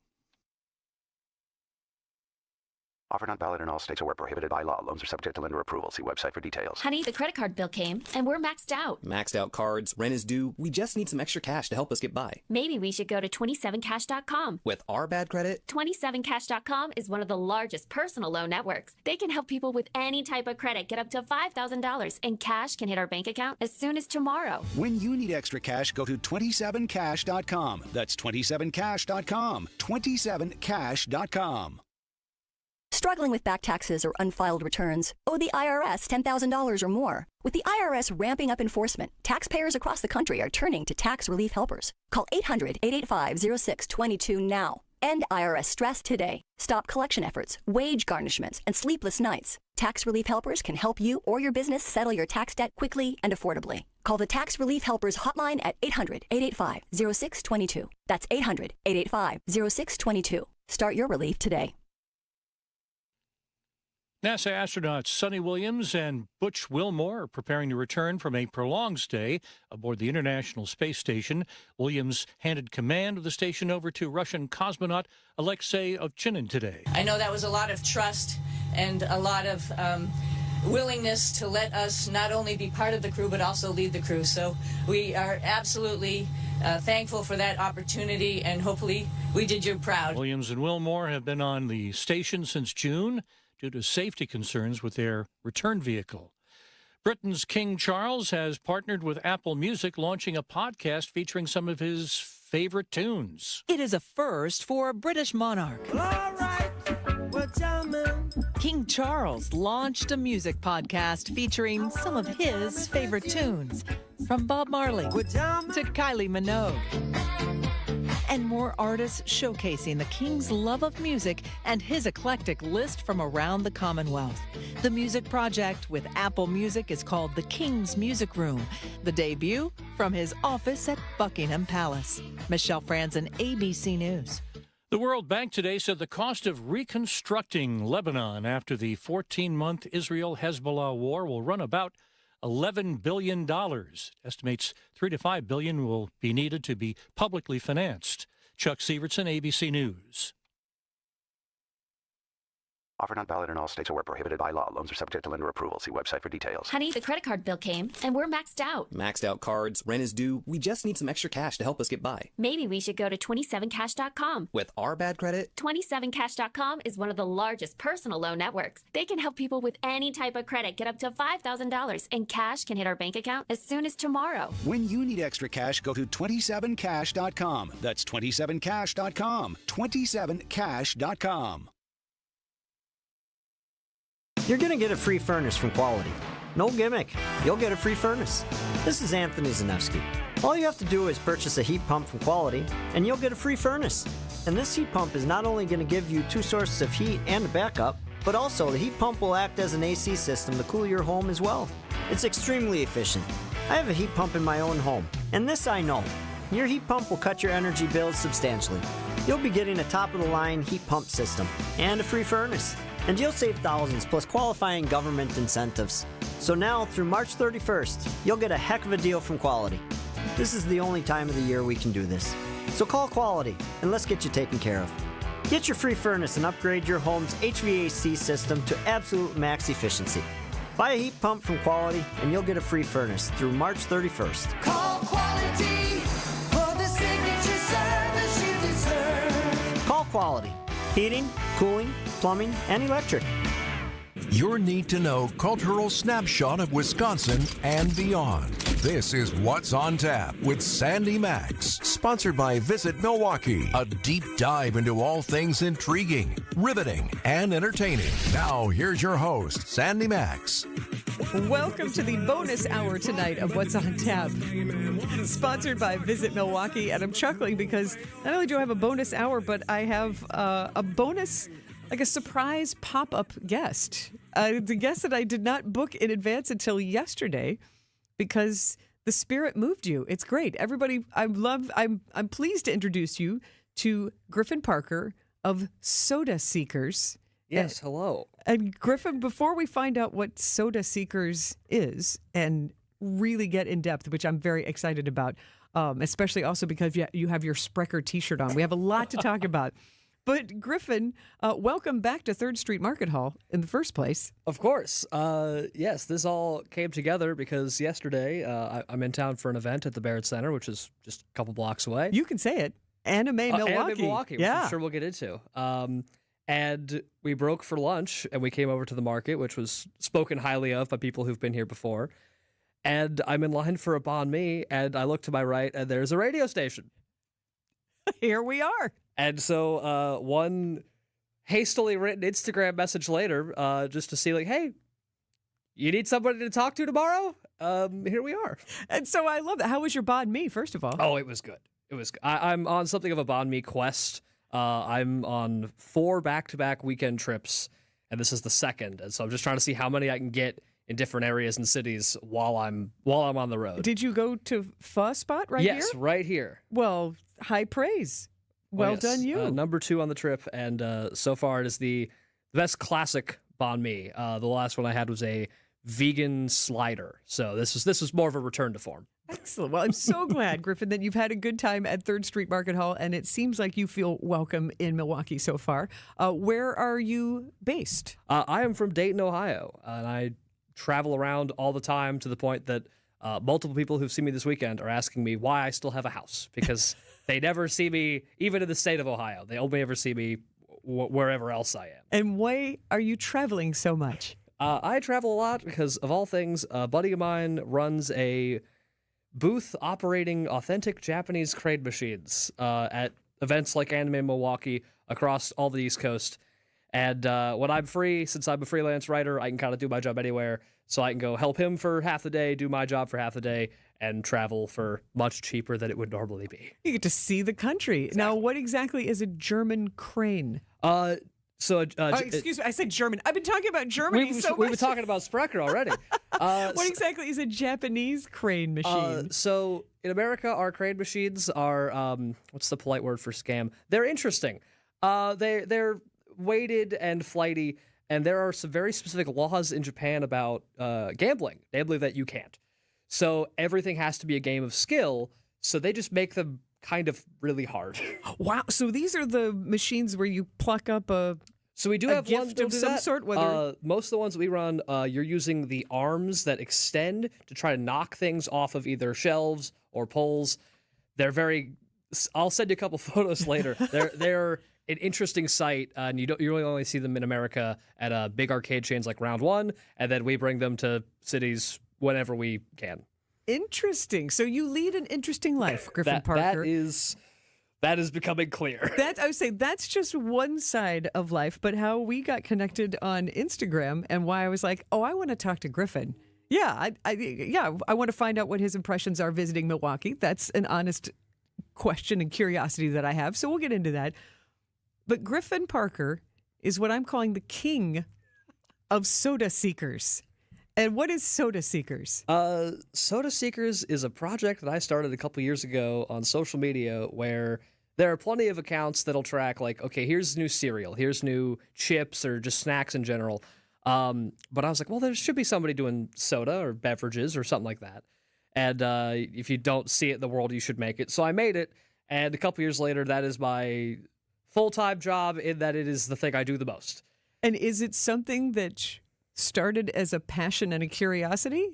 Offer not valid in all states or where prohibited by law. Loans are subject to lender approval. See website for details. Honey, the credit card bill came, and we're maxed out. Maxed out cards, rent is due. We just need some extra cash to help us get by. Maybe we should go to 27cash.com. With our bad credit, 27cash.com is one of the largest personal loan networks. They can help people with any type of credit get up to $5,000, and cash can hit our bank account as soon as tomorrow. When you need extra cash, go to 27cash.com. That's 27cash.com. 27cash.com. Struggling with back taxes or unfiled returns? Owe the IRS $10,000 or more? With the IRS ramping up enforcement, taxpayers across the country are turning to tax relief helpers. Call 800-885-0622 now. End IRS stress today. Stop collection efforts, wage garnishments, and sleepless nights. Tax relief helpers can help you or your business settle your tax debt quickly and affordably. Call the Tax Relief Helpers hotline at 800-885-0622. That's 800-885-0622. Start your relief today. NASA astronauts Sonny Williams and Butch Wilmore are preparing to return from a prolonged stay aboard the International Space Station. Williams handed command of the station over to Russian cosmonaut Alexei Ovchinin today. I know that was a lot of trust and a lot of willingness to let us not only be part of the crew but also lead the crew. So we are absolutely thankful for that opportunity, and hopefully we did you proud. Williams and Wilmore have been on the station since June due to safety concerns with their return vehicle. Britain's King Charles has partnered with Apple Music, launching a podcast featuring some of his favorite tunes. It is a first for a British monarch. King Charles launched a music podcast featuring some of his favorite tunes, from Bob Marley to Kylie Minogue. And more artists showcasing the King's love of music and his eclectic list from around the Commonwealth. The music project with Apple Music is called The King's Music Room. The debut from his office at Buckingham Palace. Michelle Franzen, ABC News. The World Bank today said the cost of reconstructing Lebanon after the 14-month Israel-Hezbollah war will run about $11 billion. Estimates $3 to $5 billion will be needed to be publicly financed. Chuck Sievertson, ABC News. Offer not valid in all states or where prohibited by law. Loans are subject to lender approval. See website for details. Honey, the credit card bill came, and we're maxed out. maxed out cards, rent is due. We just need some extra cash to help us get by. Maybe we should go to 27cash.com. With our bad credit, 27cash.com is one of the largest personal loan networks. They can help people with any type of credit get up to $5,000, and cash can hit our bank account as soon as tomorrow. When you need extra cash, go to 27cash.com. That's 27cash.com. 27cash.com. You're going to get a free furnace from Quality. No gimmick. You'll get a free furnace. This is Anthony Zanevsky. All you have to do is purchase a heat pump from Quality, and you'll get a free furnace. And this heat pump is not only going to give you 2 sources of heat and a backup, but also the heat pump will act as an AC system to cool your home as well. It's extremely efficient. I have a heat pump in my own home, and this I know. Your heat pump will cut your energy bills substantially. You'll be getting a top-of-the-line heat pump system and a free furnace. And you'll save thousands plus qualifying government incentives. So now through March 31st, you'll get a heck of a deal from Quality. This is the only time of the year we can do this. So call Quality and let's get you taken care of. Get your free furnace and upgrade your home's HVAC system to absolute max efficiency. Buy a heat pump from Quality and you'll get a free furnace through March 31st. Call Quality for the signature service you deserve. Call Quality. Heating, cooling, plumbing, and electric. Your need-to-know cultural snapshot of Wisconsin and beyond. This is What's on Tap with Sandy Maxx, sponsored by Visit Milwaukee. A deep dive into all things intriguing, riveting, and entertaining. Now, here's your host, Sandy Maxx. Welcome to the bonus hour tonight of What's on Tap, sponsored by Visit Milwaukee. And I'm chuckling because not only do I have a bonus hour, but I have a bonus, like a surprise pop-up guest. The guest that I did not book in advance until yesterday because the spirit moved you. It's great. Everybody, I'm pleased to introduce you to Griffin Parker of Soda Seekers. Yes, hello. And Griffin, before we find out what Soda Seekers is and really get in depth, which I'm very excited about, especially also because you have your Sprecher t-shirt on. We have a lot to talk about. But Griffin, welcome back to 3rd Street Market Hall in the first place. Of course. Yes, this all came together because yesterday I'm in town for an event at the Barrett Center, which is just a couple blocks away. You can say it. Anime Milwaukee. Anime Milwaukee, which yeah. I'm sure we'll get into. And we broke for lunch, and we came over to the market, which was spoken highly of by people who've been here before. And I'm in line for a banh mi, and I look to my right, and there's a radio station. Here we are. And so one hastily written Instagram message later, just to see, like, hey, you need somebody to talk to tomorrow? Here we are. And so I love that. How was your banh mi, first of all? Oh, it was good. It was. I'm on something of a banh mi quest. I'm on 4 back-to-back weekend trips, and this is the second. And so I'm just trying to see how many I can get in different areas and cities while I'm on the road. Did you go to Pho Spot right here? Yes, right here. Well, high praise. Well yes. done, you. Number 2 on the trip, and so far it is the best classic banh mi. The last one I had was a vegan slider, so this was more of a return to form. Excellent. Well, I'm so glad, Griffin, that you've had a good time at 3rd Street Market Hall, and it seems like you feel welcome in Milwaukee so far. Where are you based? I am from Dayton, Ohio, and I travel around all the time to the point that multiple people who've seen me this weekend are asking me why I still have a house, because they never see me, even in the state of Ohio. They only ever see me wherever else I am. And why are you traveling so much? I travel a lot because, of all things, a buddy of mine runs a booth operating authentic Japanese crane machines at events like Anime Milwaukee across all the East Coast. And when I'm free, since I'm a freelance writer, I can kind of do my job anywhere. So I can go help him for half the day, do my job for half the day, and travel for much cheaper than it would normally be. You get to see the country. Exactly. Now, what exactly is a German crane? Excuse me, I said German. I've been talking about Germany so much. We've been talking about Sprecher already. What exactly is a Japanese crane machine? So in America, our crane machines are, what's the polite word for scam? They're interesting. They're weighted and flighty, and there are some very specific laws in Japan about gambling. They believe that you can't. So everything has to be a game of skill, so they just make them kind of really hard. Wow. So these are the machines where you pluck up so we do have gift one of some sort? Whether most of the ones we run, you're using the arms that extend to try to knock things off of either shelves or poles. They're very... I'll send you a couple photos later. They're an interesting sight, and you really only see them in America at big arcade chains like Round One, and then we bring them to cities whenever we can. Interesting. So you lead an interesting life, Griffin Parker. That is becoming clear. I would say that's just one side of life, but how we got connected on Instagram and why I was like, oh, I want to talk to Griffin. Yeah, I want to find out what his impressions are visiting Milwaukee. That's an honest question and curiosity that I have, so we'll get into that. But Griffin Parker is what I'm calling the king of soda seekers. And what is Soda Seekers? Soda Seekers is a project that I started a couple years ago on social media where there are plenty of accounts that'll track, like, okay, here's new cereal, here's new chips or just snacks in general. But I was like, well, there should be somebody doing soda or beverages or something like that. And if you don't see it in the world, you should make it. So I made it. And a couple years later, that is my full-time job in that it is the thing I do the most. And is it something that started as a passion and a curiosity?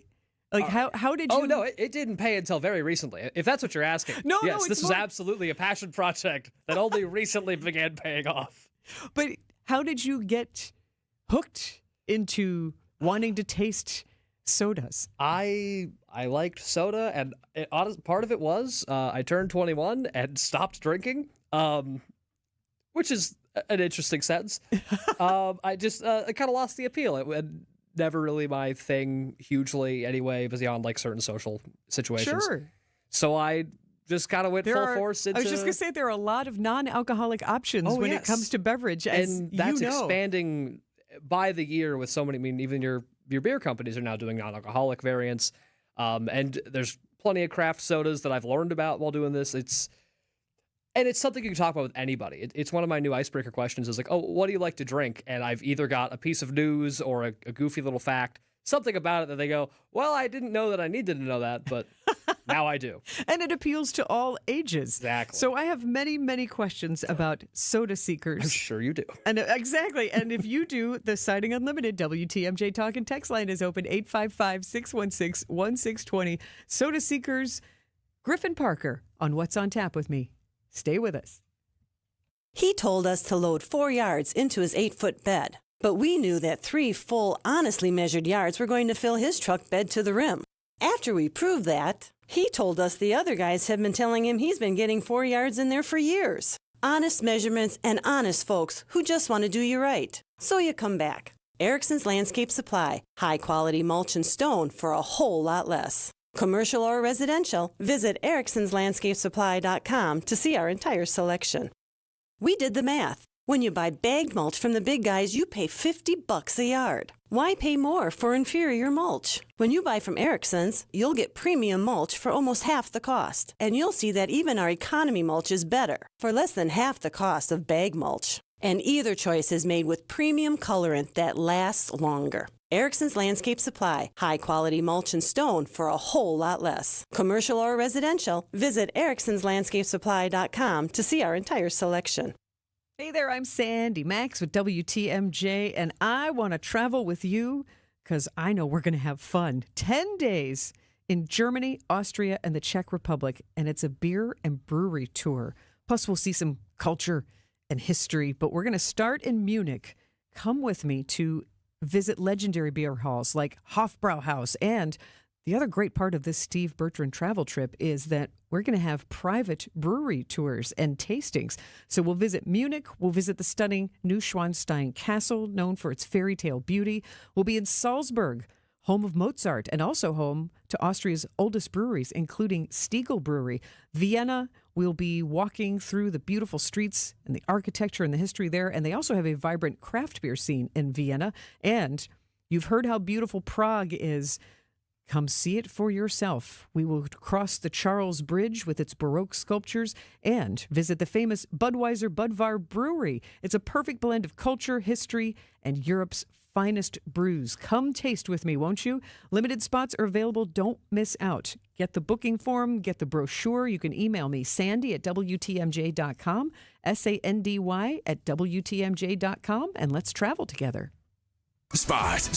Like how did you... Oh, no, it didn't pay until very recently, if that's what you're asking. Yes, this was absolutely a passion project that only recently began paying off. But how did you get hooked into wanting to taste sodas? I liked soda, and part of it was I turned 21 and stopped drinking, which is an interesting sentence. I kind of lost the appeal. It never really my thing hugely anyway, beyond like certain social situations. Sure. So I just kind of went full force into... I was just going to say there are a lot of non-alcoholic options when it comes to beverage. And that's expanding by the year with so many... I mean, even your beer companies are now doing non-alcoholic variants. And there's plenty of craft sodas that I've learned about while doing this. It's something you can talk about with anybody. It's one of my new icebreaker questions is like, oh, what do you like to drink? And I've either got a piece of news or a goofy little fact, something about it that they go, well, I didn't know that I needed to know that, but Now I do. And it appeals to all ages. Exactly. So I have many, many questions about soda seekers. I'm sure you do. And exactly. And if you do, the Siding Unlimited WTMJ Talk and Text line is open 855-616-1620. Soda seekers, Griffin Parker on What's on Tap with me. Stay with us. He told us to load 4 yards into his 8-foot bed, but we knew that 3 full, honestly measured yards were going to fill his truck bed to the rim. After we proved that, he told us the other guys have been telling him he's been getting 4 yards in there for years. Honest measurements and honest folks who just want to do you right. So you come back. Erickson's Landscape Supply. High-quality mulch and stone for a whole lot less. Commercial or residential, visit ericksonslandscapesupply.com to see our entire selection. We did the math. When you buy bagged mulch from the big guys, you pay $50 a yard. Why pay more for inferior mulch? When you buy from Erickson's, you'll get premium mulch for almost half the cost. And you'll see that even our economy mulch is better, for less than half the cost of bag mulch. And either choice is made with premium colorant that lasts longer. Erickson's Landscape Supply. High-quality mulch and stone for a whole lot less. Commercial or residential, visit ericksonslandscapesupply.com to see our entire selection. Hey there, I'm Sandy Maxx with WTMJ, and I want to travel with you because I know we're going to have fun. 10 days in Germany, Austria, and the Czech Republic, and it's a beer and brewery tour. Plus, we'll see some culture and history, but we're going to start in Munich. Come with me to visit legendary beer halls like Hofbrauhaus. And the other great part of this Steve Bertrand travel trip is that we're going to have private brewery tours and tastings. So we'll visit Munich. We'll visit the stunning Neuschwanstein Castle, known for its fairy tale beauty. We'll be in Salzburg, home of Mozart, and also home to Austria's oldest breweries, including Stiegl Brewery. Vienna, we'll be walking through the beautiful streets and the architecture and the history there. And they also have a vibrant craft beer scene in Vienna. And you've heard how beautiful Prague is. Come see it for yourself. We will cross the Charles Bridge with its Baroque sculptures and visit the famous Budweiser Budvar Brewery. It's a perfect blend of culture, history, and Europe's finest brews. Come taste with me, won't you? Limited spots are available. Don't miss out. Get the booking form, get the brochure. You can email me, sandy@wtmj.com, sandy@wtmj.com, and let's travel together. Spas.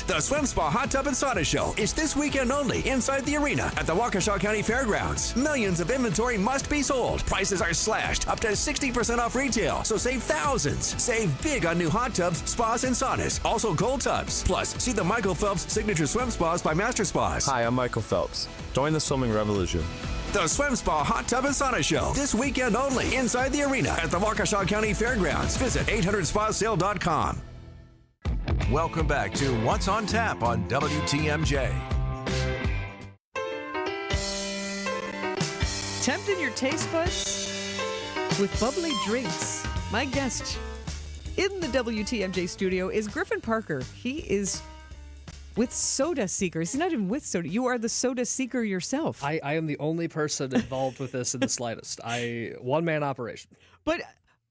The Swim Spa Hot Tub and Sauna Show is this weekend only inside the arena at the Waukesha County Fairgrounds. Millions of inventory must be sold. Prices are slashed up to 60% off retail, so save thousands. Save big on new hot tubs, spas, and saunas. Also cold tubs. Plus, see the Michael Phelps Signature Swim Spas by Master Spas. Hi, I'm Michael Phelps. Join the swimming revolution. The Swim Spa Hot Tub and Sauna Show this weekend only inside the arena at the Waukesha County Fairgrounds. Visit 800spasale.com. Welcome back to What's on Tap on WTMJ. Tempting your taste buds with bubbly drinks. My guest in the WTMJ studio is Griffin Parker. He is with Soda Seekers. He's not even with Soda. You are the Soda Seeker yourself. I am the only person involved with this in the slightest. One-man operation.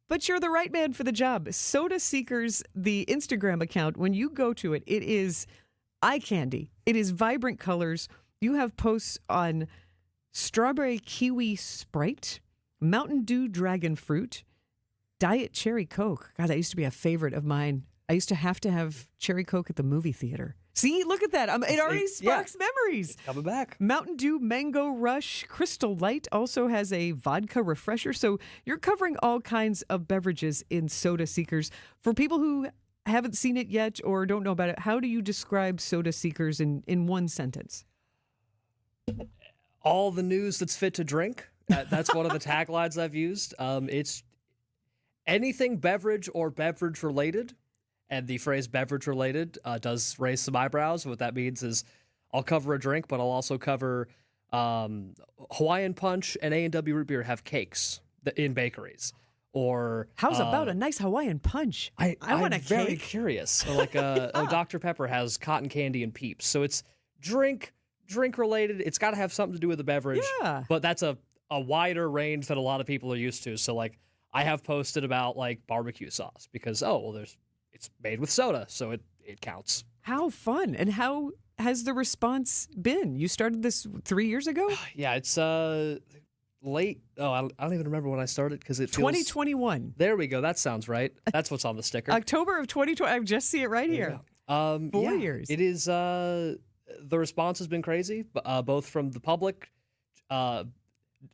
But you're the right man for the job. Soda Seekers, the Instagram account, when you go to it, it is eye candy. It is vibrant colors. You have posts on strawberry kiwi Sprite, Mountain Dew dragon fruit, Diet Cherry Coke. God, that used to be a favorite of mine. I used to have Cherry Coke at the movie theater. See, look at that. It already sparks memories. It's coming back. Mountain Dew Mango Rush. Crystal Light also has a vodka refresher. So you're covering all kinds of beverages in Soda Seekers. For people who haven't seen it yet or don't know about it, how do you describe Soda Seekers in one sentence? All the news that's fit to drink. That's one of the taglines I've used. It's anything beverage or beverage related. And the phrase beverage related does raise some eyebrows. What that means is I'll cover a drink, but I'll also cover Hawaiian Punch and A&W Root Beer have cakes in bakeries. Or how's about a nice Hawaiian Punch? I want a cake. I'm very curious. Or like Dr. Pepper has cotton candy and Peeps. So it's drink related. It's got to have something to do with the beverage. Yeah. But that's a wider range than a lot of people are used to. So like I have posted about like barbecue sauce because it's made with soda, so it it counts. How fun. And how has the response been? You started this 3 years ago? Yeah, it's late. Oh, I don't even remember when I started because it feels 2021. There we go. That sounds right. That's what's on the sticker. October of 2020. I just see it right here. 4 years. It is. The response has been crazy, both from the public,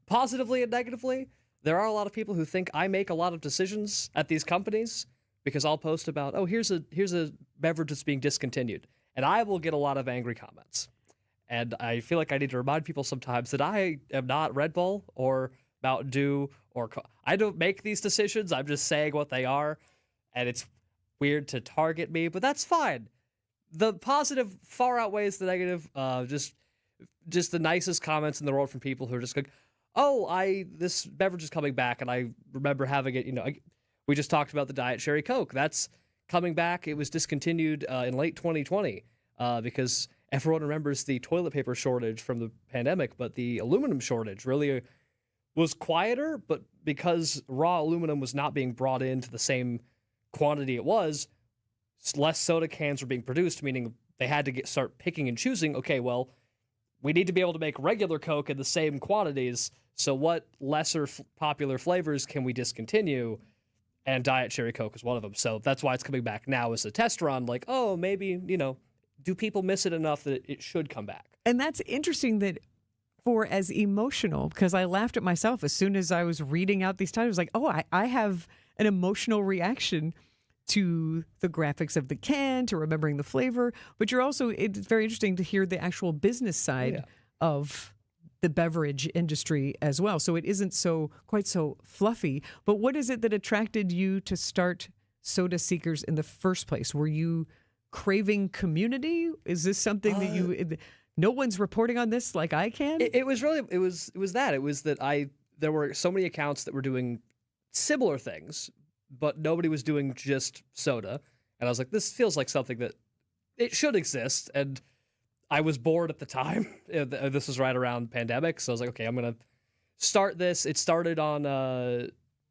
positively and negatively. There are a lot of people who think I make a lot of decisions at these companies because I'll post about, oh, here's a beverage that's being discontinued, and I will get a lot of angry comments. And I feel like I need to remind people sometimes that I am not Red Bull or Mountain Dew I don't make these decisions. I'm just saying what they are, and it's weird to target me, but that's fine. The positive far outweighs the negative. Just the nicest comments in the world from people who are just like, oh, this beverage is coming back, and I remember having it. We just talked about the Diet Cherry Coke. That's coming back. It was discontinued in late 2020 because everyone remembers the toilet paper shortage from the pandemic, but the aluminum shortage really was quieter. But because raw aluminum was not being brought into the same quantity it was, less soda cans were being produced, meaning they had to start picking and choosing. Okay, well, we need to be able to make regular Coke in the same quantities. So what lesser popular flavors can we discontinue? And Diet Cherry Coke is one of them. So that's why it's coming back now as a test run. Like, oh, maybe, do people miss it enough that it should come back? And that's interesting that for as emotional, because I laughed at myself as soon as I was reading out these titles, like, oh, I have an emotional reaction to the graphics of the can, to remembering the flavor. But it's very interesting to hear the actual business side of the beverage industry as well. So it isn't quite so fluffy. But what is it that attracted you to start Soda Seekers in the first place? Were you craving community? Is this something that no one's reporting on this like I can? It was that there were so many accounts that were doing similar things, but nobody was doing just soda. And I was like, this feels like something that it should exist. And I was bored at the time. This was right around pandemic. So I was like, okay, I'm going to start this. It started on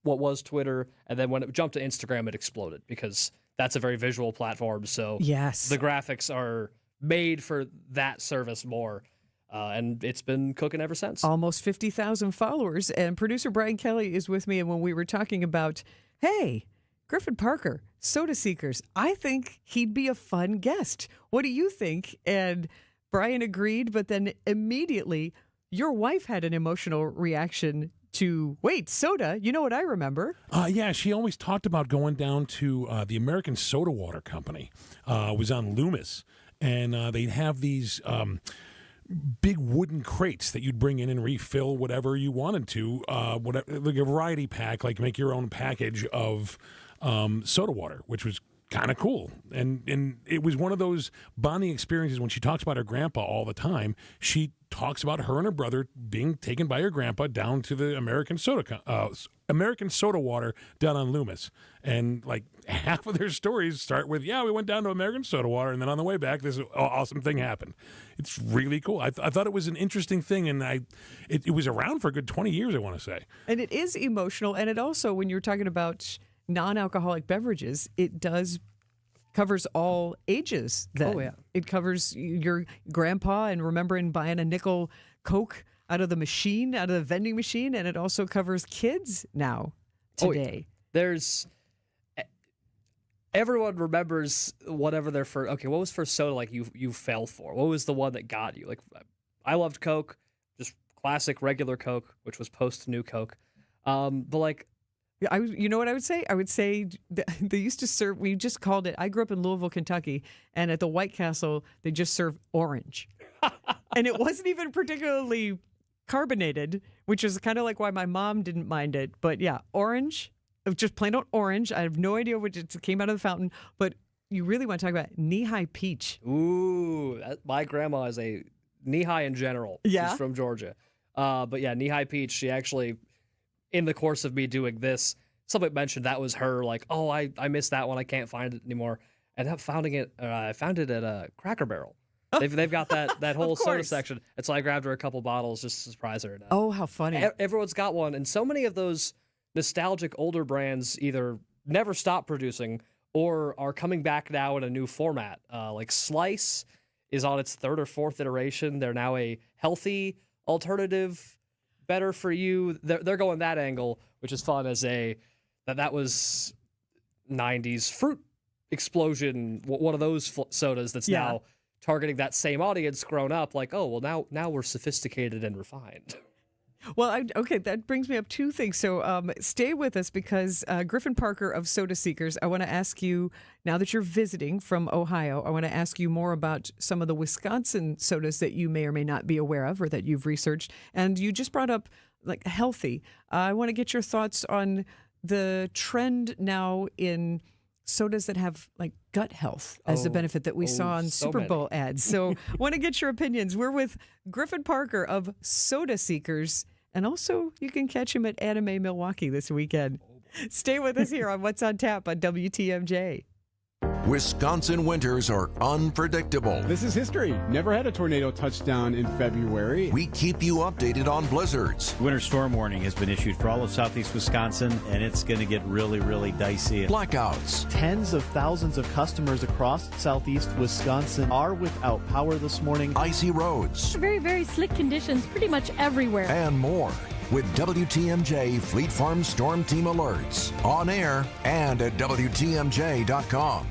what was Twitter. And then when it jumped to Instagram, it exploded because that's a very visual platform. So yes, the graphics are made for that service more. And it's been cooking ever since. Almost 50,000 followers. And producer Brian Kelly is with me. And when we were talking about, hey, Griffin Parker, Soda Seekers, I think he'd be a fun guest. What do you think? And Brian agreed, but then immediately your wife had an emotional reaction to, wait, soda? You know what I remember? Yeah, she always talked about going down to the American Soda Water Company. It was on Loomis. And they'd have these big wooden crates that you'd bring in and refill whatever you wanted to, like a variety pack, like make your own package of soda water, which was kind of cool. And it was one of those bonding experiences. When she talks about her grandpa all the time, she talks about her and her brother being taken by her grandpa down to the American Soda Water down on Loomis. And like half of their stories start with, we went down to American Soda Water, and then on the way back, this awesome thing happened. It's really cool. I thought it was an interesting thing, and it was around for a good 20 years, I want to say. And it is emotional, and it also, when you're talking about non-alcoholic beverages, it covers all ages then. Oh, yeah. It covers your grandpa and remembering buying a nickel Coke out of the vending machine, and it also covers kids now, today. Everyone remembers whatever their first, okay, what was first soda like you fell for? What was the one that got you? Like, I loved Coke, just classic regular Coke, which was post New Coke. But like, you know what I would say? I would say they used to serve, we just called it, I grew up in Louisville, Kentucky, and at the White Castle, they just serve orange. And it wasn't even particularly carbonated, which is kind of like why my mom didn't mind it. But yeah, orange, just plain old orange. I have no idea which it came out of the fountain, but you really want to talk about knee-high peach. Ooh, my grandma is a knee-high in general. Yeah? She's from Georgia. But yeah, knee-high peach, she actually, in the course of me doing this, somebody mentioned that was her, like, oh, I missed that one. I can't find it anymore. And I found it at a Cracker Barrel. They've got that whole soda section. And so I grabbed her a couple bottles just to surprise her. Oh, how funny. Everyone's got one. And so many of those nostalgic older brands either never stopped producing or are coming back now in a new format. Like Slice is on its third or fourth iteration. They're now a healthy alternative, better for you. They're going that angle, which is fun as that was 90s fruit explosion, one of those sodas that's now targeting that same audience grown up, like, oh, well, now we're sophisticated and refined. Well, okay, that brings me up two things. So stay with us because Griffin Parker of Soda Seekers, I want to ask you, now that you're visiting from Ohio, I want to ask you more about some of the Wisconsin sodas that you may or may not be aware of or that you've researched. And you just brought up like healthy. I want to get your thoughts on the trend now in sodas that have like gut health as the benefit that we saw on Super Bowl ads. So want to get your opinions. We're with Griffin Parker of Soda Seekers, and also you can catch him at Anime Milwaukee this weekend. Stay with us here on What's on Tap on WTMJ. Wisconsin winters are unpredictable. This is history. Never had a tornado touchdown in February. We keep you updated on blizzards. Winter storm warning has been issued for all of southeast Wisconsin, and it's going to get really, really dicey. Blackouts. Tens of thousands of customers across southeast Wisconsin are without power this morning. Icy roads. Very, very slick conditions pretty much everywhere. And more. With WTMJ Fleet Farm Storm Team alerts on air and at WTMJ.com.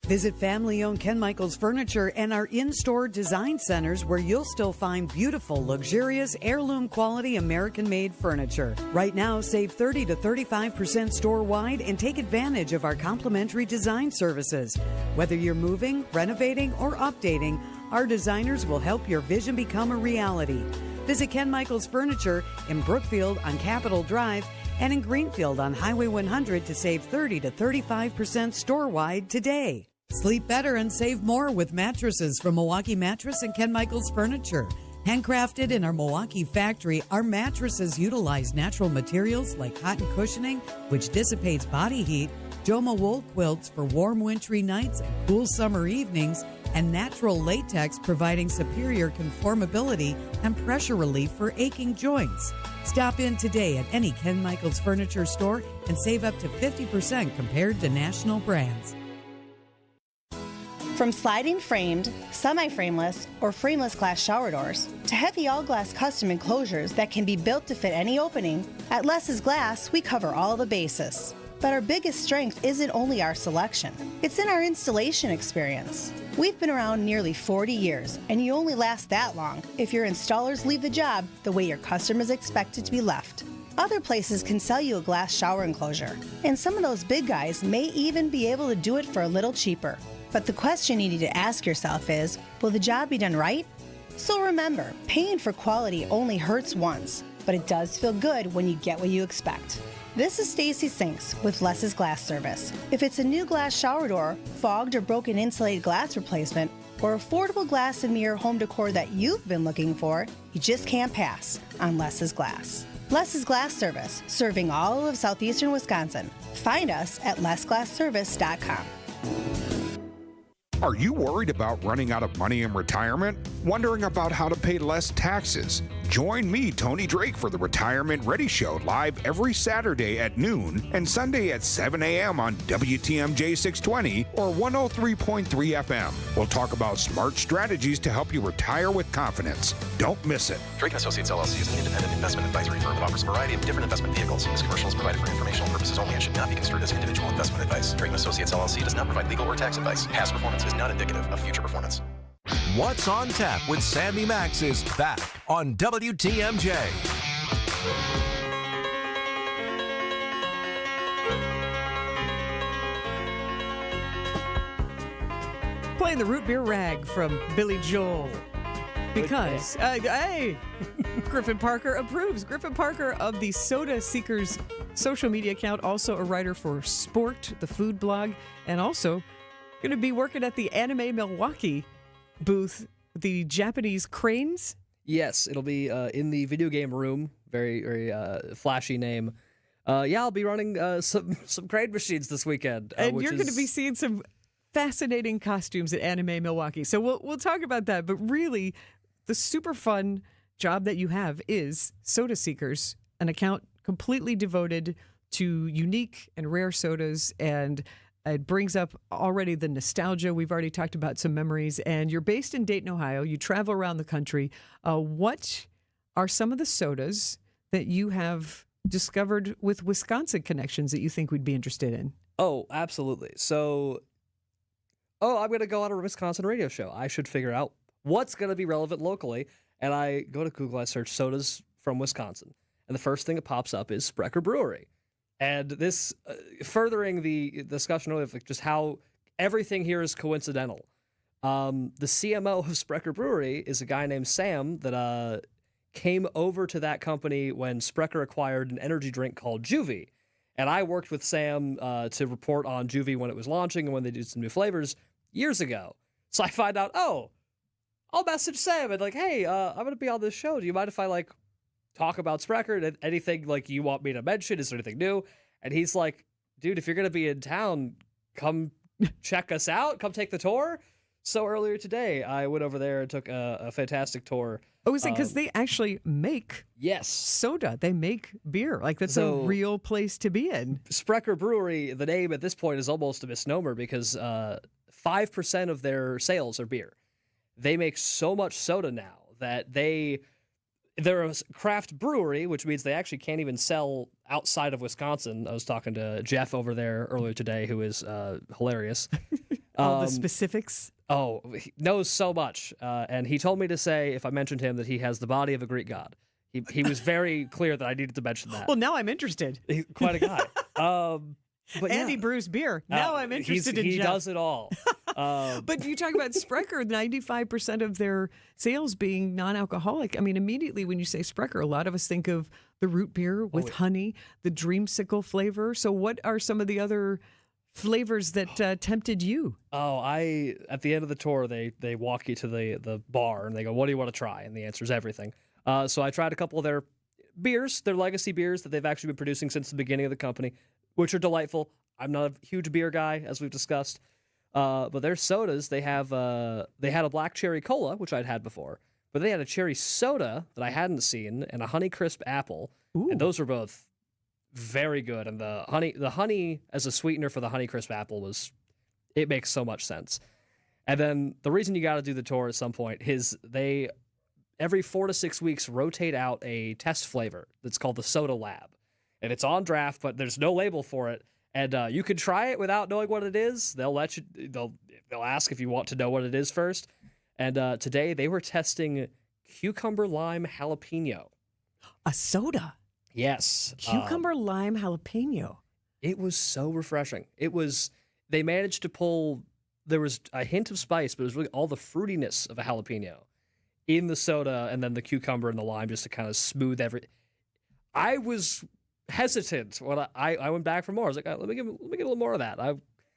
Visit family-owned Ken Michaels Furniture and our in-store design centers where you'll still find beautiful, luxurious, heirloom-quality American-made furniture. Right now, save 30 to 35% store-wide and take advantage of our complimentary design services. Whether you're moving, renovating, or updating, our designers will help your vision become a reality. Visit Ken Michaels Furniture in Brookfield on Capitol Drive and in Greenfield on Highway 100 to save 30 to 35% store-wide today. Sleep better and save more with mattresses from Milwaukee Mattress and Ken Michaels Furniture. Handcrafted in our Milwaukee factory, our mattresses utilize natural materials like cotton cushioning, which dissipates body heat, Joma wool quilts for warm wintry nights and cool summer evenings, and natural latex providing superior conformability and pressure relief for aching joints. Stop in today at any Ken Michaels Furniture store and save up to 50% compared to national brands. From sliding framed, semi-frameless, or frameless glass shower doors to heavy all-glass custom enclosures that can be built to fit any opening, at Less's Glass, we cover all the bases. But our biggest strength isn't only our selection. It's in our installation experience. We've been around nearly 40 years, and you only last that long if your installers leave the job the way your customers expect it to be left. Other places can sell you a glass shower enclosure, and some of those big guys may even be able to do it for a little cheaper. But the question you need to ask yourself is, will the job be done right? So remember, paying for quality only hurts once, but it does feel good when you get what you expect. This is Stacy Sinks with Less's Glass Service. If it's a new glass shower door, fogged or broken insulated glass replacement, or affordable glass and mirror home decor that you've been looking for, you just can't pass on Less's Glass. Less's Glass Service, serving all of southeastern Wisconsin. Find us at lessglassservice.com. Are you worried about running out of money in retirement? Wondering about how to pay less taxes? Join me, Tony Drake, for the Retirement Ready Show live every Saturday at noon and Sunday at 7 a.m. on WTMJ 620 or 103.3 FM. We'll talk about smart strategies to help you retire with confidence. Don't miss it. Drake & Associates LLC is an independent investment advisory firm that offers a variety of different investment vehicles. This commercial is provided for informational purposes only and should not be construed as individual investment advice. Drake & Associates LLC does not provide legal or tax advice. Past performance is not indicative of future performance. What's on Tap with Sandy Maxx is back on WTMJ. Playing the root beer rag from Billy Joel. Because, hey, Griffin Parker approves. Griffin Parker of the Soda Seekers social media account, also a writer for Sport, the food blog, and also going to be working at the Anime Milwaukee booth, the Japanese cranes. Yes, it'll be in the video game room. Very, very flashy name. I'll be running some crane machines this weekend. And you're going to be seeing some fascinating costumes at Anime Milwaukee. So we'll talk about that. But really, the super fun job that you have is Soda Seekers, an account completely devoted to unique and rare sodas and It brings up already the nostalgia. We've already talked about some memories. And you're based in Dayton, Ohio. You travel around the country. What are some of the sodas that you have discovered with Wisconsin connections that you think we'd be interested in? Oh, absolutely. So, I'm going to go on a Wisconsin radio show. I should figure out what's going to be relevant locally. And I go to Google, I search sodas from Wisconsin. And the first thing that pops up is Sprecher Brewery. And this, furthering the discussion earlier of like just how everything here is coincidental. The CMO of Sprecher Brewery is a guy named Sam that came over to that company when Sprecher acquired an energy drink called Juvie. And I worked with Sam to report on Juvie when it was launching and when they did some new flavors years ago. So I find out, I'll message Sam and like, hey, I'm going to be on this show. Do you mind if I like talk about Sprecher? Anything like you want me to mention? Is there anything new? And he's like, dude, if you're going to be in town, come check us out. Come take the tour. So earlier today, I went over there and took a fantastic tour. Oh, is it because they actually make soda? They make beer. Like that's a real place to be in. Sprecher Brewery, the name at this point is almost a misnomer because 5% of their sales are beer. They make so much soda now that they're a craft brewery, which means they actually can't even sell outside of Wisconsin. I was talking to Jeff over there earlier today, who is hilarious. All the specifics? Oh, he knows so much. And he told me to say, if I mentioned him, that he has the body of a Greek god. He was very clear that I needed to mention that. Well, now I'm interested. He's quite a guy. But Andy brews beer. Now I'm interested in He Jeff. does it all. But you talk about Sprecher, 95% of their sales being non-alcoholic. I mean, immediately when you say Sprecher, a lot of us think of the root beer with honey, the dreamsicle flavor. So what are some of the other flavors that tempted you? At the end of the tour, they walk you to the bar and they go, what do you want to try? And the answer is everything. So I tried a couple of their beers, their legacy beers that they've actually been producing since the beginning of the company, which are delightful. I'm not a huge beer guy, as we've discussed. But their sodas, they had a black cherry cola, which I'd had before, but they had a cherry soda that I hadn't seen and a honey crisp apple. Ooh. And those were both very good. And the honey as a sweetener for the honey crisp apple it makes so much sense. And then the reason you got to do the tour at some point is they every 4 to 6 weeks rotate out a test flavor that's called the Soda Lab. And it's on draft, but there's no label for it. And you can try it without knowing what it is. They'll let you. They'll ask if you want to know what it is first. And today they were testing cucumber lime jalapeno. A soda. Yes. Cucumber lime jalapeno. It was so refreshing. They managed to pull. There was a hint of spice, but it was really all the fruitiness of a jalapeno in the soda, and then the cucumber and the lime just to kind of smooth everything. I was hesitant when I went back for more. I was like, let me get a little more of that.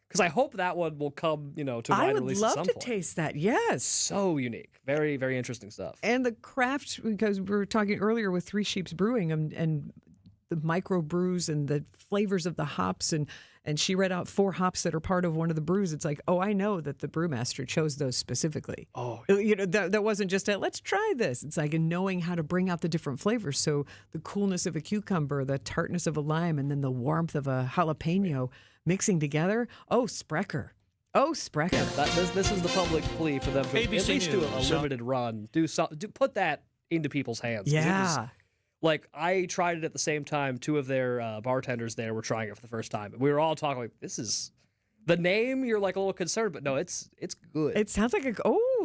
Because I hope that one will come, to wide I would release love at some to point. taste that. Yes. So unique. Very, very interesting stuff. And the craft, because we were talking earlier with Three Sheeps Brewing and the micro brews and the flavors of the hops, and she read out 4 hops that are part of one of the brews. It's like, I know that the brewmaster chose those specifically. Oh, that wasn't just let's try this. It's like knowing how to bring out the different flavors. So the coolness of a cucumber, the tartness of a lime, and then the warmth of a jalapeno mixing together. Oh, Sprecher. This is the public plea for them to ABC at least do a News. limited run. Put that into people's hands. 'Cause it was, like, I tried it at the same time. 2 of their bartenders there were trying it for the first time. We were all talking like, this is the name. You're like a little concerned, but no, it's good. It sounds like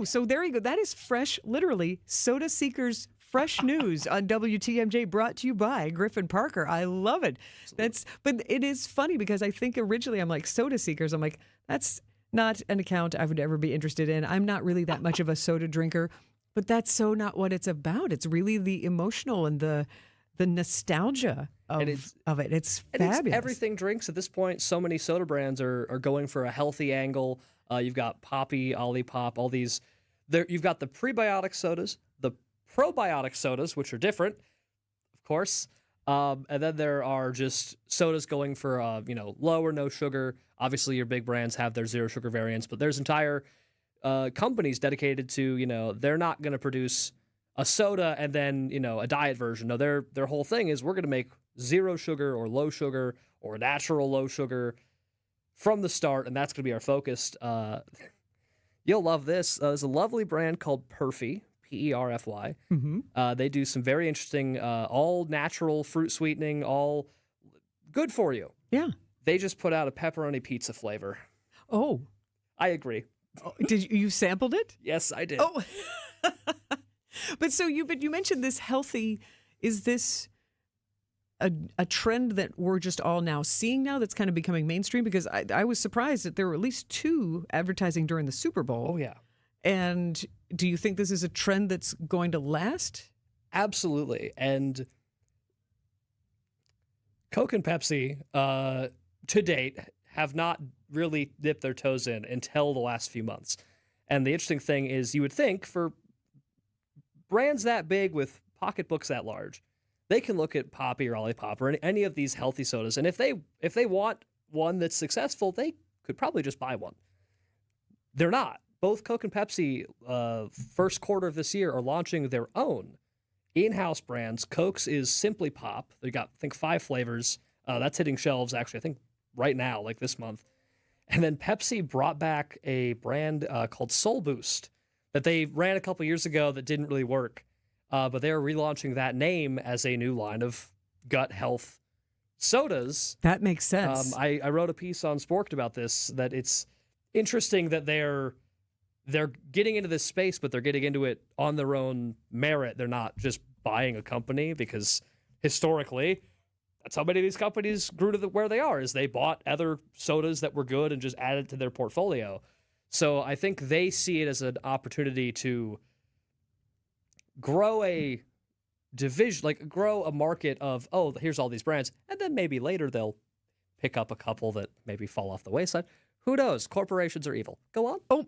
so there you go. That is fresh, literally, Soda Seekers fresh news on WTMJ, brought to you by Griffin Parker. I love it. But it is funny because I think originally I'm like, Soda Seekers. I'm like, that's not an account I would ever be interested in. I'm not really that much of a soda drinker. But that's so not what it's about. It's really the emotional and the nostalgia of it. It's fabulous. It's everything drinks at this point. So many soda brands are going for a healthy angle. You've got Poppy, Olipop, all these. You've got the prebiotic sodas, the probiotic sodas, which are different, of course. And then there are just sodas going for low or no sugar. Obviously, your big brands have their 0 sugar variants, but there's entire companies dedicated to, they're not going to produce a soda and then, a diet version. No, their whole thing is we're going to make 0 sugar or low sugar or natural low sugar from the start, and that's going to be our focus. You'll love this. There's a lovely brand called Perfy, P-E-R-F-Y. They do some very interesting, all natural fruit sweetening, all good for you. Yeah. They just put out a pepperoni pizza flavor. Oh. I agree. Oh, did you sampled it? Yes, I did. Oh. But you mentioned this healthy. Is this a trend that we're just all now seeing now that's kind of becoming mainstream? Because I was surprised that there were at least 2 advertising during the Super Bowl. Oh, yeah. And do you think this is a trend that's going to last? Absolutely. And Coke and Pepsi, to date, have not really dipped their toes in until the last few months. And the interesting thing is you would think for brands that big with pocketbooks that large, they can look at Poppy or Olipop or any of these healthy sodas. And if they want one that's successful, they could probably just buy one. They're not. Both Coke and Pepsi, first quarter of this year, are launching their own in-house brands. Coke's is Simply Pop. They got, I think, 5 flavors. That's hitting shelves, actually, I think, right now, like this month. And then Pepsi brought back a brand called Soul Boost that they ran a couple years ago that didn't really work. But they're relaunching that name as a new line of gut health sodas. That makes sense. I wrote a piece on Sporked about this, that it's interesting that they're getting into this space, but they're getting into it on their own merit. They're not just buying a company, because historically, that's how many of these companies grew to where they are, is they bought other sodas that were good and just added to their portfolio. So I think they see it as an opportunity to grow a division, like grow a market of, oh, here's all these brands. And then maybe later they'll pick up a couple that maybe fall off the wayside. Who knows? Corporations are evil. Go on. Oh,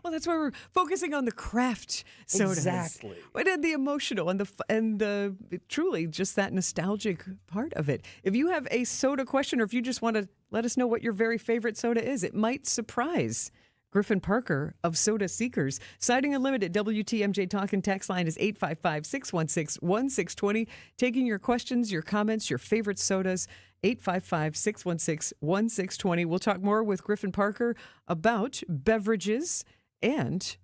well, that's why we're focusing on the craft sodas. Exactly. And the emotional and the truly just that nostalgic part of it. If you have a soda question, or if you just want to let us know what your very favorite soda is, it might surprise Griffin Parker of Soda Seekers. Siding Unlimited, WTMJ Talk and Text line is 855-616-1620. Taking your questions, your comments, your favorite sodas, 855-616-1620. We'll talk more with Griffin Parker about beverages and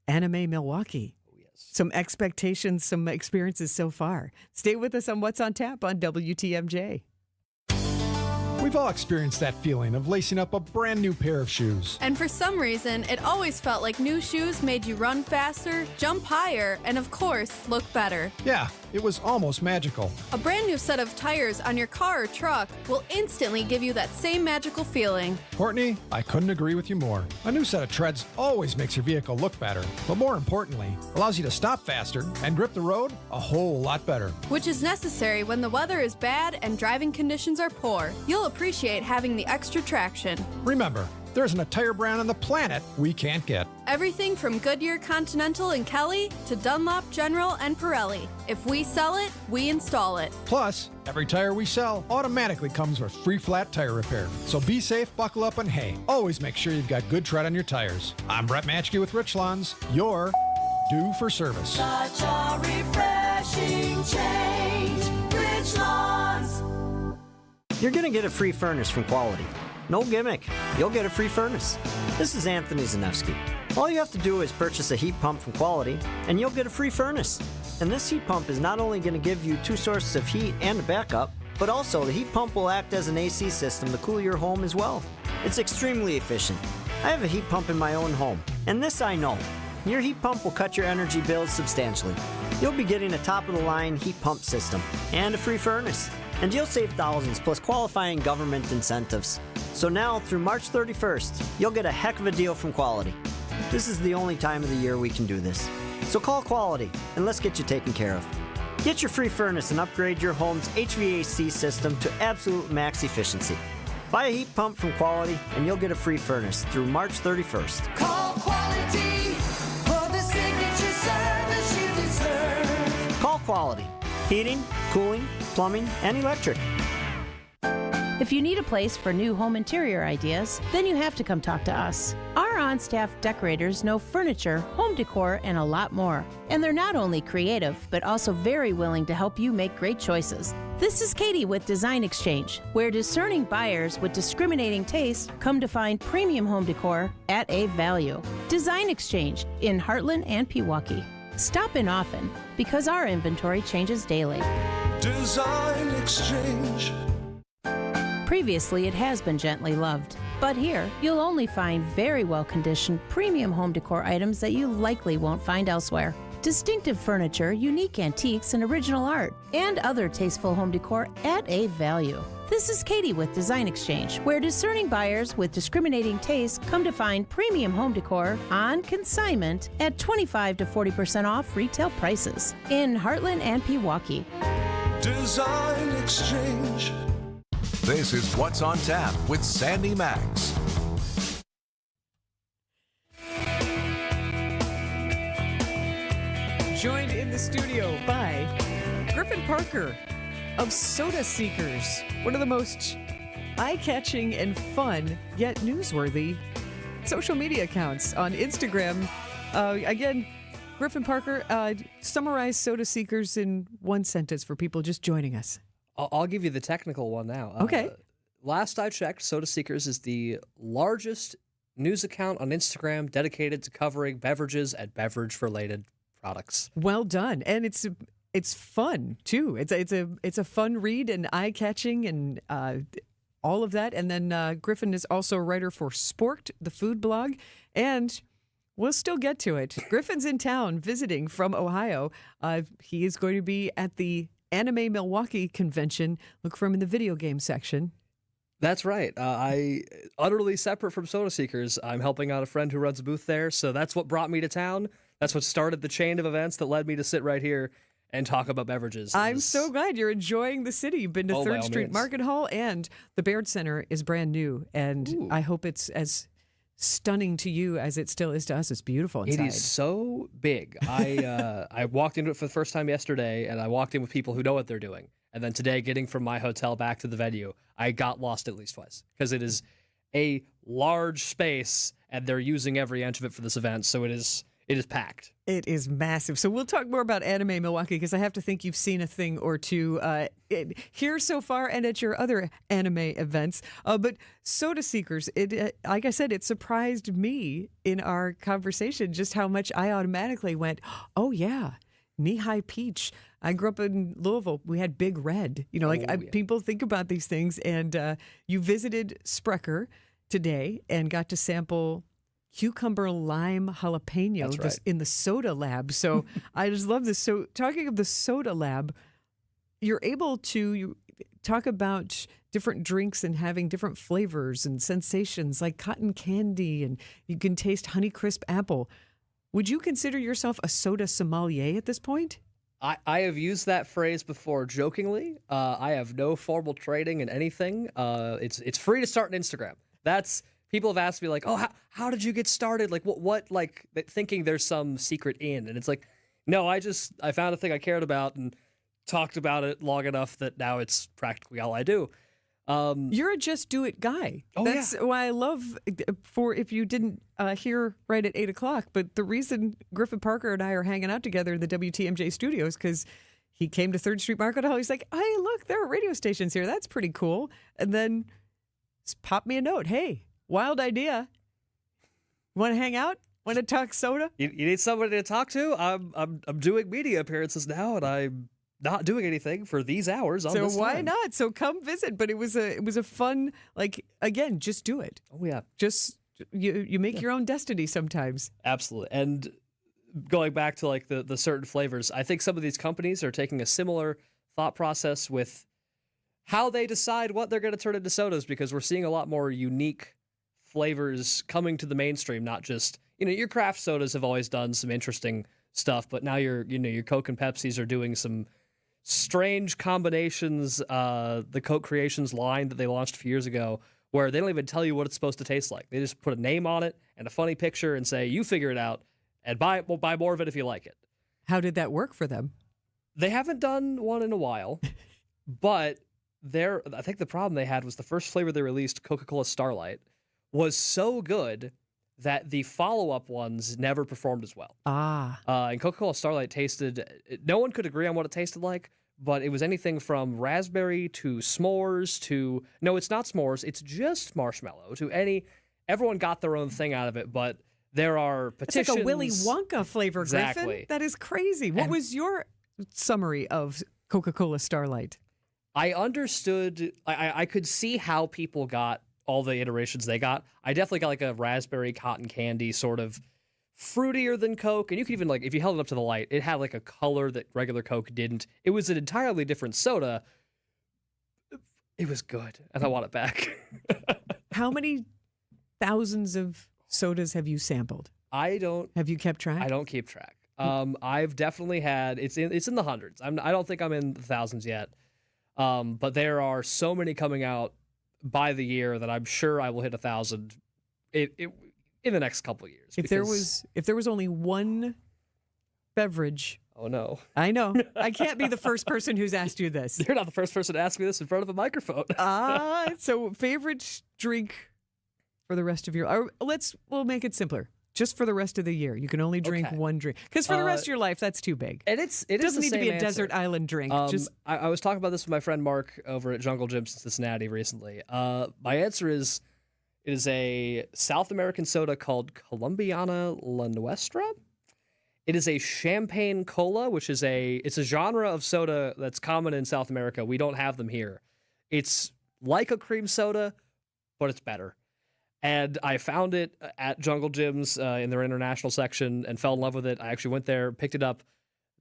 Anime Milwaukee. Oh, yes. Some expectations, some experiences so far. Stay with us on What's on Tap on WTMJ. We've all experienced that feeling of lacing up a brand new pair of shoes. And for some reason, it always felt like new shoes made you run faster, jump higher, and of course, look better. Yeah, it was almost magical. A brand new set of tires on your car or truck will instantly give you that same magical feeling. Courtney, I couldn't agree with you more. A new set of treads always makes your vehicle look better, but more importantly, allows you to stop faster and grip the road a whole lot better. Which is necessary when the weather is bad and driving conditions are poor. You'll appreciate having the extra traction. Remember, there isn't a tire brand on the planet we can't get. Everything from Goodyear Continental and Kelly to Dunlop General and Pirelli. If we sell it, we install it. Plus, every tire we sell automatically comes with free flat tire repair. So be safe, buckle up, and hey, always make sure you've got good tread on your tires. I'm Brett Matchke with Richlands. You're due for service. Such a refreshing change. Richlands. You're going to get a free furnace from Quality. No gimmick. You'll get a free furnace. This is Anthony Zanevsky. All you have to do is purchase a heat pump from Quality, and you'll get a free furnace. And this heat pump is not only going to give you 2 sources of heat and a backup, but also the heat pump will act as an AC system to cool your home as well. It's extremely efficient. I have a heat pump in my own home, and this I know. Your heat pump will cut your energy bills substantially. You'll be getting a top-of-the-line heat pump system and a free furnace. And you'll save thousands plus qualifying government incentives. So now, through March 31st, you'll get a heck of a deal from Quality. This is the only time of the year we can do this. So call Quality, and let's get you taken care of. Get your free furnace and upgrade your home's HVAC system to absolute max efficiency. Buy a heat pump from Quality, and you'll get a free furnace through March 31st. Call Quality for the signature service you deserve. Call Quality. Heating, cooling, plumbing, and electric. If you need a place for new home interior ideas, then you have to come talk to us. Our on-staff decorators know furniture, home decor, and a lot more. And they're not only creative, but also very willing to help you make great choices. This is Katie with Design Exchange, where discerning buyers with discriminating taste come to find premium home decor at a value. Design Exchange in Heartland and Pewaukee. Stop in often because our inventory changes daily. Design Exchange. Previously, it has been gently loved, but here you'll only find very well-conditioned premium home decor items that you likely won't find elsewhere. Distinctive furniture, unique antiques, and original art, and other tasteful home decor at a value. This is Katie with Design Exchange, where discerning buyers with discriminating taste come to find premium home decor on consignment at 25 to 40% off retail prices in Heartland and Pewaukee. Design Exchange. This is What's on Tap with Sandy Maxx. Joined in the studio by Griffin Parker of Soda Seekers, one of the most eye-catching and fun, yet newsworthy social media accounts on Instagram. Again, Griffin Parker, summarize Soda Seekers in one sentence for people just joining us. I'll give you the technical one now. Okay. Last I checked, Soda Seekers is the largest news account on Instagram dedicated to covering beverages and beverage-related products. Well done, and it's fun too. It's a fun read and eye-catching and all of that. And then Griffin is also a writer for Sport, the food blog, and we'll still get to it. Griffin's in town visiting from Ohio. He is going to be at the Anime Milwaukee convention. Look for him in the video game section. That's right. I utterly separate from Soda Seekers. I'm helping out a friend who runs a booth there, so that's what brought me to town. That's what started the chain of events that led me to sit right here and talk about beverages. I'm so glad you're enjoying the city. You've been to 3rd Street Market Hall, and the Baird Center is brand new, and I hope it's as stunning to you as it still is to us. It's beautiful inside. It is so big. I walked into it for the first time yesterday, and I walked in with people who know what they're doing. And then today, getting from my hotel back to the venue, I got lost at least twice because it is a large space, and they're using every inch of it for this event. So it is packed. It is massive. So we'll talk more about Anime Milwaukee because I have to think you've seen a thing or two here so far and at your other anime events. But Soda Seekers, like I said, it surprised me in our conversation just how much I automatically went, oh yeah, knee-high peach. I grew up in Louisville. We had Big Red. People think about these things. And you visited Sprecher today and got to sample cucumber lime jalapeno in the soda lab. So I just love this. So talking of the soda lab, you're able to talk about different drinks and having different flavors and sensations like cotton candy, and you can taste Honeycrisp apple. Would you consider yourself a soda sommelier at this point? I have used that phrase before jokingly. I have no formal training in anything. It's free to start an Instagram. People have asked me like, oh, how did you get started? Like what thinking there's some secret in. And it's like, no, I found a thing I cared about and talked about it long enough that now it's practically all I do. You're a just do it guy. That's why I love, if you didn't hear right at 8 o'clock, but the reason Griffin Parker and I are hanging out together in the WTMJ studios, because he came to 3rd Street Market Hall. He's like, hey, look, there are radio stations here. That's pretty cool. And then just popped me a note. Hey, wild idea. Want to hang out? Want to talk soda? You need somebody to talk to? I'm doing media appearances now, and I'm not doing anything for these hours on this So why time. not? So come visit. But it was a fun, again, just do it. Oh yeah. Just you make your own destiny sometimes. Absolutely. And going back to the certain flavors, I think some of these companies are taking a similar thought process with how they decide what they're going to turn into sodas, because we're seeing a lot more unique flavors coming to the mainstream, not just, your craft sodas have always done some interesting stuff, but now your Coke and Pepsis are doing some strange combinations. The Coke Creations line that they launched a few years ago, where they don't even tell you what it's supposed to taste like. They just put a name on it and a funny picture and say, you figure it out and buy more of it if you like it. How did that work for them? They haven't done one in a while, but I think the problem they had was the first flavor they released, Coca-Cola Starlight, was so good that the follow-up ones never performed as well. Ah. And Coca-Cola Starlight no one could agree on what it tasted like, but it was anything from raspberry to s'mores to, no, it's not s'mores, it's just marshmallow, to everyone got their own thing out of it, but there are petitions. It's like a Willy Wonka flavor, Exactly. Griffin. That is crazy. What was your summary of Coca-Cola Starlight? I understood, I could see how people got all the iterations they got. I definitely got like a raspberry cotton candy, sort of fruitier than Coke. And you could even, like, if you held it up to the light, it had like a color that regular Coke didn't. It was an entirely different soda. It was good, and I want it back. How many thousands of sodas have you sampled? Have you kept track? I don't keep track. I've definitely had, it's in the hundreds. I don't think I'm in the thousands yet. But there are so many coming out by the year that I'm sure I will hit 1,000 in the next couple of years. If there was only one beverage. Oh no. I know. I can't be the first person who's asked you this. You're not the first person to ask me this in front of a microphone. So favorite drink for the rest of your life. We'll make it simpler. Just for the rest of the year, you can only drink one drink. Because for the rest of your life, that's too big. And it doesn't need to be a answer. desert island drink. I was talking about this with my friend Mark over at Jungle Gyms in Cincinnati recently. My answer is, it is a South American soda called Colombiana La Nuestra. It is a champagne cola, which is it's a genre of soda that's common in South America. We don't have them here. It's like a cream soda, but it's better. And I found it at Jungle Gyms in their international section and fell in love with it. I actually went there, picked it up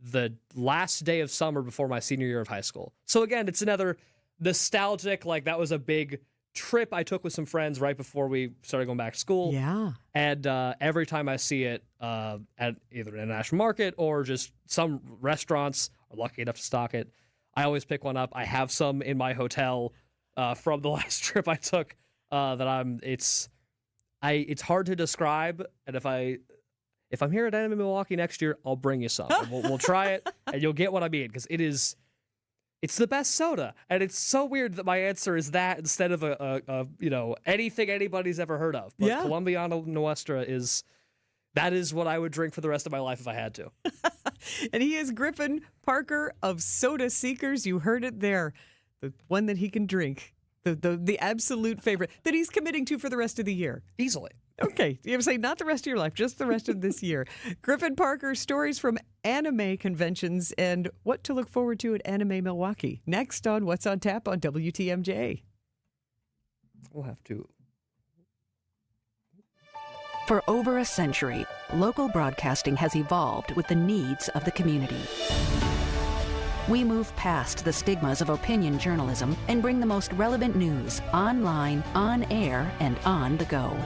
the last day of summer before my senior year of high school. So again, it's another nostalgic, like that was a big trip I took with some friends right before we started going back to school. Yeah. And every time I see it at either an international market or just some restaurants are lucky enough to stock it, I always pick one up. I have some in my hotel from the last trip I took. It's hard to describe, and if I'm here at Anime Milwaukee next year, I'll bring you some. We'll try it, and you'll get what I mean, because it's the best soda, and it's so weird that my answer is that instead of a anything anybody's ever heard of. But Colombiana Nuestra is what I would drink for the rest of my life if I had to. And he is Griffin Parker of Soda Seekers. You heard it there, the one that he can drink. The absolute favorite that he's committing to for the rest of the year. Easily. Okay. You have to say not the rest of your life, just the rest of this year. Griffin Parker, stories from anime conventions and what to look forward to at Anime Milwaukee. Next on What's on Tap on WTMJ. We'll have to. For over a century, local broadcasting has evolved with the needs of the community. We move past the stigmas of opinion journalism and bring the most relevant news online, on air, and on the go.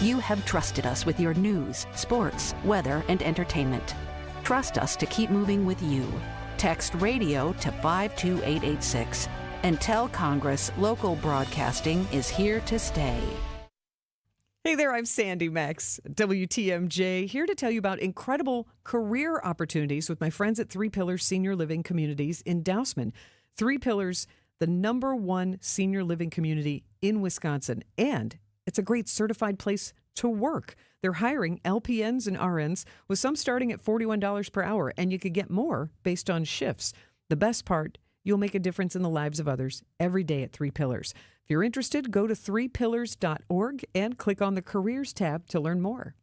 You have trusted us with your news, sports, weather, and entertainment. Trust us to keep moving with you. Text radio to 52886 and tell Congress local broadcasting is here to stay. Hey there, I'm Sandy Maxx, WTMJ, here to tell you about incredible career opportunities with my friends at 3 Pillars Senior Living Communities in Dousman. 3 Pillars, the #1 senior living community in Wisconsin, and it's a great certified place to work. They're hiring LPNs and RNs, with some starting at $41 per hour, and you could get more based on shifts. The best part, you'll make a difference in the lives of others every day at 3 Pillars. If you're interested, go to 3pillars.org and click on the Careers tab to learn more.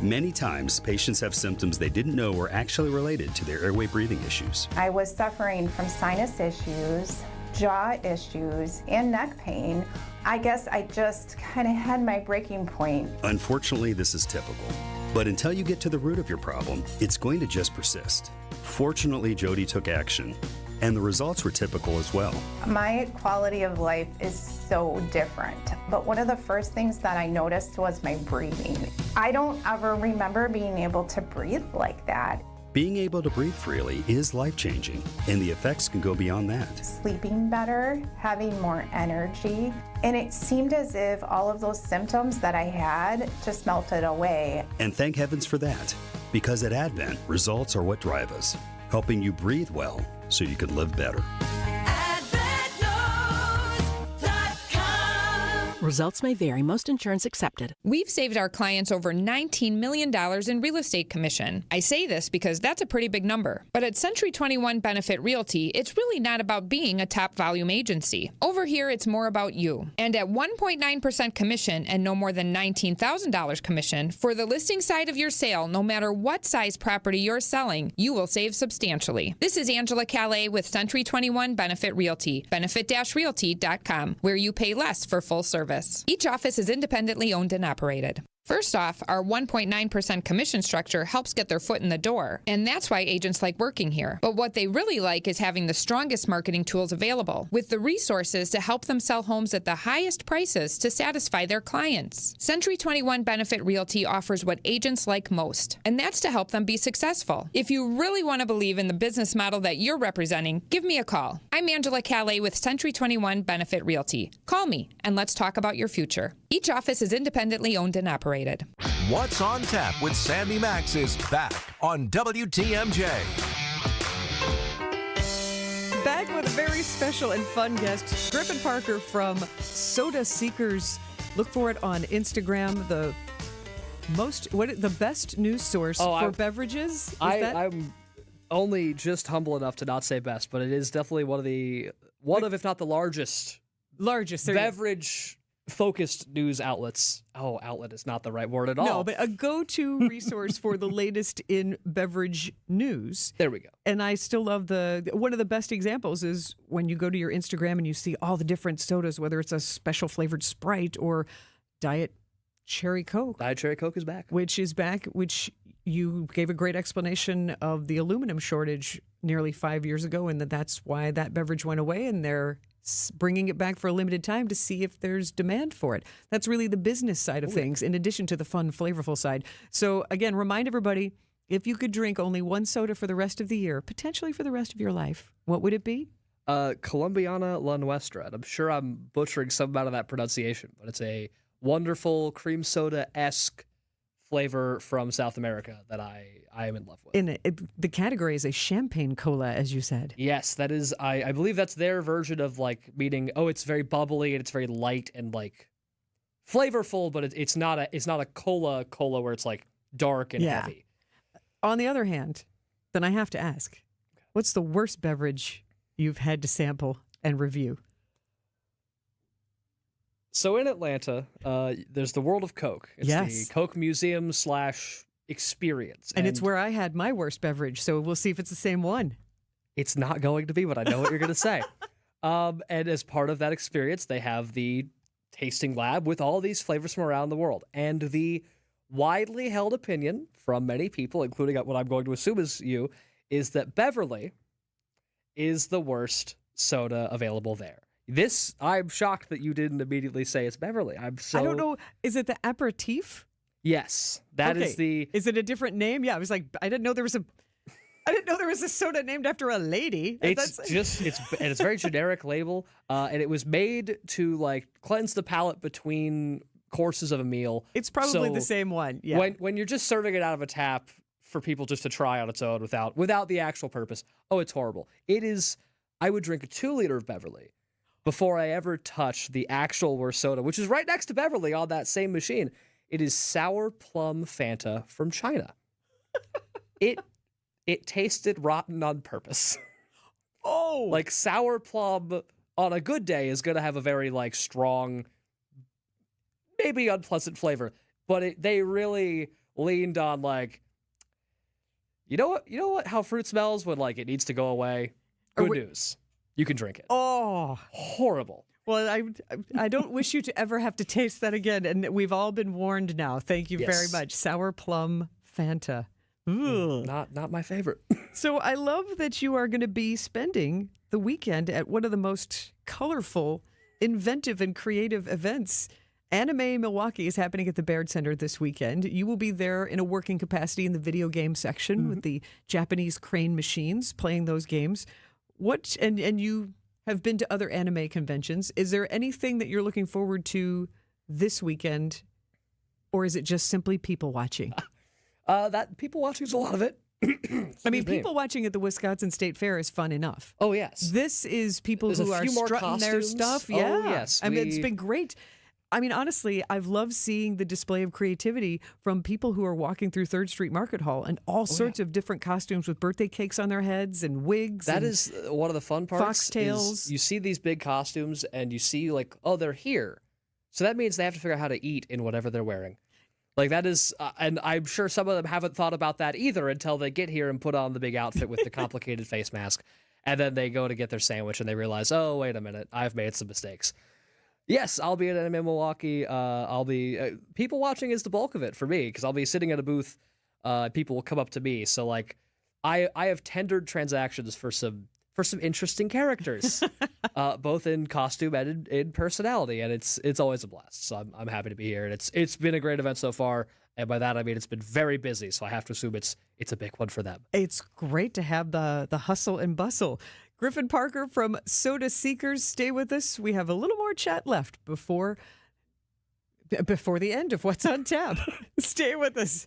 Many times, patients have symptoms they didn't know were actually related to their airway breathing issues. I was suffering from sinus issues, jaw issues, and neck pain. I guess I just kind of had my breaking point. Unfortunately, this is typical. But until you get to the root of your problem, it's going to just persist. Fortunately, Jody took action, and the results were typical as well. My quality of life is so different, but one of the first things that I noticed was my breathing. I don't ever remember being able to breathe like that. Being able to breathe freely is life-changing, and the effects can go beyond that. Sleeping better, having more energy, and it seemed as if all of those symptoms that I had just melted away. And thank heavens for that, because at Advent, results are what drive us, helping you breathe well so you can live better. Results may vary. Most insurance accepted. We've saved our clients over $19 million in real estate commission. I say this because that's a pretty big number. But at Century 21 Benefit Realty, it's really not about being a top volume agency. Over here, it's more about you. And at 1.9% commission and no more than $19,000 commission, for the listing side of your sale, no matter what size property you're selling, you will save substantially. This is Angela Calais with Century 21 Benefit Realty, benefit-realty.com, where you pay less for full service. Each office is independently owned and operated. First off, our 1.9% commission structure helps get their foot in the door, and that's why agents like working here. But what they really like is having the strongest marketing tools available, with the resources to help them sell homes at the highest prices to satisfy their clients. Century 21 Benefit Realty offers what agents like most, and that's to help them be successful. If you really want to believe in the business model that you're representing, give me a call. I'm Angela Calais with Century 21 Benefit Realty. Call me, and let's talk about your future. Each office is independently owned and operated. What's on Tap with Sandy Maxx is back on WTMJ. Back with a very special and fun guest, Griffin Parker from Soda Seekers. Look for it on Instagram. The best news source for beverages. I'm only just humble enough to not say best, but it is definitely one of if not the largest beverage focused news outlets. Oh, outlet is not the right word at all. No, but a go-to resource for the latest in beverage news. There we go. And I still love one of the best examples is when you go to your Instagram and you see all the different sodas, whether it's a special flavored Sprite or Diet Cherry Coke. Diet Cherry Coke is back. Which you gave a great explanation of the aluminum shortage nearly 5 years ago, and that's why that beverage went away, and they're bringing it back for a limited time to see if there's demand for it. That's really the business side of things, in addition to the fun, flavorful side. So again, remind everybody, if you could drink only one soda for the rest of the year, potentially for the rest of your life, what would it be? Colombiana La Nuestra. And I'm sure I'm butchering some amount of that pronunciation, but it's a wonderful cream soda-esque flavor from South America that I am in love with. The category is a champagne cola, as you said. Yes, that is. I believe that's their version of meaning. Oh, it's very bubbly and it's very light and flavorful, but it's not a cola where it's dark and heavy. On the other hand, then I have to ask, what's the worst beverage you've had to sample and review? So in Atlanta, there's the World of Coke. It's the Coke Museum / experience. And it's where I had my worst beverage, so we'll see if it's the same one. It's not going to be, but I know what you're going to say. And as part of that experience, they have the tasting lab with all these flavors from around the world. And the widely held opinion from many people, including what I'm going to assume is you, is that Beverly is the worst soda available there. I'm shocked that you didn't immediately say it's Beverly. I don't know. Is it the aperitif? Yes, that is the. Is it a different name? Yeah, I was like, I didn't know there was a soda named after a lady. It's a very generic label, and it was made to cleanse the palate between courses of a meal. It's probably the same one. Yeah. When you're just serving it out of a tap for people just to try on its own without the actual purpose, it's horrible. It is. I would drink a 2-liter of Beverly before I ever touch the actual worst soda, which is right next to Beverly on that same machine. It is sour plum Fanta from China. It tasted rotten on purpose. Oh! Sour plum on a good day is going to have a very strong, maybe unpleasant flavor. But they really leaned on you know what? How fruit smells when it needs to go away? Good news. You can drink it. Oh, horrible. Well, I don't wish you to ever have to taste that again, and we've all been warned now. Thank you very much. Sour plum Fanta. Not my favorite. So I love that you are going to be spending the weekend at one of the most colorful, inventive, and creative events. Anime Milwaukee is happening at the Baird Center this weekend. You will be there in a working capacity in the video game section with the Japanese crane machines playing those games. And you have been to other anime conventions. Is there anything that you're looking forward to this weekend, or is it just simply people watching? That people watching is a lot of it. I mean, people watching at the Wisconsin State Fair is fun enough. Oh, yes. This is people There's who a are few more strutting their costumes. stuff. Oh, Yeah. yes. I mean, it's been great. I mean, honestly, I've loved seeing the display of creativity from people who are walking through 3rd Street Market Hall and all sorts of different costumes with birthday cakes on their heads and wigs. That and is one of the fun parts. foxtails. You see these big costumes and you see like, oh, they're here. So that means they have to figure out how to eat in whatever they're wearing. Like that is, and I'm sure some of them haven't thought about that either until they get here and put on the big outfit with the complicated face mask. And then they go to get their sandwich and they realize, oh, wait a minute, I've made some mistakes. Yes, I'll be at MMA Milwaukee. I'll be, people watching is the bulk of it for me because I'll be sitting at a booth. People will come up to me. So like, I have tendered transactions for some interesting characters, both in costume and in personality, and it's always a blast. So I'm happy to be here, and it's been a great event so far. And by that I mean it's been very busy. So I have to assume it's a big one for them. It's great to have the hustle and bustle. Griffin Parker from Soda Seekers, stay with us. We have a little more chat left before the end of What's on Tap. Stay with us.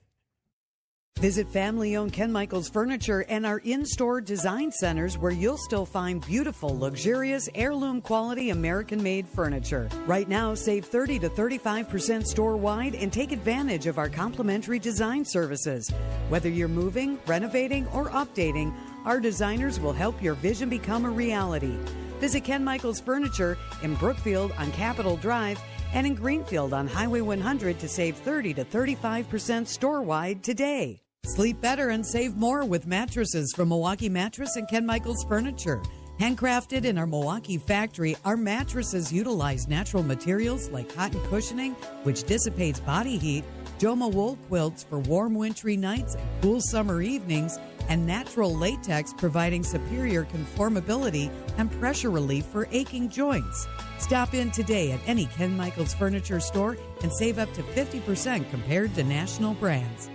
Visit family-owned Ken Michaels Furniture and our in-store design centers where you'll still find beautiful, luxurious, heirloom-quality American-made furniture. Right now, save 30 to 35% store-wide and take advantage of our complimentary design services. Whether you're moving, renovating, or updating, our designers will help your vision become a reality. Visit Ken Michaels Furniture in Brookfield on Capitol Drive and in Greenfield on Highway 100 to save 30 to 35% store-wide today. Sleep better and save more with mattresses from Milwaukee Mattress and Ken Michaels Furniture. Handcrafted in our Milwaukee factory, our mattresses utilize natural materials like cotton cushioning, which dissipates body heat, Joma wool quilts for warm wintry nights and cool summer evenings, and natural latex providing superior conformability and pressure relief for aching joints. Stop in today at any Ken Michaels Furniture store and save up to 50% compared to national brands.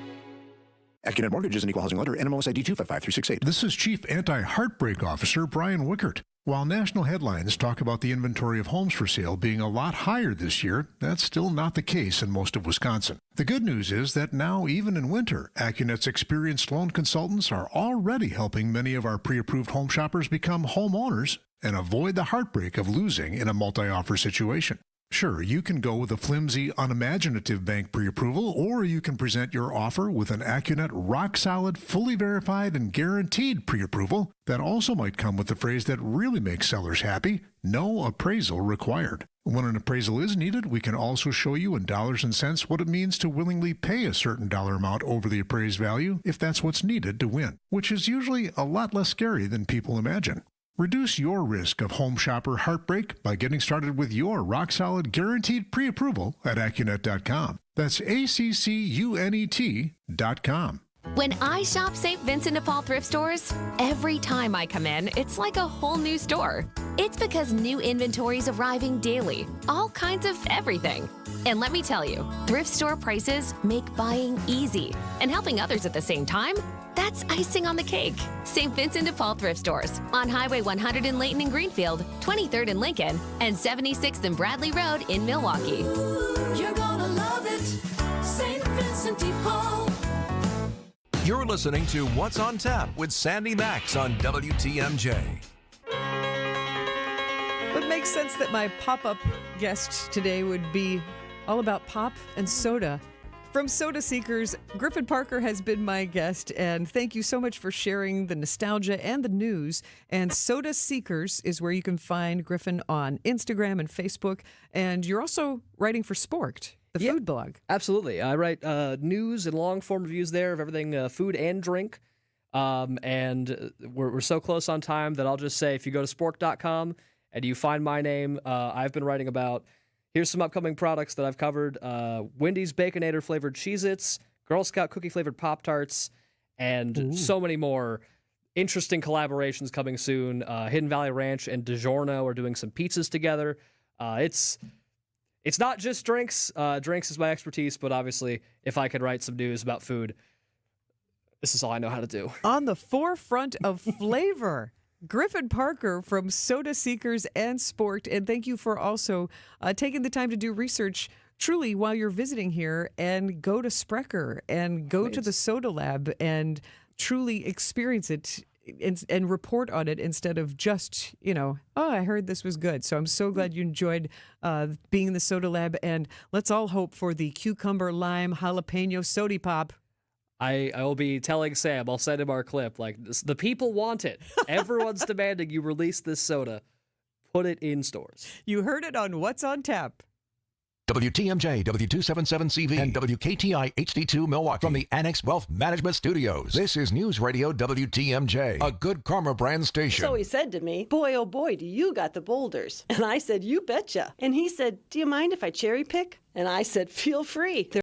Accunet Mortgage is an equal housing lender. NMLS ID 255368. This is Chief Anti-Heartbreak Officer Brian Wickert. While national headlines talk about the inventory of homes for sale being a lot higher this year, that's still not the case in most of Wisconsin. The good news is that now, even in winter, Accunet's experienced loan consultants are already helping many of our pre-approved home shoppers become homeowners and avoid the heartbreak of losing in a multi-offer situation. Sure, you can go with a flimsy, unimaginative bank pre-approval, or you can present your offer with an Accunet rock-solid, fully verified, and guaranteed pre-approval that also might come with the phrase that really makes sellers happy: no appraisal required. When an appraisal is needed, we can also show you in dollars and cents what it means to willingly pay a certain dollar amount over the appraised value if that's what's needed to win, which is usually a lot less scary than people imagine. Reduce your risk of home shopper heartbreak by getting started with your rock-solid guaranteed pre-approval at Accunet.com. That's ACCUNET.com. When I shop St. Vincent de Paul thrift stores, every time I come in, it's like a whole new store. It's because new inventory is arriving daily, all kinds of everything. And let me tell you, thrift store prices make buying easy, and helping others at the same time, that's icing on the cake. St. Vincent de Paul thrift stores on Highway 100 in Layton and Greenfield, 23rd in Lincoln, and 76th and Bradley Road in Milwaukee. You're gonna love it, St. Vincent de Paul. You're listening to What's on Tap with Sandy Maxx on WTMJ. It makes sense that my pop-up guest today would be all about pop and soda. From Soda Seekers, Griffin Parker has been my guest, and thank you so much for sharing the nostalgia and the news. And Soda Seekers is where you can find Griffin on Instagram and Facebook, and you're also writing for Sporked, the food blog. Absolutely. I write news and long-form reviews there of everything food and drink. And we're so close on time that I'll just say if you go to spork.com and you find my name, I've been writing about, here's some upcoming products that I've covered, Wendy's Baconator-flavored Cheez-Its, Girl Scout cookie-flavored Pop-Tarts, and so many more interesting collaborations coming soon. Hidden Valley Ranch and DiGiorno are doing some pizzas together. It's not just drinks. Drinks is my expertise, but obviously, if I could write some news about food, this is all I know how to do. On the forefront of flavor, Griffin Parker from Soda Seekers and Sporked, and thank you for also taking the time to do research truly while you're visiting here, and go to Sprecher and go to the Soda Lab and truly experience it and report on it instead of just, oh, I heard this was good. So I'm so glad you enjoyed being in the Soda Lab, and let's all hope for the cucumber lime jalapeno soda pop. I will be telling Sam, I'll send him our clip, like, the people want it. Everyone's demanding you release this soda. Put it in stores. You heard it on What's on Tap. WTMJ, W277CV, and WKTI HD2 Milwaukee from the Annex Wealth Management Studios. This is News Radio WTMJ, a Good Karma brand station. So he said to me, boy, oh boy, do you got the boulders. And I said, you betcha. And he said, do you mind if I cherry pick? And I said, feel free.